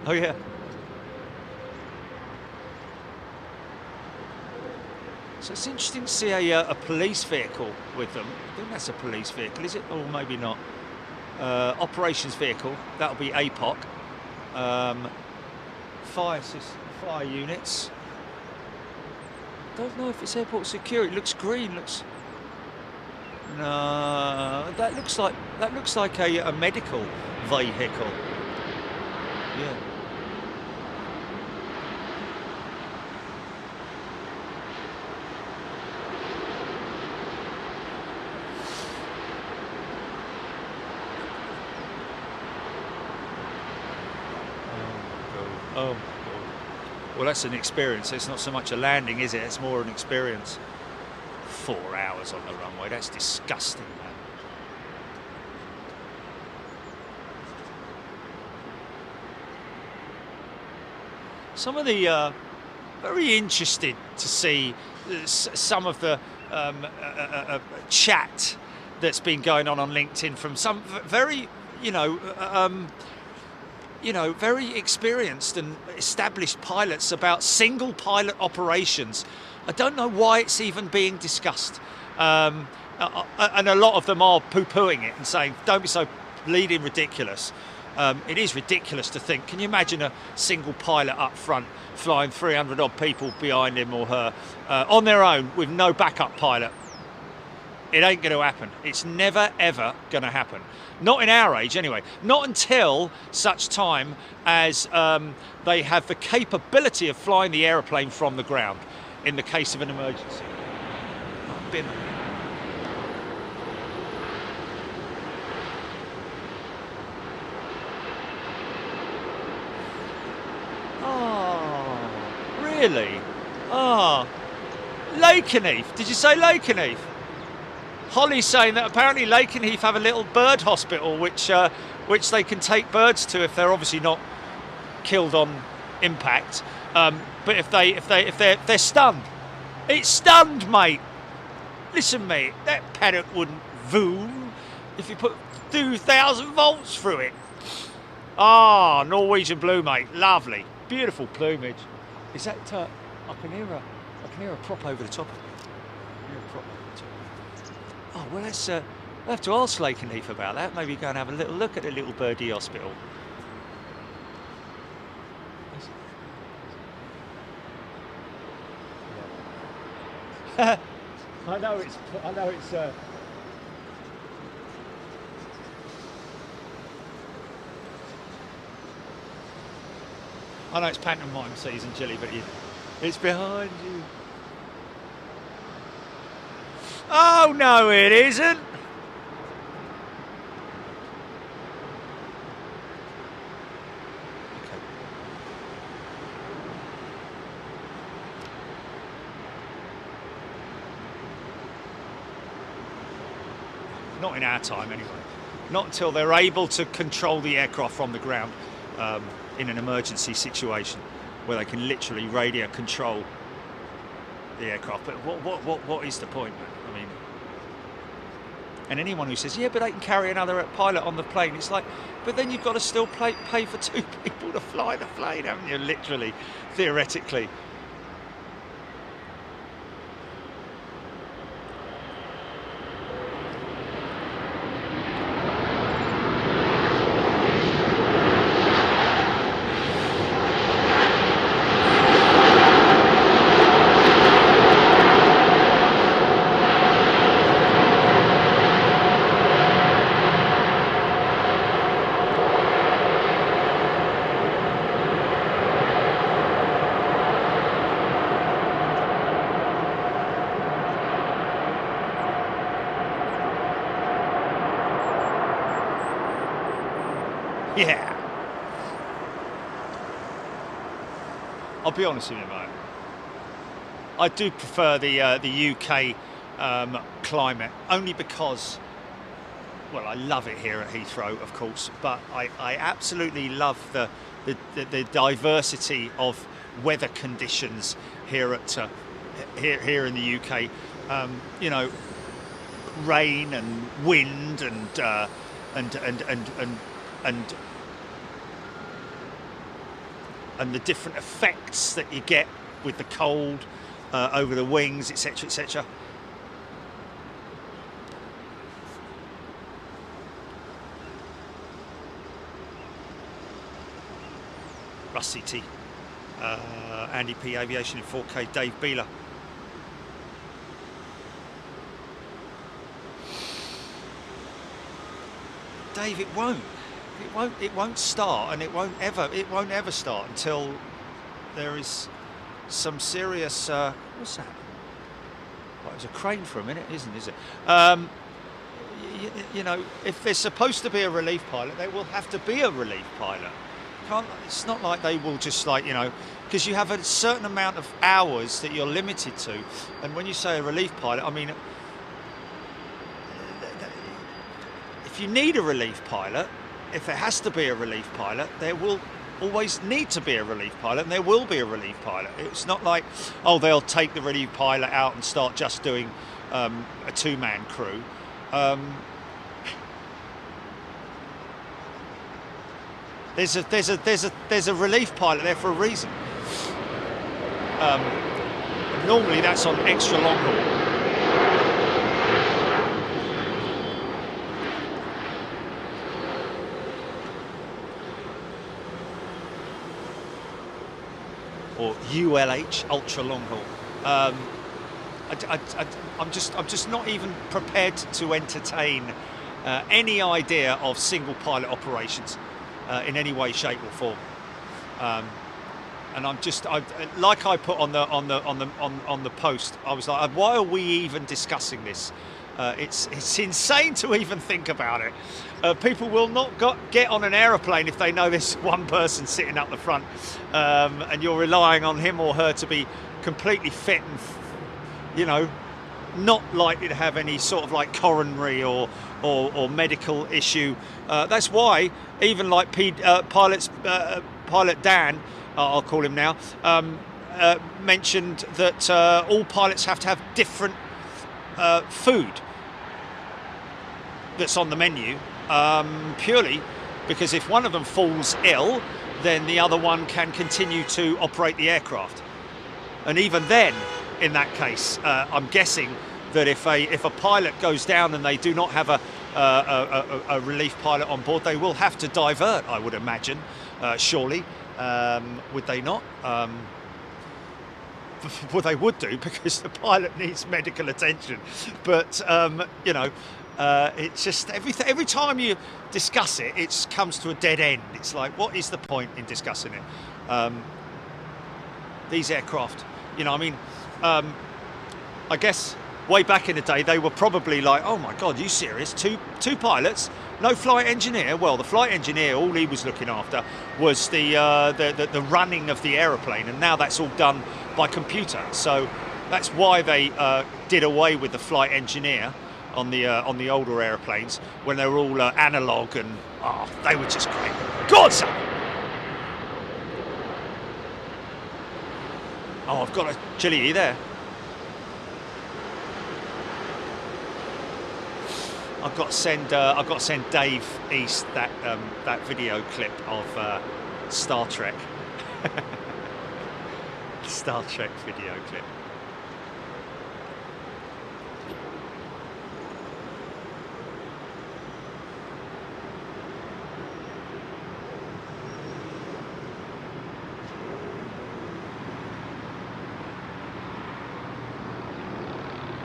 Oh yeah. So it's interesting to see a police vehicle with them. I think that's a police vehicle, is it? Or maybe not. Operations vehicle, that'll be APOC. Fire units. Don't know if it's airport security. It looks green. No, that looks like a medical vehicle. Yeah. Oh, God. Well, that's an experience. It's not so much a landing, is it? It's more an experience. 4 hours on the runway. That's disgusting, man. Some of the very interested to see some of the chat that's been going on LinkedIn from some very, very experienced and established pilots about single pilot operations. I don't know why it's even being discussed. And a lot of them are poo-pooing it and saying, don't be so bleeding ridiculous. It is ridiculous to think, can you imagine a single pilot up front flying 300 odd people behind him or her on their own with no backup pilot? It ain't going to happen. It's never, ever going to happen. Not in our age, anyway. Not until such time as they have the capability of flying the aeroplane from the ground in the case of an emergency. Oh, bin. Oh, really? Oh, Lakenheath. Did you say Lakenheath? Holly's saying that apparently Lakenheath have a little bird hospital which they can take birds to if they're obviously not killed on impact. But if they're stunned, it's stunned, mate. Listen, mate, that paddock wouldn't voom if you put 2,000 volts through it. Ah, Norwegian blue, mate, lovely, beautiful plumage. Is that? I can hear a prop over the top. Oh, well, we'll have to ask Lakenheath about that. Maybe go and have a little look at the little birdie hospital. I know it's. I know it's pantomime season, Jilly, but it's behind you. Oh, no, it isn't. Okay. Not in our time, anyway. Not until they're able to control the aircraft from the ground in an emergency situation where they can literally radio control the aircraft. But what is the point, man? I mean, and anyone who says, yeah, but they can carry another pilot on the plane, it's like, but then you've got to still pay for 2 people to fly the plane, haven't you? Literally, theoretically. Yeah. I'll be honest with you, mate. I do prefer the UK climate, only because, well, I love it here at Heathrow, of course, but I absolutely love the diversity of weather conditions here at here in the UK. You know, rain and wind and the different effects that you get with the cold over the wings, etc., etc. Russ CT, Andy P, Aviation in 4K, Dave Beeler. Dave, it won't start, and it won't ever start until there is some serious. What's that? Well, it was a crane for a minute, is it? You know, if there's supposed to be a relief pilot, there will have to be a relief pilot. It's not like they will just, like, you know, because you have a certain amount of hours that you're limited to, and when you say a relief pilot, I mean, if you need a relief pilot, if there has to be a relief pilot, there will always need to be a relief pilot, and there will be a relief pilot. It's not like, oh, they'll take the relief pilot out and start just doing a two-man crew. There's a relief pilot there for a reason. Normally that's on extra long haul. Or ULH, ultra long haul. I'm just not even prepared to entertain any idea of single pilot operations in any way, shape, or form. And like I put on the post, I was like, why are we even discussing this? It's insane to even think about it. People will not get on an aeroplane if they know there's one person sitting up the front, and you're relying on him or her to be completely fit and, you know, not likely to have any sort of like coronary or medical issue. That's why even like Pilot Dan, I'll call him now, mentioned that all pilots have to have different food that's on the menu, purely because if one of them falls ill, then the other one can continue to operate the aircraft. And even then, in that case, I'm guessing that if a pilot goes down and they do not have a relief pilot on board, they will have to divert, I would imagine, surely. Would they not? Well, they would do, because the pilot needs medical attention. But you know, it's just every time you discuss it, it comes to a dead end. It's like, what is the point in discussing it? These aircraft, you know, I mean, I guess way back in the day, they were probably like, oh my God, you serious? Two pilots, no flight engineer? Well, the flight engineer, all he was looking after was the running of the aeroplane, and now that's all done by computer. So that's why they did away with the flight engineer on the older airplanes, when they were all analog, and they were just great. God, son! Oh, I've got a Chili, are you there? I've got to send Dave East that video clip of Star Trek. Star Trek video clip.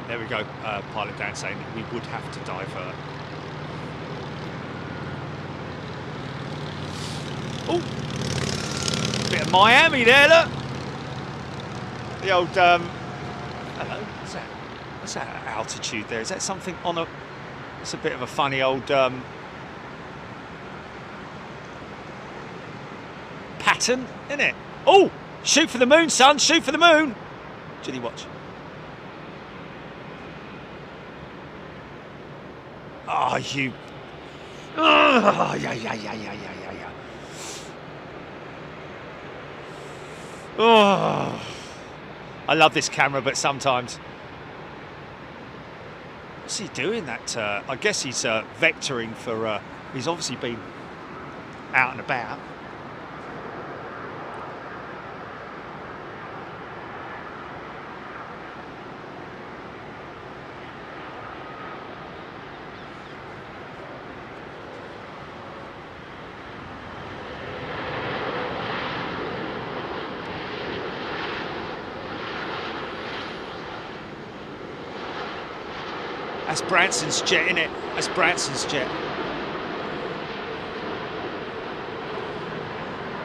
There we go, Pilot Dan saying that we would have to divert. Oh, bit of Miami there, look. The old, hello, what's that altitude there? Is that something on a, it's a bit of a funny old, Paddington, isn't it? Oh, shoot for the moon, son, shoot for the moon. Ginny, watch. Oh, you. Oh, yeah. Oh, I love this camera, but sometimes. What's he doing? That I guess he's vectoring for. He's obviously been out and about. That's Branson's jet, innit? That's Branson's jet.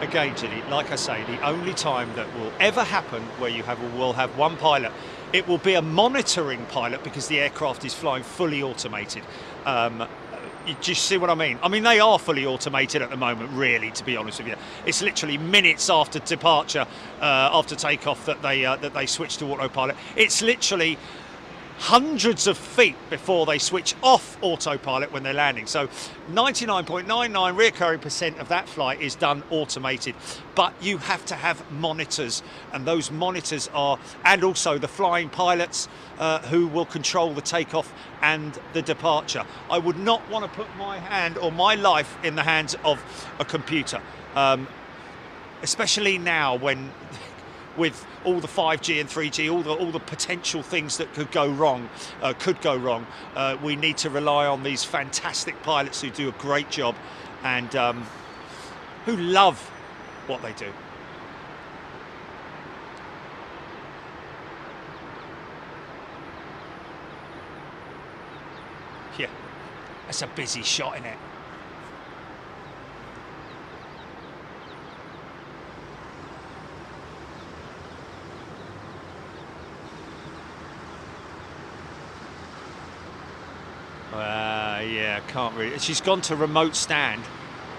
Again, Ginny, like I say, the only time that will ever happen where you will have one pilot, it will be a monitoring pilot because the aircraft is flying fully automated. You just see what I mean? I mean, they are fully automated at the moment, really, to be honest with you. It's literally minutes after departure, after takeoff, that they switch to autopilot. It's literally hundreds of feet before they switch off autopilot when they're landing. So 99.99 reoccurring % of that flight is done automated, but you have to have monitors, and those monitors are, and also the flying pilots who will control the takeoff and the departure. I would not want to put my hand or my life in the hands of a computer, especially now when with all the 5G and 3G, all the potential things that could go wrong, we need to rely on these fantastic pilots who do a great job and who love what they do. Yeah, that's a busy shot, isn't it? Yeah, can't really. She's gone to remote stand.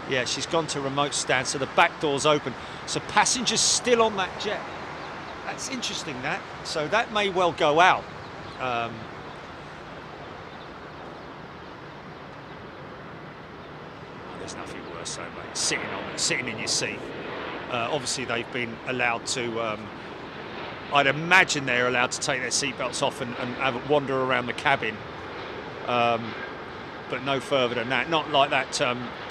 Yeah, she's gone to remote stand, so the back door's open. So passengers still on that jet. That's interesting, that. So that may well go out. There's nothing worse, though, mate. Sitting in your seat. Obviously, they've been allowed to. I'd imagine they're allowed to take their seatbelts off and have a wander around the cabin. But no further than that. Not like that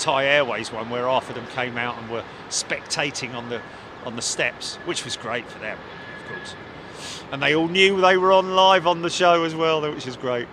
Thai Airways one where half of them came out and were spectating on the steps, which was great for them, of course. And they all knew they were on live on the show as well, which is great.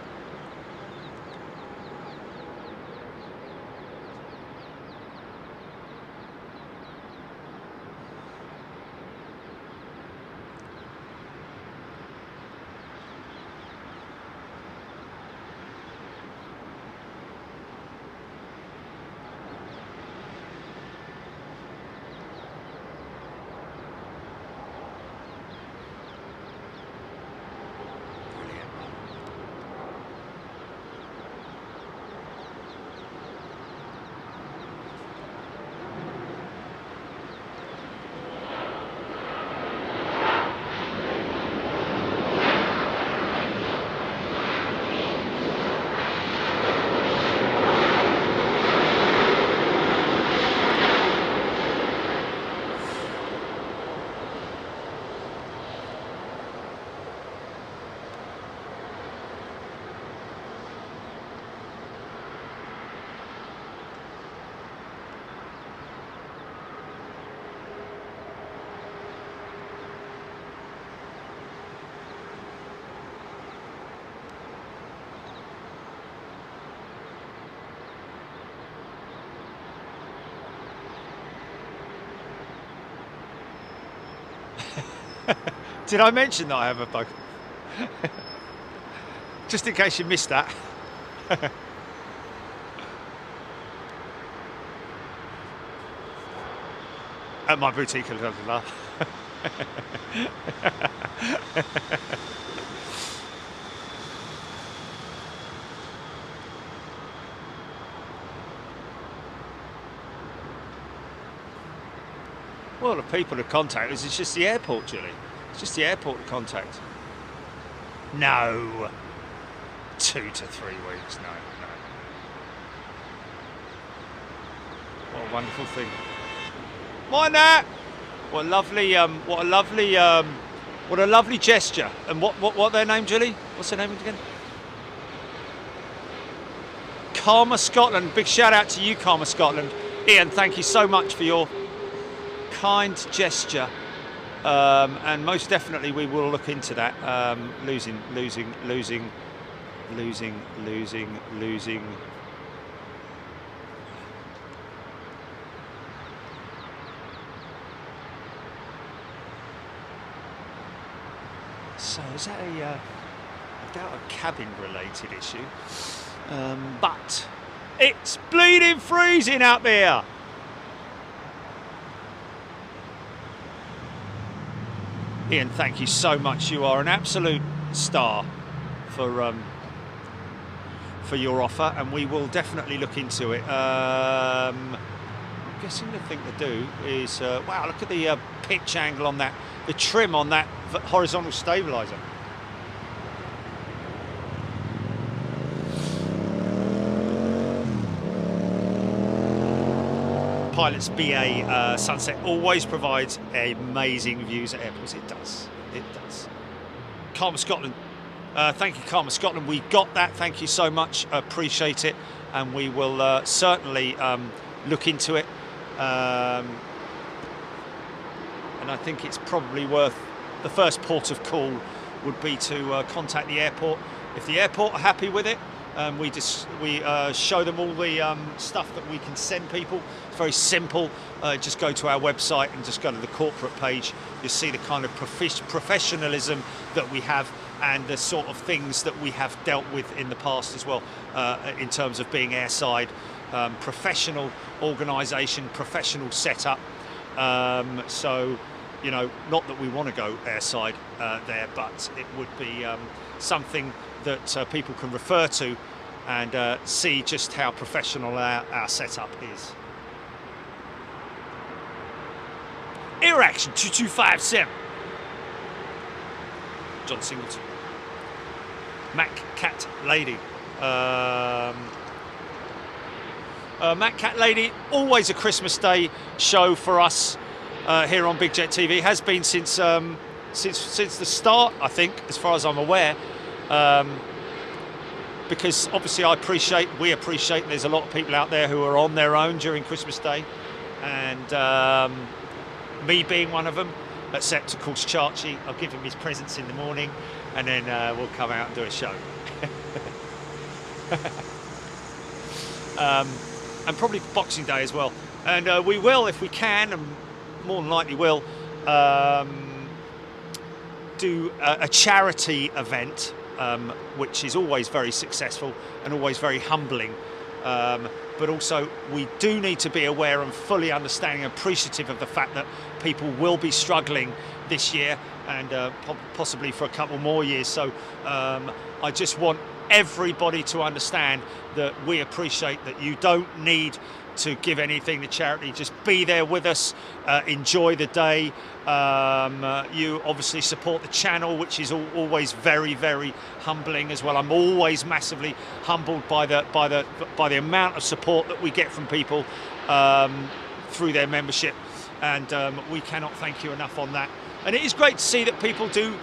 Did I mention that I have a bug? Just in case you missed that. At my boutique, blah, blah, blah. Well, the people to contact is it's just the airport, Julie. It's just the airport to contact. No. 2 to 3 weeks. No. What a wonderful thing. Mind that. What a lovely gesture. And what their name, Julie? What's their name again? Karma Scotland. Big shout out to you, Karma Scotland. Ian, thank you so much for your kind gesture. And most definitely we will look into that. Losing. So is that I doubt a cabin related issue, but it's bleeding freezing up here. Ian, thank you so much. You are an absolute star for your offer, and we will definitely look into it. I'm guessing the thing to do is wow, look at the pitch angle on that, the trim on that horizontal stabilizer. Pilot's BA Sunset always provides amazing views at airports. It does. Karma Scotland. Thank you, Karma Scotland. We got that. Thank you so much. Appreciate it. And we will certainly look into it. And I think it's probably worth, the first port of call would be to contact the airport. If the airport are happy with it, we show them all the stuff that we can send people. It's very simple. Just go to our website and just go to the corporate page. You'll see the kind of professionalism that we have and the sort of things that we have dealt with in the past as well, in terms of being airside, professional organisation, professional setup. So, you know, not that we want to go airside there, but it would be something that people can refer to and see just how professional our setup is. Air Action 2257. John Singleton. Mac Cat Lady. Mac Cat Lady, always a Christmas Day show for us here on Big Jet TV. Has been since the start, I think, as far as I'm aware. Because obviously we appreciate there's a lot of people out there who are on their own during Christmas Day, and me being one of them, except of course Chachi. I'll give him his presents in the morning, and then we'll come out and do a show. And probably Boxing Day as well, and we will, if we can, and more than likely will, do a charity event, which is always very successful and always very humbling, but also we do need to be aware and fully understanding and appreciative of the fact that people will be struggling this year and possibly for a couple more years. So I just want everybody to understand that we appreciate that you don't need to give anything to charity. Just be there with us, enjoy the day. You obviously support the channel, which is always very, very humbling as well. I'm always massively humbled by the amount of support that we get from people through their membership, and we cannot thank you enough on that. And it is great to see that people do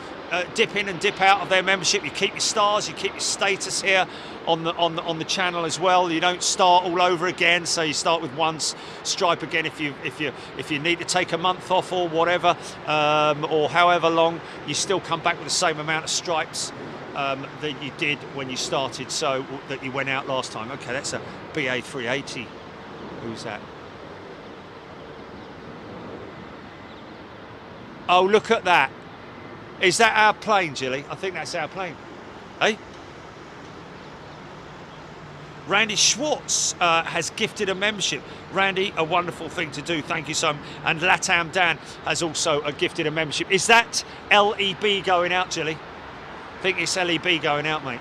dip in and dip out of their membership. You keep your stars, you keep your status here on the channel as well. You don't start all over again, so you start with one stripe again if you need to take a month off or whatever, or however long, you still come back with the same amount of stripes that you did when you started, so that you went out last time. Okay, that's a BA380. Who's that? Oh, look at that. Is that our plane, Jilly? I think that's our plane. Hey? Randy Schwartz has gifted a membership. Randy, a wonderful thing to do. Thank you so much. And Latam Dan has also gifted a membership. Is that LEB going out, Jilly? I think it's LEB going out, mate.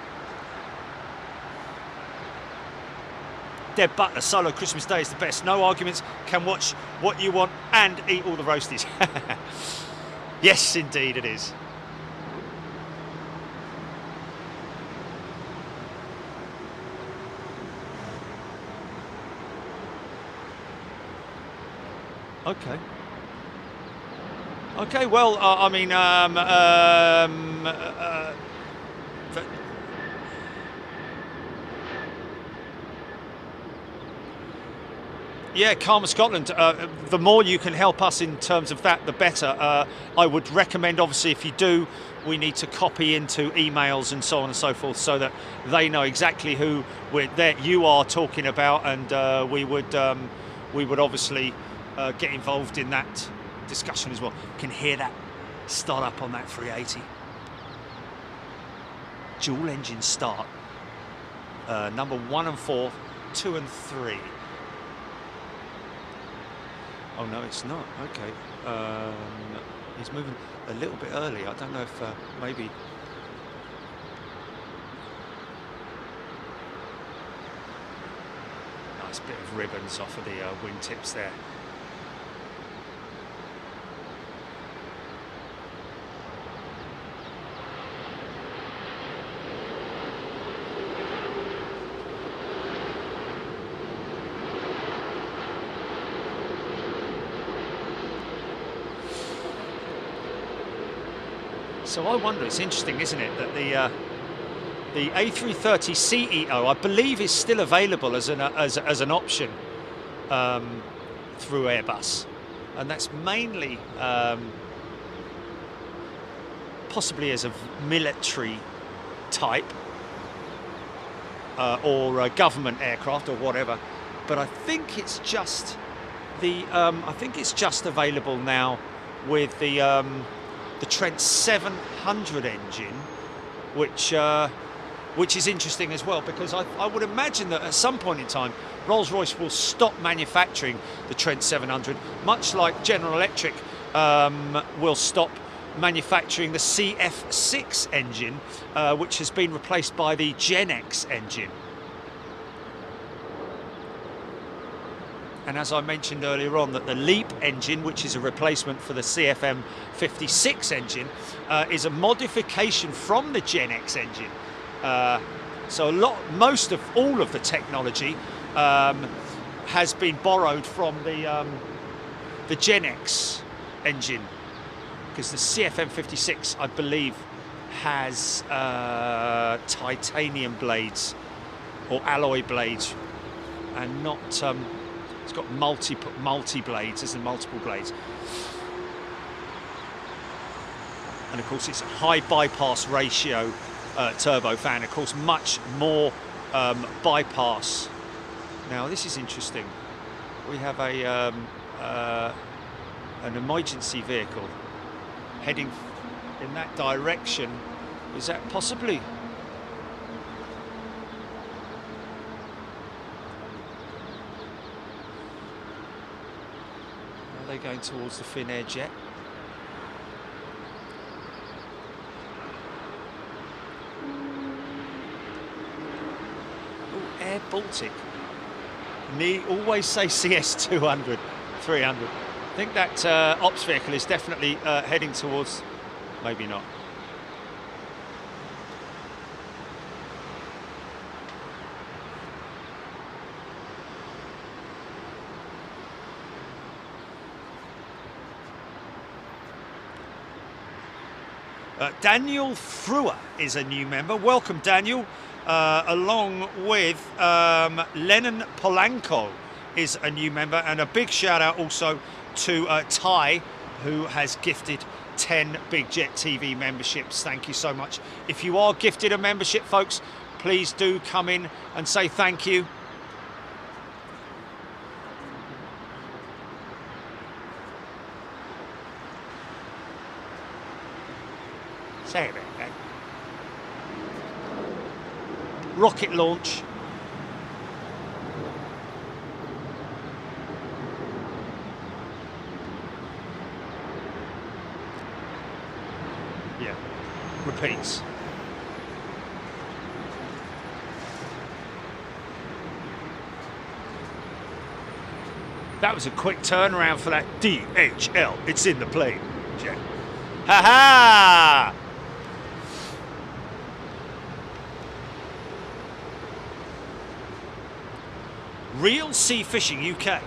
Deb Butler, solo Christmas Day is the best. No arguments. Can watch what you want and eat all the roasties. Yes, indeed it is. Okay. Okay, well, I mean, yeah, Karma Scotland, the more you can help us in terms of that, the better. I would recommend, obviously, if you do, we need to copy into emails and so on and so forth so that they know exactly who you are talking about, and we would obviously get involved in that discussion as well. You can hear that start up on that 380. Dual engine start. Number 1 and 4, 2 and 3. Oh no, it's not. Okay. He's moving a little bit early. I don't know if maybe. Nice bit of ribbons off of the wingtips there. So I wonder, it's interesting, isn't it, that the A330 CEO, I believe, is still available as an option through Airbus, and that's mainly possibly as a military type or a government aircraft or whatever. But I think it's just available now with the Trent 700 engine, which is interesting as well, because I would imagine that at some point in time Rolls-Royce will stop manufacturing the Trent 700, much like General Electric will stop manufacturing the CF6 engine, which has been replaced by the Gen X engine. And as I mentioned earlier on, that the LEAP engine, which is a replacement for the CFM56 engine, is a modification from the Gen X engine. So most of all of the technology has been borrowed from the Gen X engine, because the CFM56, I believe, has titanium blades or alloy blades, and not. It's got multi blades, isn't it? Multiple blades. And of course it's a high bypass ratio turbofan, of course much more bypass. Now this is interesting. We have an emergency vehicle heading in that direction. Is that possibly? They're going towards the Finnair jet. Oh, Air Baltic. Always say CS 200, 300. I think that ops vehicle is definitely heading towards, maybe not. Daniel Frewer is a new member. Welcome, Daniel. Along with Lennon Polanco is a new member. And a big shout out also to Ty, who has gifted 10 Big Jet TV memberships. Thank you so much. If you are gifted a membership, folks, please do come in and say thank you. Say it, okay. Rocket launch. Yeah, repeats. That was a quick turnaround for that DHL. It's in the plane. Jet. Ha ha! Real Sea Fishing UK.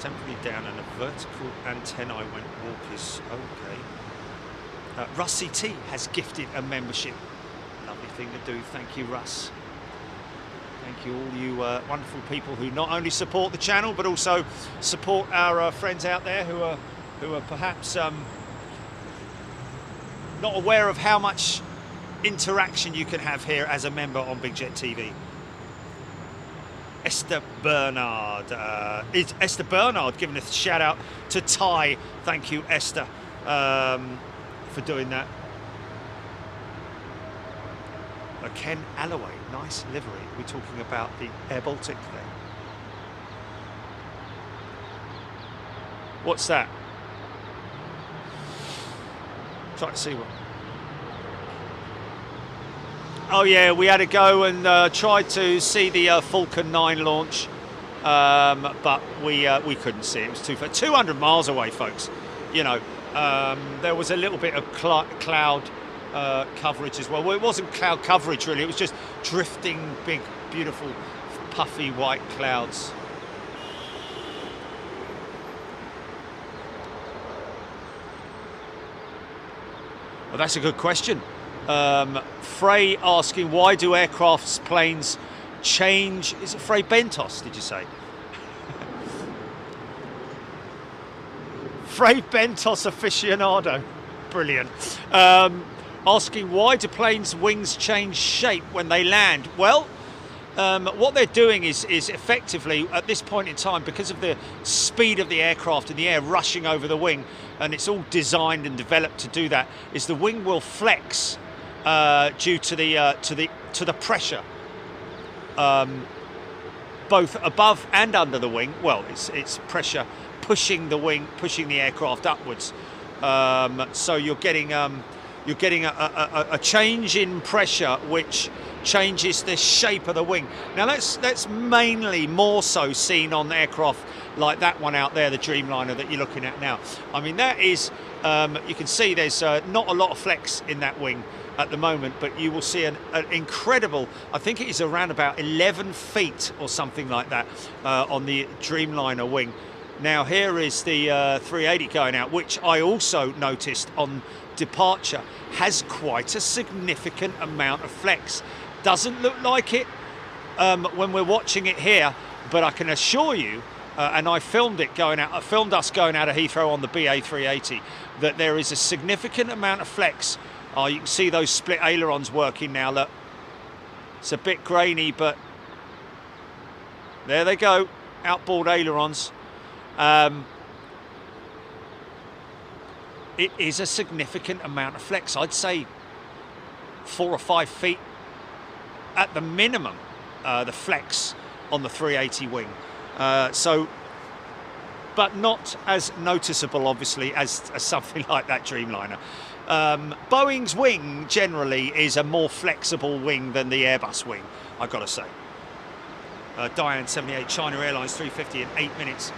Temporarily down and a vertical antennae went walkies. Okay. Russ CT has gifted a membership. Lovely thing to do. Thank you, Russ. Thank you, all you wonderful people who not only support the channel but also support our friends out there who are perhaps not aware of how much interaction you can have here as a member on Big Jet TV. Esther Bernard. Is Esther Bernard giving a shout out to Ty? Thank you, Esther, for doing that. Ken Alloway, nice livery. We're talking about the Air Baltic thing. What's that? Try to see what. Oh yeah, we had to go and try to see the Falcon 9 launch, but we couldn't see it. It was too far. 200 miles away, folks. You know, there was a little bit of cloud coverage as well. Well, it wasn't cloud coverage really. It was just drifting, big, beautiful, puffy white clouds. Well, that's a good question. Frey asking, why do aircraft's planes change? Is it Frey Bentos, did you say? Frey Bentos aficionado. Brilliant. Asking, why do planes' wings change shape when they land? Well, what they're doing is effectively, at this point in time, because of the speed of the aircraft and the air rushing over the wing, and it's all designed and developed to do that, is the wing will flex due to the pressure, both above and under the wing. Well, it's pressure pushing the wing, pushing the aircraft upwards. So you're getting a change in pressure which changes the shape of the wing. Now that's mainly more so seen on aircraft like that one out there, the Dreamliner that you're looking at now. I mean, that is, you can see there's not a lot of flex in that wing at the moment, but you will see an incredible, I think it is around about 11 feet or something like that on the Dreamliner wing. Now here is the 380 going out, which I also noticed on departure has quite a significant amount of flex. Doesn't look like it when we're watching it here, but I can assure you, and I filmed it going out, I filmed us going out of Heathrow on the BA380, that there is a significant amount of flex. You can see those split ailerons working now. Look, it's a bit grainy, but there they go, outboard ailerons. It is a significant amount of flex. I'd say 4 or 5 feet at the minimum, the flex on the 380 wing. But not as noticeable, obviously, as something like that Dreamliner. Boeing's wing generally is a more flexible wing than the Airbus wing, I've got to say. Diane 78, China Airlines 350 in 8 minutes.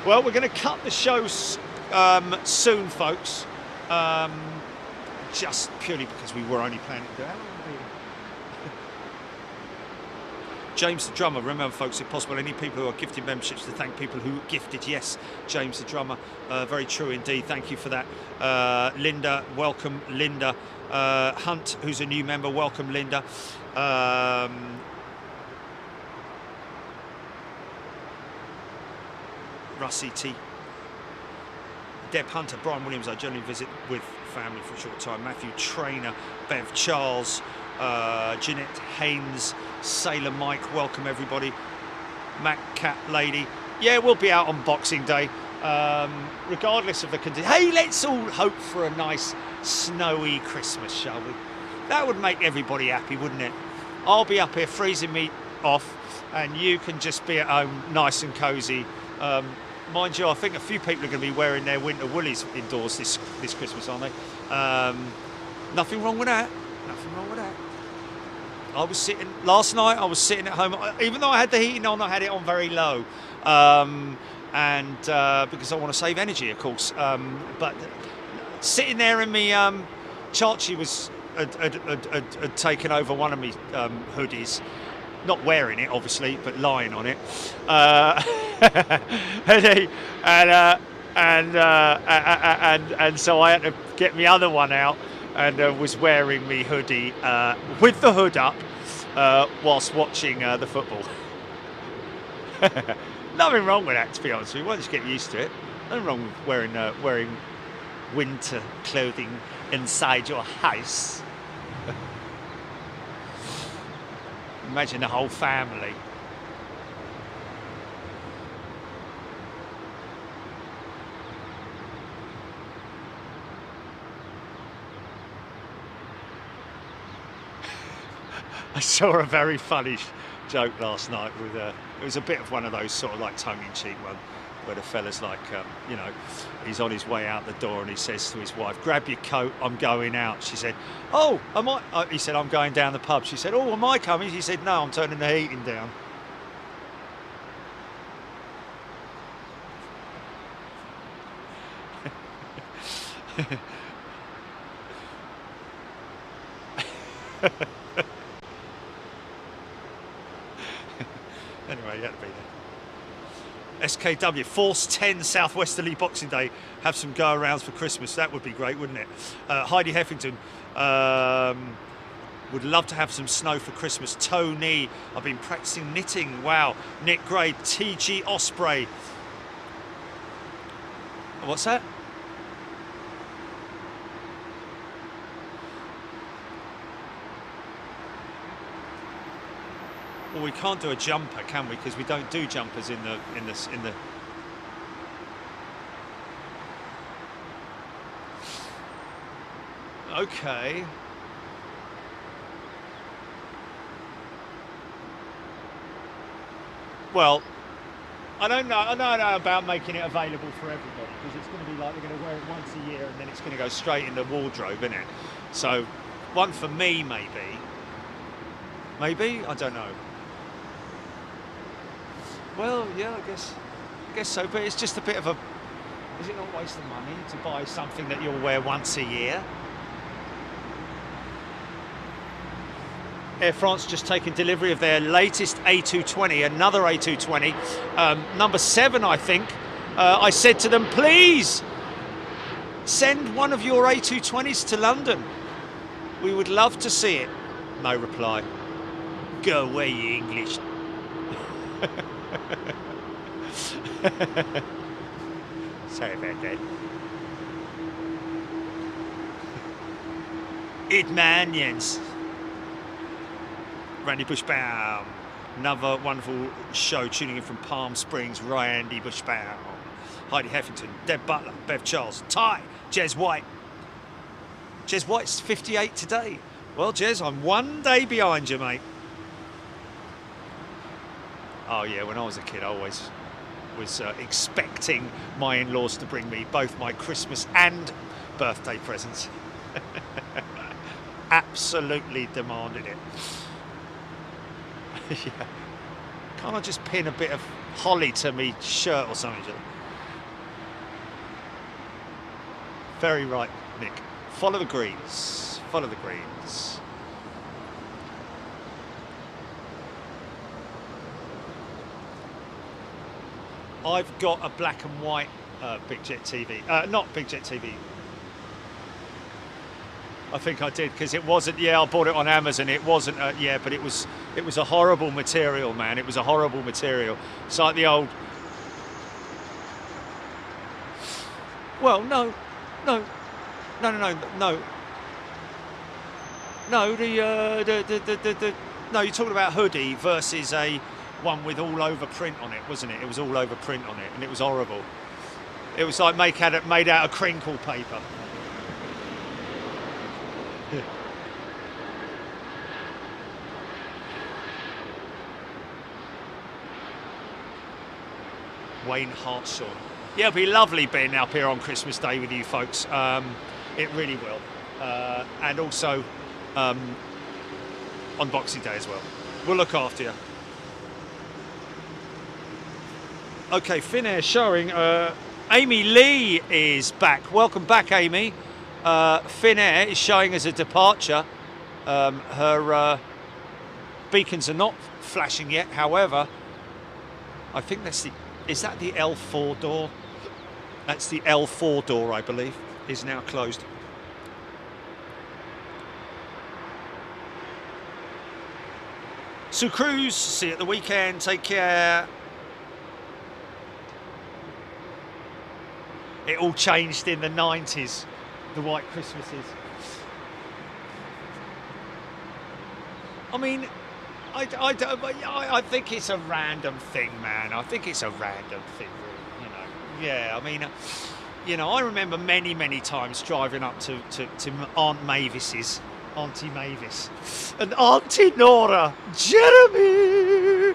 Well, we're going to cut the show soon, folks. Just purely because we were only planning to do it. James the Drummer, remember folks, if possible, any people who are gifted memberships to thank people who gifted. Yes, James the Drummer, very true indeed, thank you for that. Linda, welcome Linda. Hunt, who's a new member, welcome Linda. Russie T. Deb Hunter, Brian Williams, I generally visit with family for a short time. Matthew Trainer, Bev Charles, Jeanette Haynes, Sailor Mike, welcome everybody. Mac Cat Lady. Yeah, we'll be out on Boxing Day, regardless of the conditions. Hey, let's all hope for a nice snowy Christmas, shall we? That would make everybody happy, wouldn't it? I'll be up here freezing me off, and you can just be at home nice and cosy. Mind you, I think a few people are going to be wearing their winter woolies indoors this Christmas, aren't they? Nothing wrong with that. Nothing wrong with that. Last night I was sitting at home, even though I had the heating on, I had it on very low. and because I want to save energy, of course. But sitting there in me, Chachi had taken over one of me hoodies, not wearing it obviously, but lying on it, and so I had to get my other one out, and was wearing me hoodie with the hood up whilst watching the football. Nothing wrong with that, to be honest with you. Once you get used to it, nothing wrong with wearing winter clothing inside your house. Imagine the whole family. I saw a very funny joke last night with it was a bit of one of those sort of like tongue-in-cheek one, where the fella's like, you know, he's on his way out the door and he says to his wife, "Grab your coat, I'm going out." She said, "Oh, am I?" He said, "I'm going down the pub." She said, "Oh, am I coming?" He said, "No, I'm turning the heating down." Anyway, you had to be there. SKW, Force 10 Southwesterly Boxing Day. Have some go-arounds for Christmas. That would be great, wouldn't it? Heidi Heffington, would love to have some snow for Christmas. Tony, I've been practicing knitting. Wow. Nick Gray, TG Osprey. What's that? Well, we can't do a jumper, can we? Because we don't do jumpers in the. Okay. Well, I don't know about making it available for everybody, because it's going to be like they're going to wear it once a year and then it's going to go straight in the wardrobe, isn't it? So, one for me, maybe. Maybe? I don't know. Well, yeah, I guess so, but it's just a bit of a... Is it not a waste of money to buy something that you'll wear once a year? Air France just taken delivery of their latest A220, another A220, number 7, I think. I said to them, please send one of your A220s to London. We would love to see it. No reply. Go away, you English. Sorry about that. Eat my onions. Randy Bushbaum. Another wonderful show tuning in from Palm Springs. Randy Bushbaum. Heidi Heffington. Deb Butler. Bev Charles. Ty. Jez White. Jez White's 58 today. Well, Jez, I'm one day behind you, mate. Oh yeah, when I was a kid, I always was expecting my in-laws to bring me both my Christmas and birthday presents. Absolutely demanded it. Yeah. Can't I just pin a bit of holly to me shirt or something? Very right, Nick. Follow the greens. Follow the greens. I've got a black and white Big Jet TV. Not Big Jet TV. I think I did, because it wasn't. Yeah, I bought it on Amazon. It wasn't. Yeah, but it was a horrible material, man. It was a horrible material. It's like the old. Well, no. No, you're talking about hoodie versus a one with all over print on it, wasn't it? It was all over print on it, and it was horrible. It was like made out of crinkle paper. Wayne Hartshorn. Yeah, it'll be lovely being up here on Christmas Day with you folks. It really will. And also on Boxing Day as well. We'll look after you. Okay, Finnair showing. Amy Lee is back. Welcome back, Amy. Finnair is showing as a departure. Her beacons are not flashing yet. However, I think that's the. Is that the L4 door? That's the L4 door, I believe, is now closed. Sue Cruz, see you at the weekend. Take care. It all changed in the 90s, the white Christmases. I mean, I think it's a random thing, man. I think it's a random thing, really, you know. Yeah, I mean, you know, I remember many times driving up to Aunt Mavis's, Auntie Mavis, and Auntie Nora, Jeremy.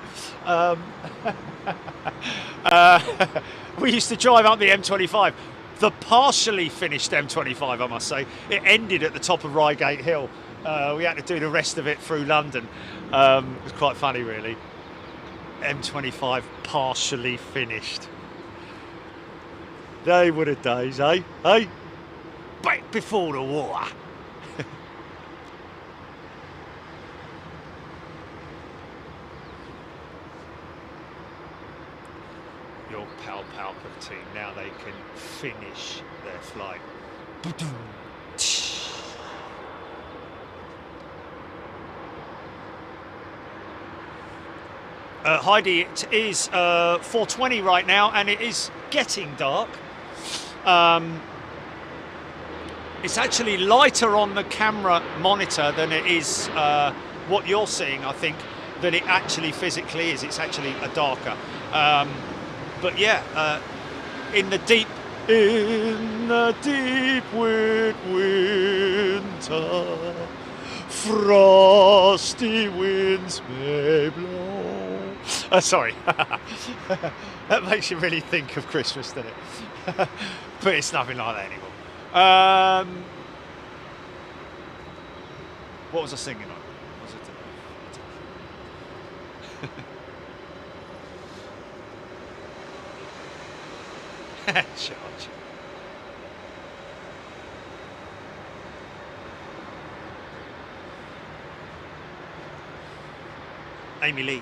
We used to drive up the M25, the partially finished M25, I must say. It ended at the top of Reigate Hill. We had to do the rest of it through London. It was quite funny, really. M25 partially finished. They were the days, eh? Hey? Back before the war. Your Palpatine, now they can finish their flight. Heidi, it is 4:20 right now, and it is getting dark. It's actually lighter on the camera monitor than it is what you're seeing, I think, than it actually physically is. It's actually a darker. But yeah, in the deep winter, frosty winds may blow. Sorry, that makes you really think of Christmas, doesn't it? But it's nothing like that anymore. What was I singing on? What was it? Charge. Amy Lee,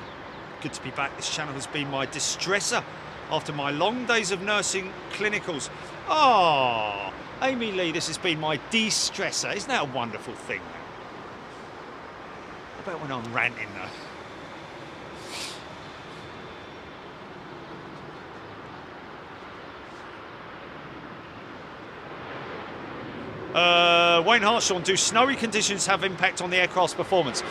good to be back. This channel has been my distressor after my long days of nursing clinicals. Oh, Amy Lee, this has been my de-stressor. Isn't that a wonderful thing? What about when I'm ranting though? Wayne Harshawn, do snowy conditions have impact on the aircraft's performance?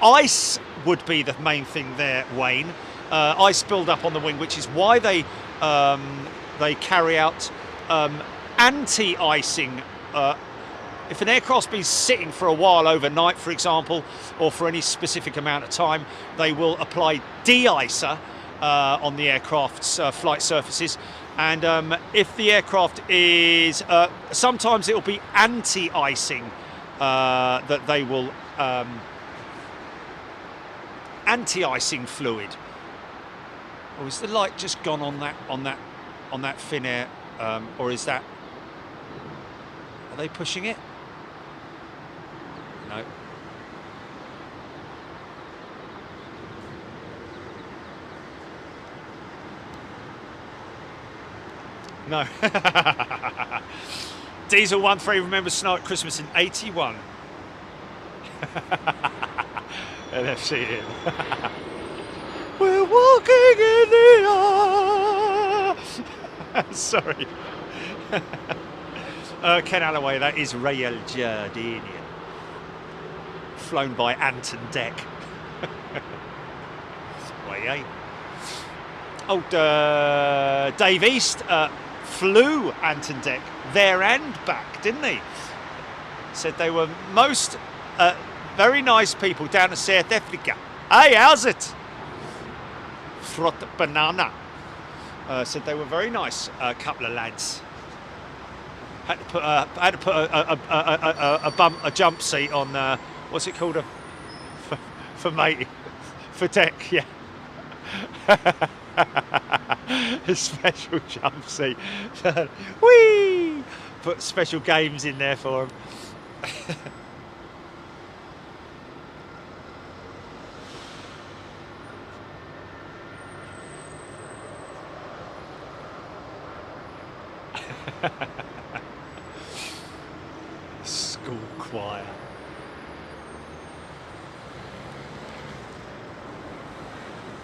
Ice would be the main thing there, Wayne. Ice build up on the wing, which is why they carry out anti-icing. If an aircraft's been sitting for a while overnight, for example, or for any specific amount of time, they will apply de-icer on the aircraft's flight surfaces. And if the aircraft is, sometimes it will be anti-icing that they will, anti-icing fluid. Or is the light just gone on that Finnair, or is that? Are they pushing it? No. No. Diesel 13 remembers snow at Christmas in '81. NFC in. We're walking in the air. Sorry. Ken Alloway, that is Rael Jardinian. Flown by Anton Deck. Way, Old Dave East flew Anton Deck there and back, didn't he? Said they were most very nice people down to South Africa. Hey, how's it? Frot banana. Said they were very nice, a couple of lads. Had to put a jump seat on what's it called, for matey, for deck, yeah. A special jump seat. Whee! Put special games in there for them. School choir.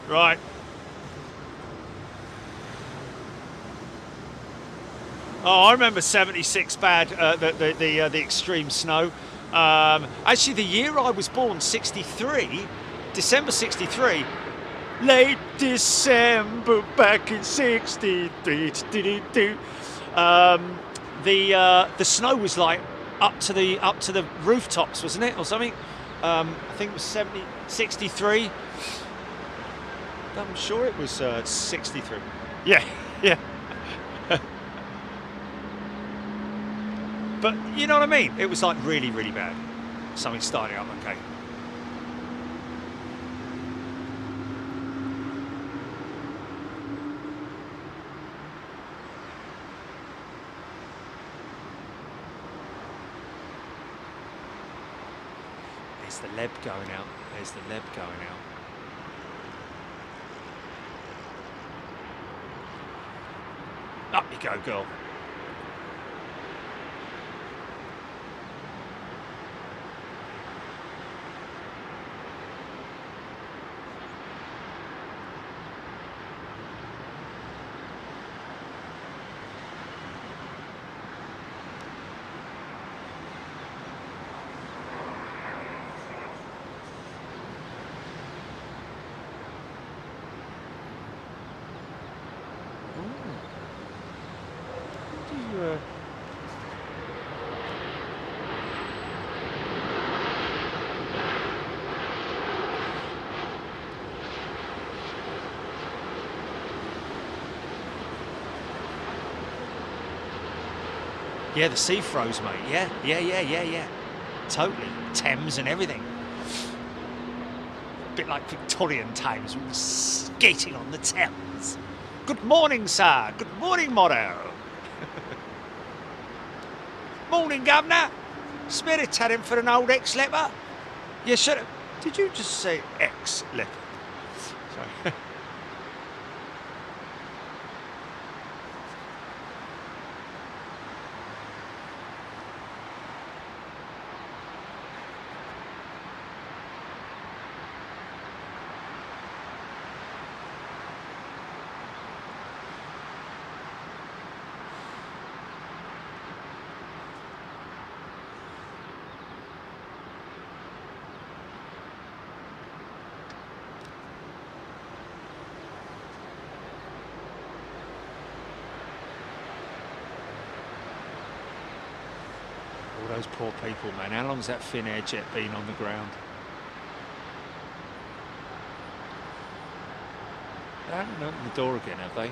Right. Oh, I remember '76 bad, the extreme snow. Actually, the year I was born, '63, December '63, late December back in '63. The snow was like up to the rooftops, wasn't it, or something? I think it was 63. I'm sure it was 63. Yeah, yeah. But you know what I mean? It was like really, really bad. Something starting up, okay. There's the leb going out. There's the leb going out. Up you go, girl. Yeah, the sea froze, mate. Yeah. Totally. Thames and everything. Bit like Victorian times, we were skating on the Thames. Good morning, sir. Good morning, Motto. Morning, Governor. Spirit had him for an old ex-leper. You should have. Did you just say ex-leper? Sorry. All those poor people, man. How long's that Finnair jet been on the ground? They haven't opened the door again, have they?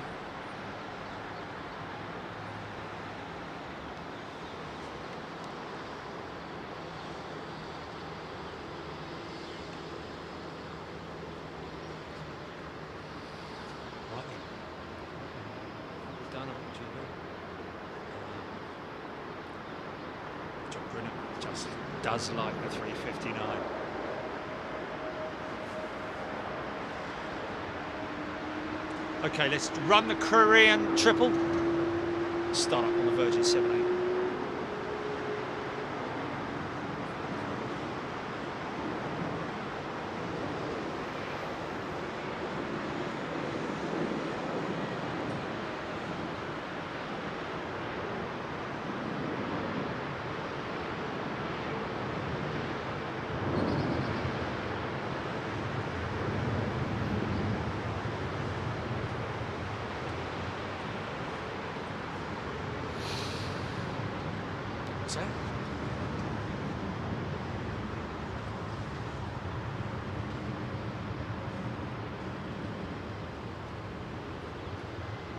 Right then. We've done it, just does like the 359. Okay, let's run the Korean triple. Start up on the Virgin 78.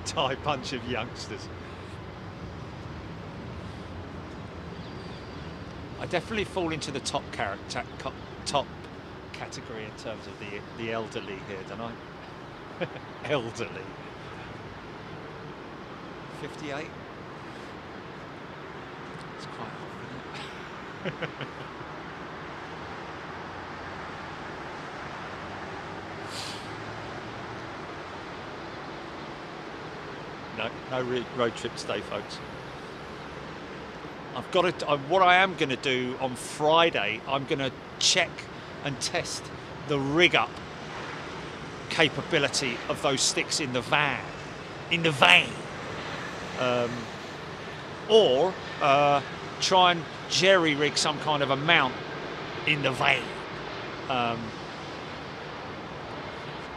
Thai bunch of youngsters. I definitely fall into the top category in terms of the elderly here, don't I? Elderly. 58. It's quite hot, isn't it? No road trip today, folks. I've got to. What I am going to do on Friday, I'm going to check and test the rig up capability of those sticks in the van, or try and jerry rig some kind of a mount in the van.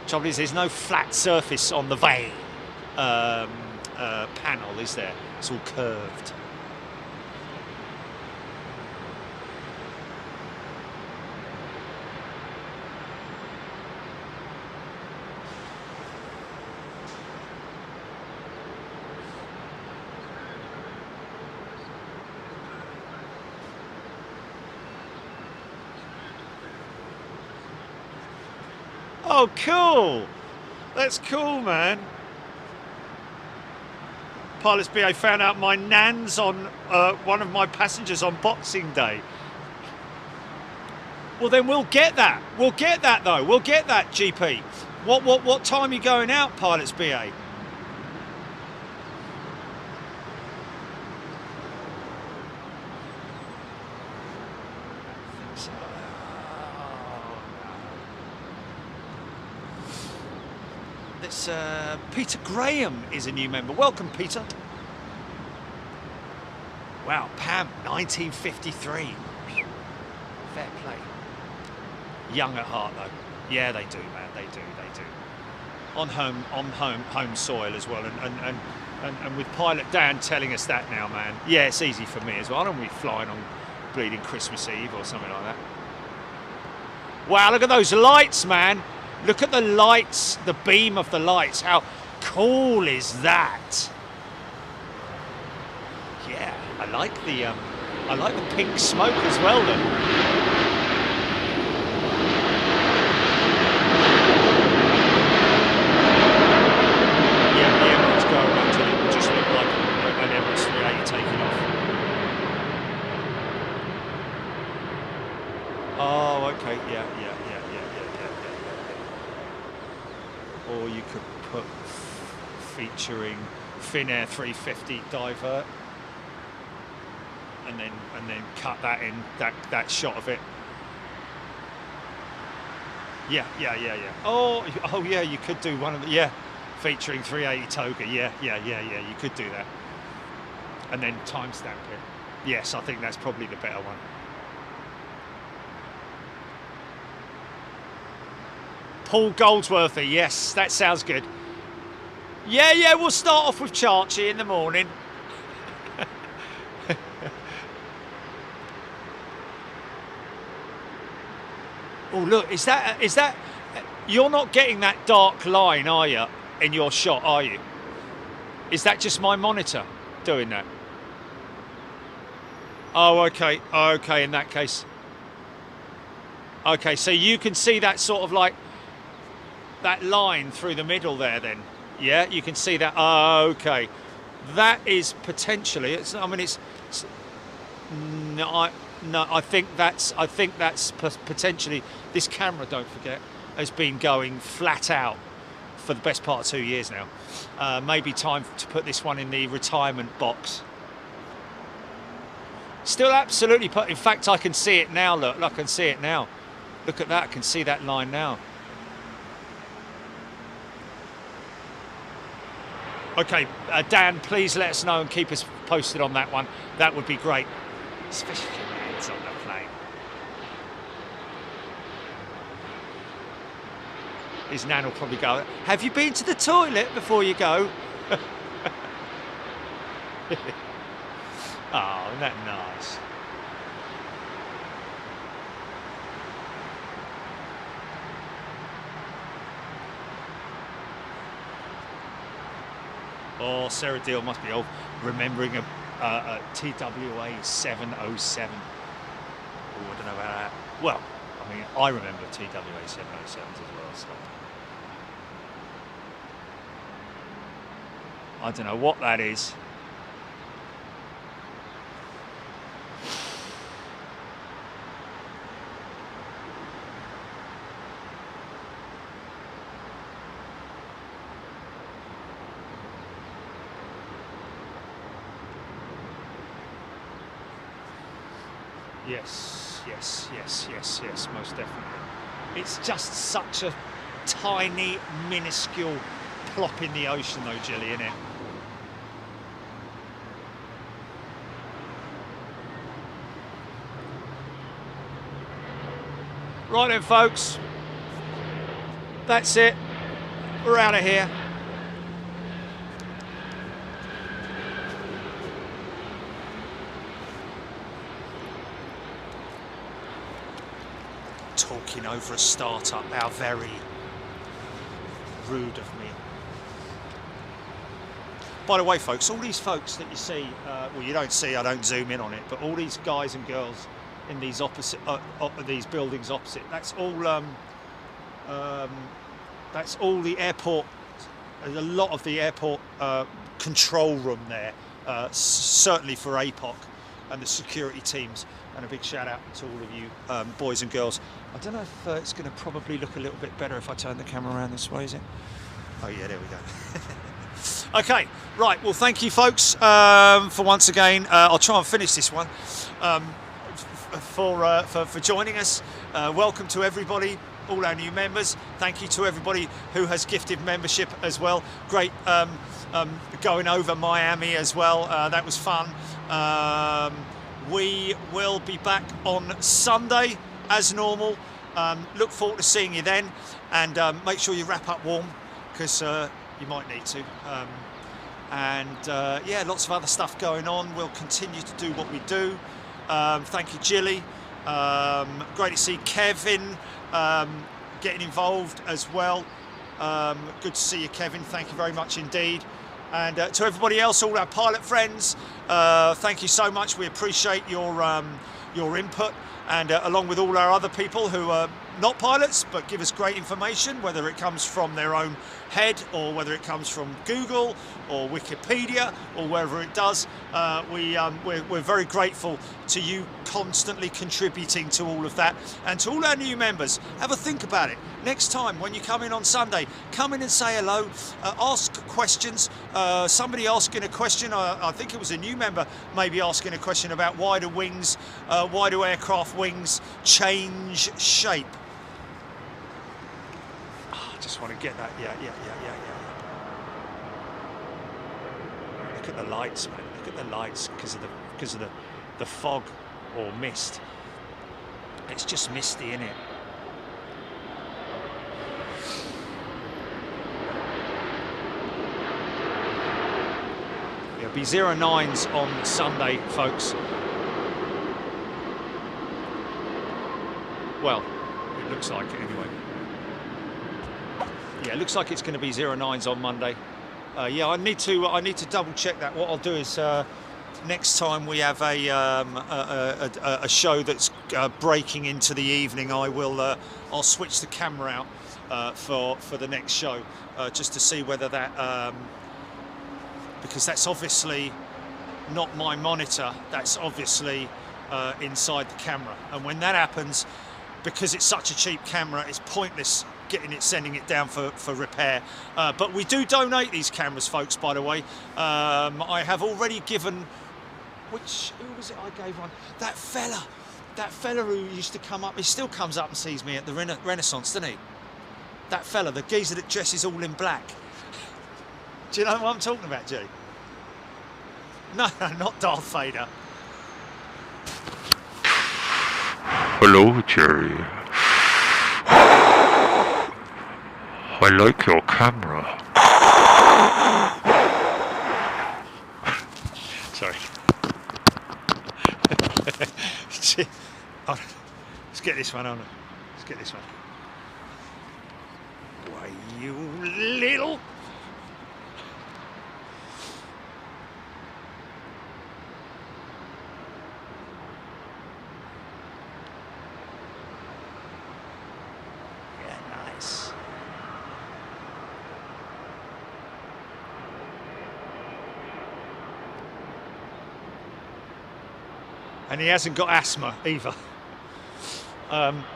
Trouble is, there's no flat surface on the van panel, is there? It's all curved. Oh, cool! That's cool, man. Pilots BA found out my nan's on one of my passengers on Boxing Day. Well, then we'll get that. We'll get that, though. We'll get that, GP. What time are you going out, Pilots BA? Peter Graham is a new member. Welcome, Peter. Wow, Pam, 1953. Fair play. Young at heart, though. Yeah, they do, man. They do. On home soil as well, and with Pilot Dan telling us that now, man. Yeah, it's easy for me as well. I don't want to be flying on bleeding Christmas Eve or something like that. Wow, look at those lights, man. Look at the lights, the beam of the lights. How cool is that? Yeah, I like the pink smoke as well, then. Yeah, the Emirates go around till it will just look like an Emirates 380 taking off. Oh, okay, yeah. Or you could put featuring Finnair 350 divert, and then cut that in that shot of it. Yeah. Oh yeah, you could do one of the featuring 380 Toga. Yeah. You could do that, and then timestamp it. Yes, I think that's probably the better one. Paul Goldsworthy, yes, that sounds good. Yeah, we'll start off with Charchi in the morning. Oh, look, is that... You're not getting that dark line, are you, in your shot, are you? Is that just my monitor doing that? Oh, okay, in that case. Okay, so you can see that sort of like... that line through the middle there, then. Yeah, you can see that. Oh, okay, that is potentially. I think that's potentially. This camera, don't forget, has been going flat out for the best part of 2 years now. Maybe time to put this one in the retirement box. Still absolutely put. In fact, I can see it now. Look, I can see it now. Look at that. I can see that line now. Okay, Dan, please let us know and keep us posted on that one. That would be great. Especially if your man's on the plane. His nan will probably go, have you been to the toilet before you go? Oh, isn't that nice? Oh, Sarah Deal must be old, remembering a TWA 707. Oh, I don't know about that. Well, I mean, I remember TWA 707s as well. So. I don't know what that is. Yes, yes, yes, yes, yes, most definitely. It's just such a tiny, minuscule plop in the ocean though, Jilly, isn't it? Right then, folks. That's it. We're out of here. Talking over a startup, how very rude of me. By the way, folks, all these folks that you see, well, you don't see, I don't zoom in on it, but all these guys and girls in these opposite, these buildings opposite, that's all the airport. There's a lot of the airport control room there, certainly for APOC and the security teams. And a big shout out to all of you boys and girls. I don't know if it's going to probably look a little bit better if I turn the camera around this way, is it? Oh yeah, there we go. Okay, right, well thank you folks for once again, I'll try and finish this one, for joining us. Welcome to everybody, all our new members. Thank you to everybody who has gifted membership as well. Great going over Miami as well, that was fun. We will be back on Sunday as normal. Look forward to seeing you then, and make sure you wrap up warm because you might need to. Yeah, lots of other stuff going on. We'll continue to do what we do. Thank you, Jilly. Great to see Kevin getting involved as well. Good to see you, Kevin. Thank you very much indeed. And to everybody else, all our pilot friends, thank you so much. We appreciate your input, and along with all our other people who are not pilots but give us great information, whether it comes from their own head or whether it comes from Google or Wikipedia or wherever it does. We're very grateful to you constantly contributing to all of that. And to all our new members, have a think about it. Next time when you come in on Sunday, come in and say hello, ask questions. Somebody asking a question, I think it was a new member maybe asking a question about why do wings, why do aircraft wings change shape? I just want to get that, yeah. Look at the lights, man. Look at the lights because of the fog or mist. It's just misty, isn't it? It'll be 09s on Sunday, folks. Well, it looks like it anyway. Yeah, it looks like it's going to be 09s on Monday. Yeah, I need to double check that. What I'll do is next time we have a show that's breaking into the evening, I'll switch the camera out for the next show just to see whether that because that's obviously not my monitor. That's obviously inside the camera, and when that happens, because it's such a cheap camera, it's pointless sending it down for repair. But we do donate these cameras, folks, by the way. I have already given, who was it I gave one? That fella who used to come up, he still comes up and sees me at the Renaissance, doesn't he? That fella, the geezer that dresses all in black. Do you know what I'm talking about, G? No, not Darth Vader. Hello, Jerry. I like your camera. Sorry. Let's get this one on. Let's get this one. Why, you little... And he hasn't got asthma either. Nice.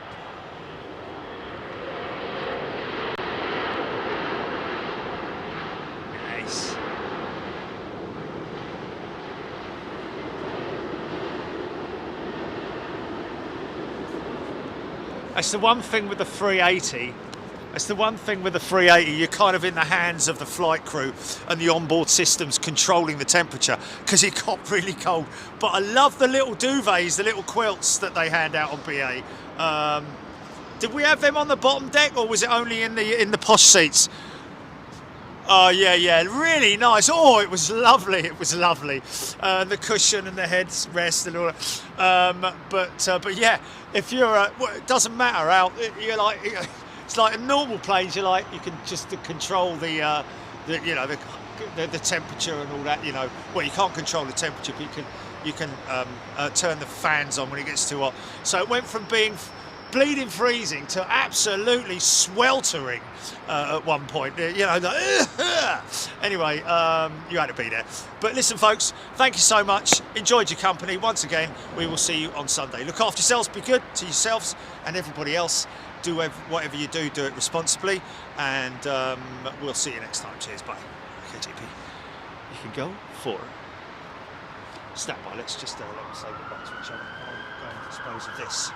That's the one thing with the 380. That's the one thing with the 380, you're kind of in the hands of the flight crew and the onboard systems controlling the temperature because it got really cold. But I love the little duvets, the little quilts that they hand out on BA. Did we have them on the bottom deck, or was it only in the posh seats? Oh yeah, really nice. Oh, it was lovely. It was lovely. The cushion and the headrest and all that. But yeah, if you're, it doesn't matter how you're like. It's like a normal planes. You can just control the temperature and all that. Well, you can't control the temperature, but you can turn the fans on when it gets too hot. So it went from being bleeding freezing to absolutely sweltering at one point. Anyway, you had to be there. But listen, folks, thank you so much. Enjoyed your company. Once again, we will see you on Sunday. Look after yourselves. Be good to yourselves and everybody else. Do whatever you do it responsibly, and we'll see you next time. Cheers, bye. Okay, JP, you can go for it. Stand by. Let's just let me say goodbye to each other. I'll go and dispose of this.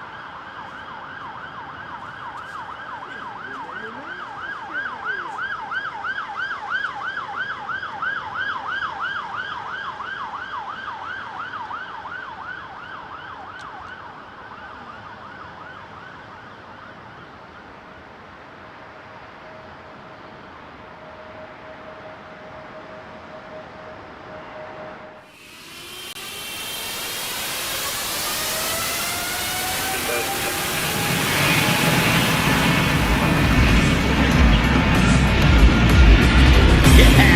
Yeah.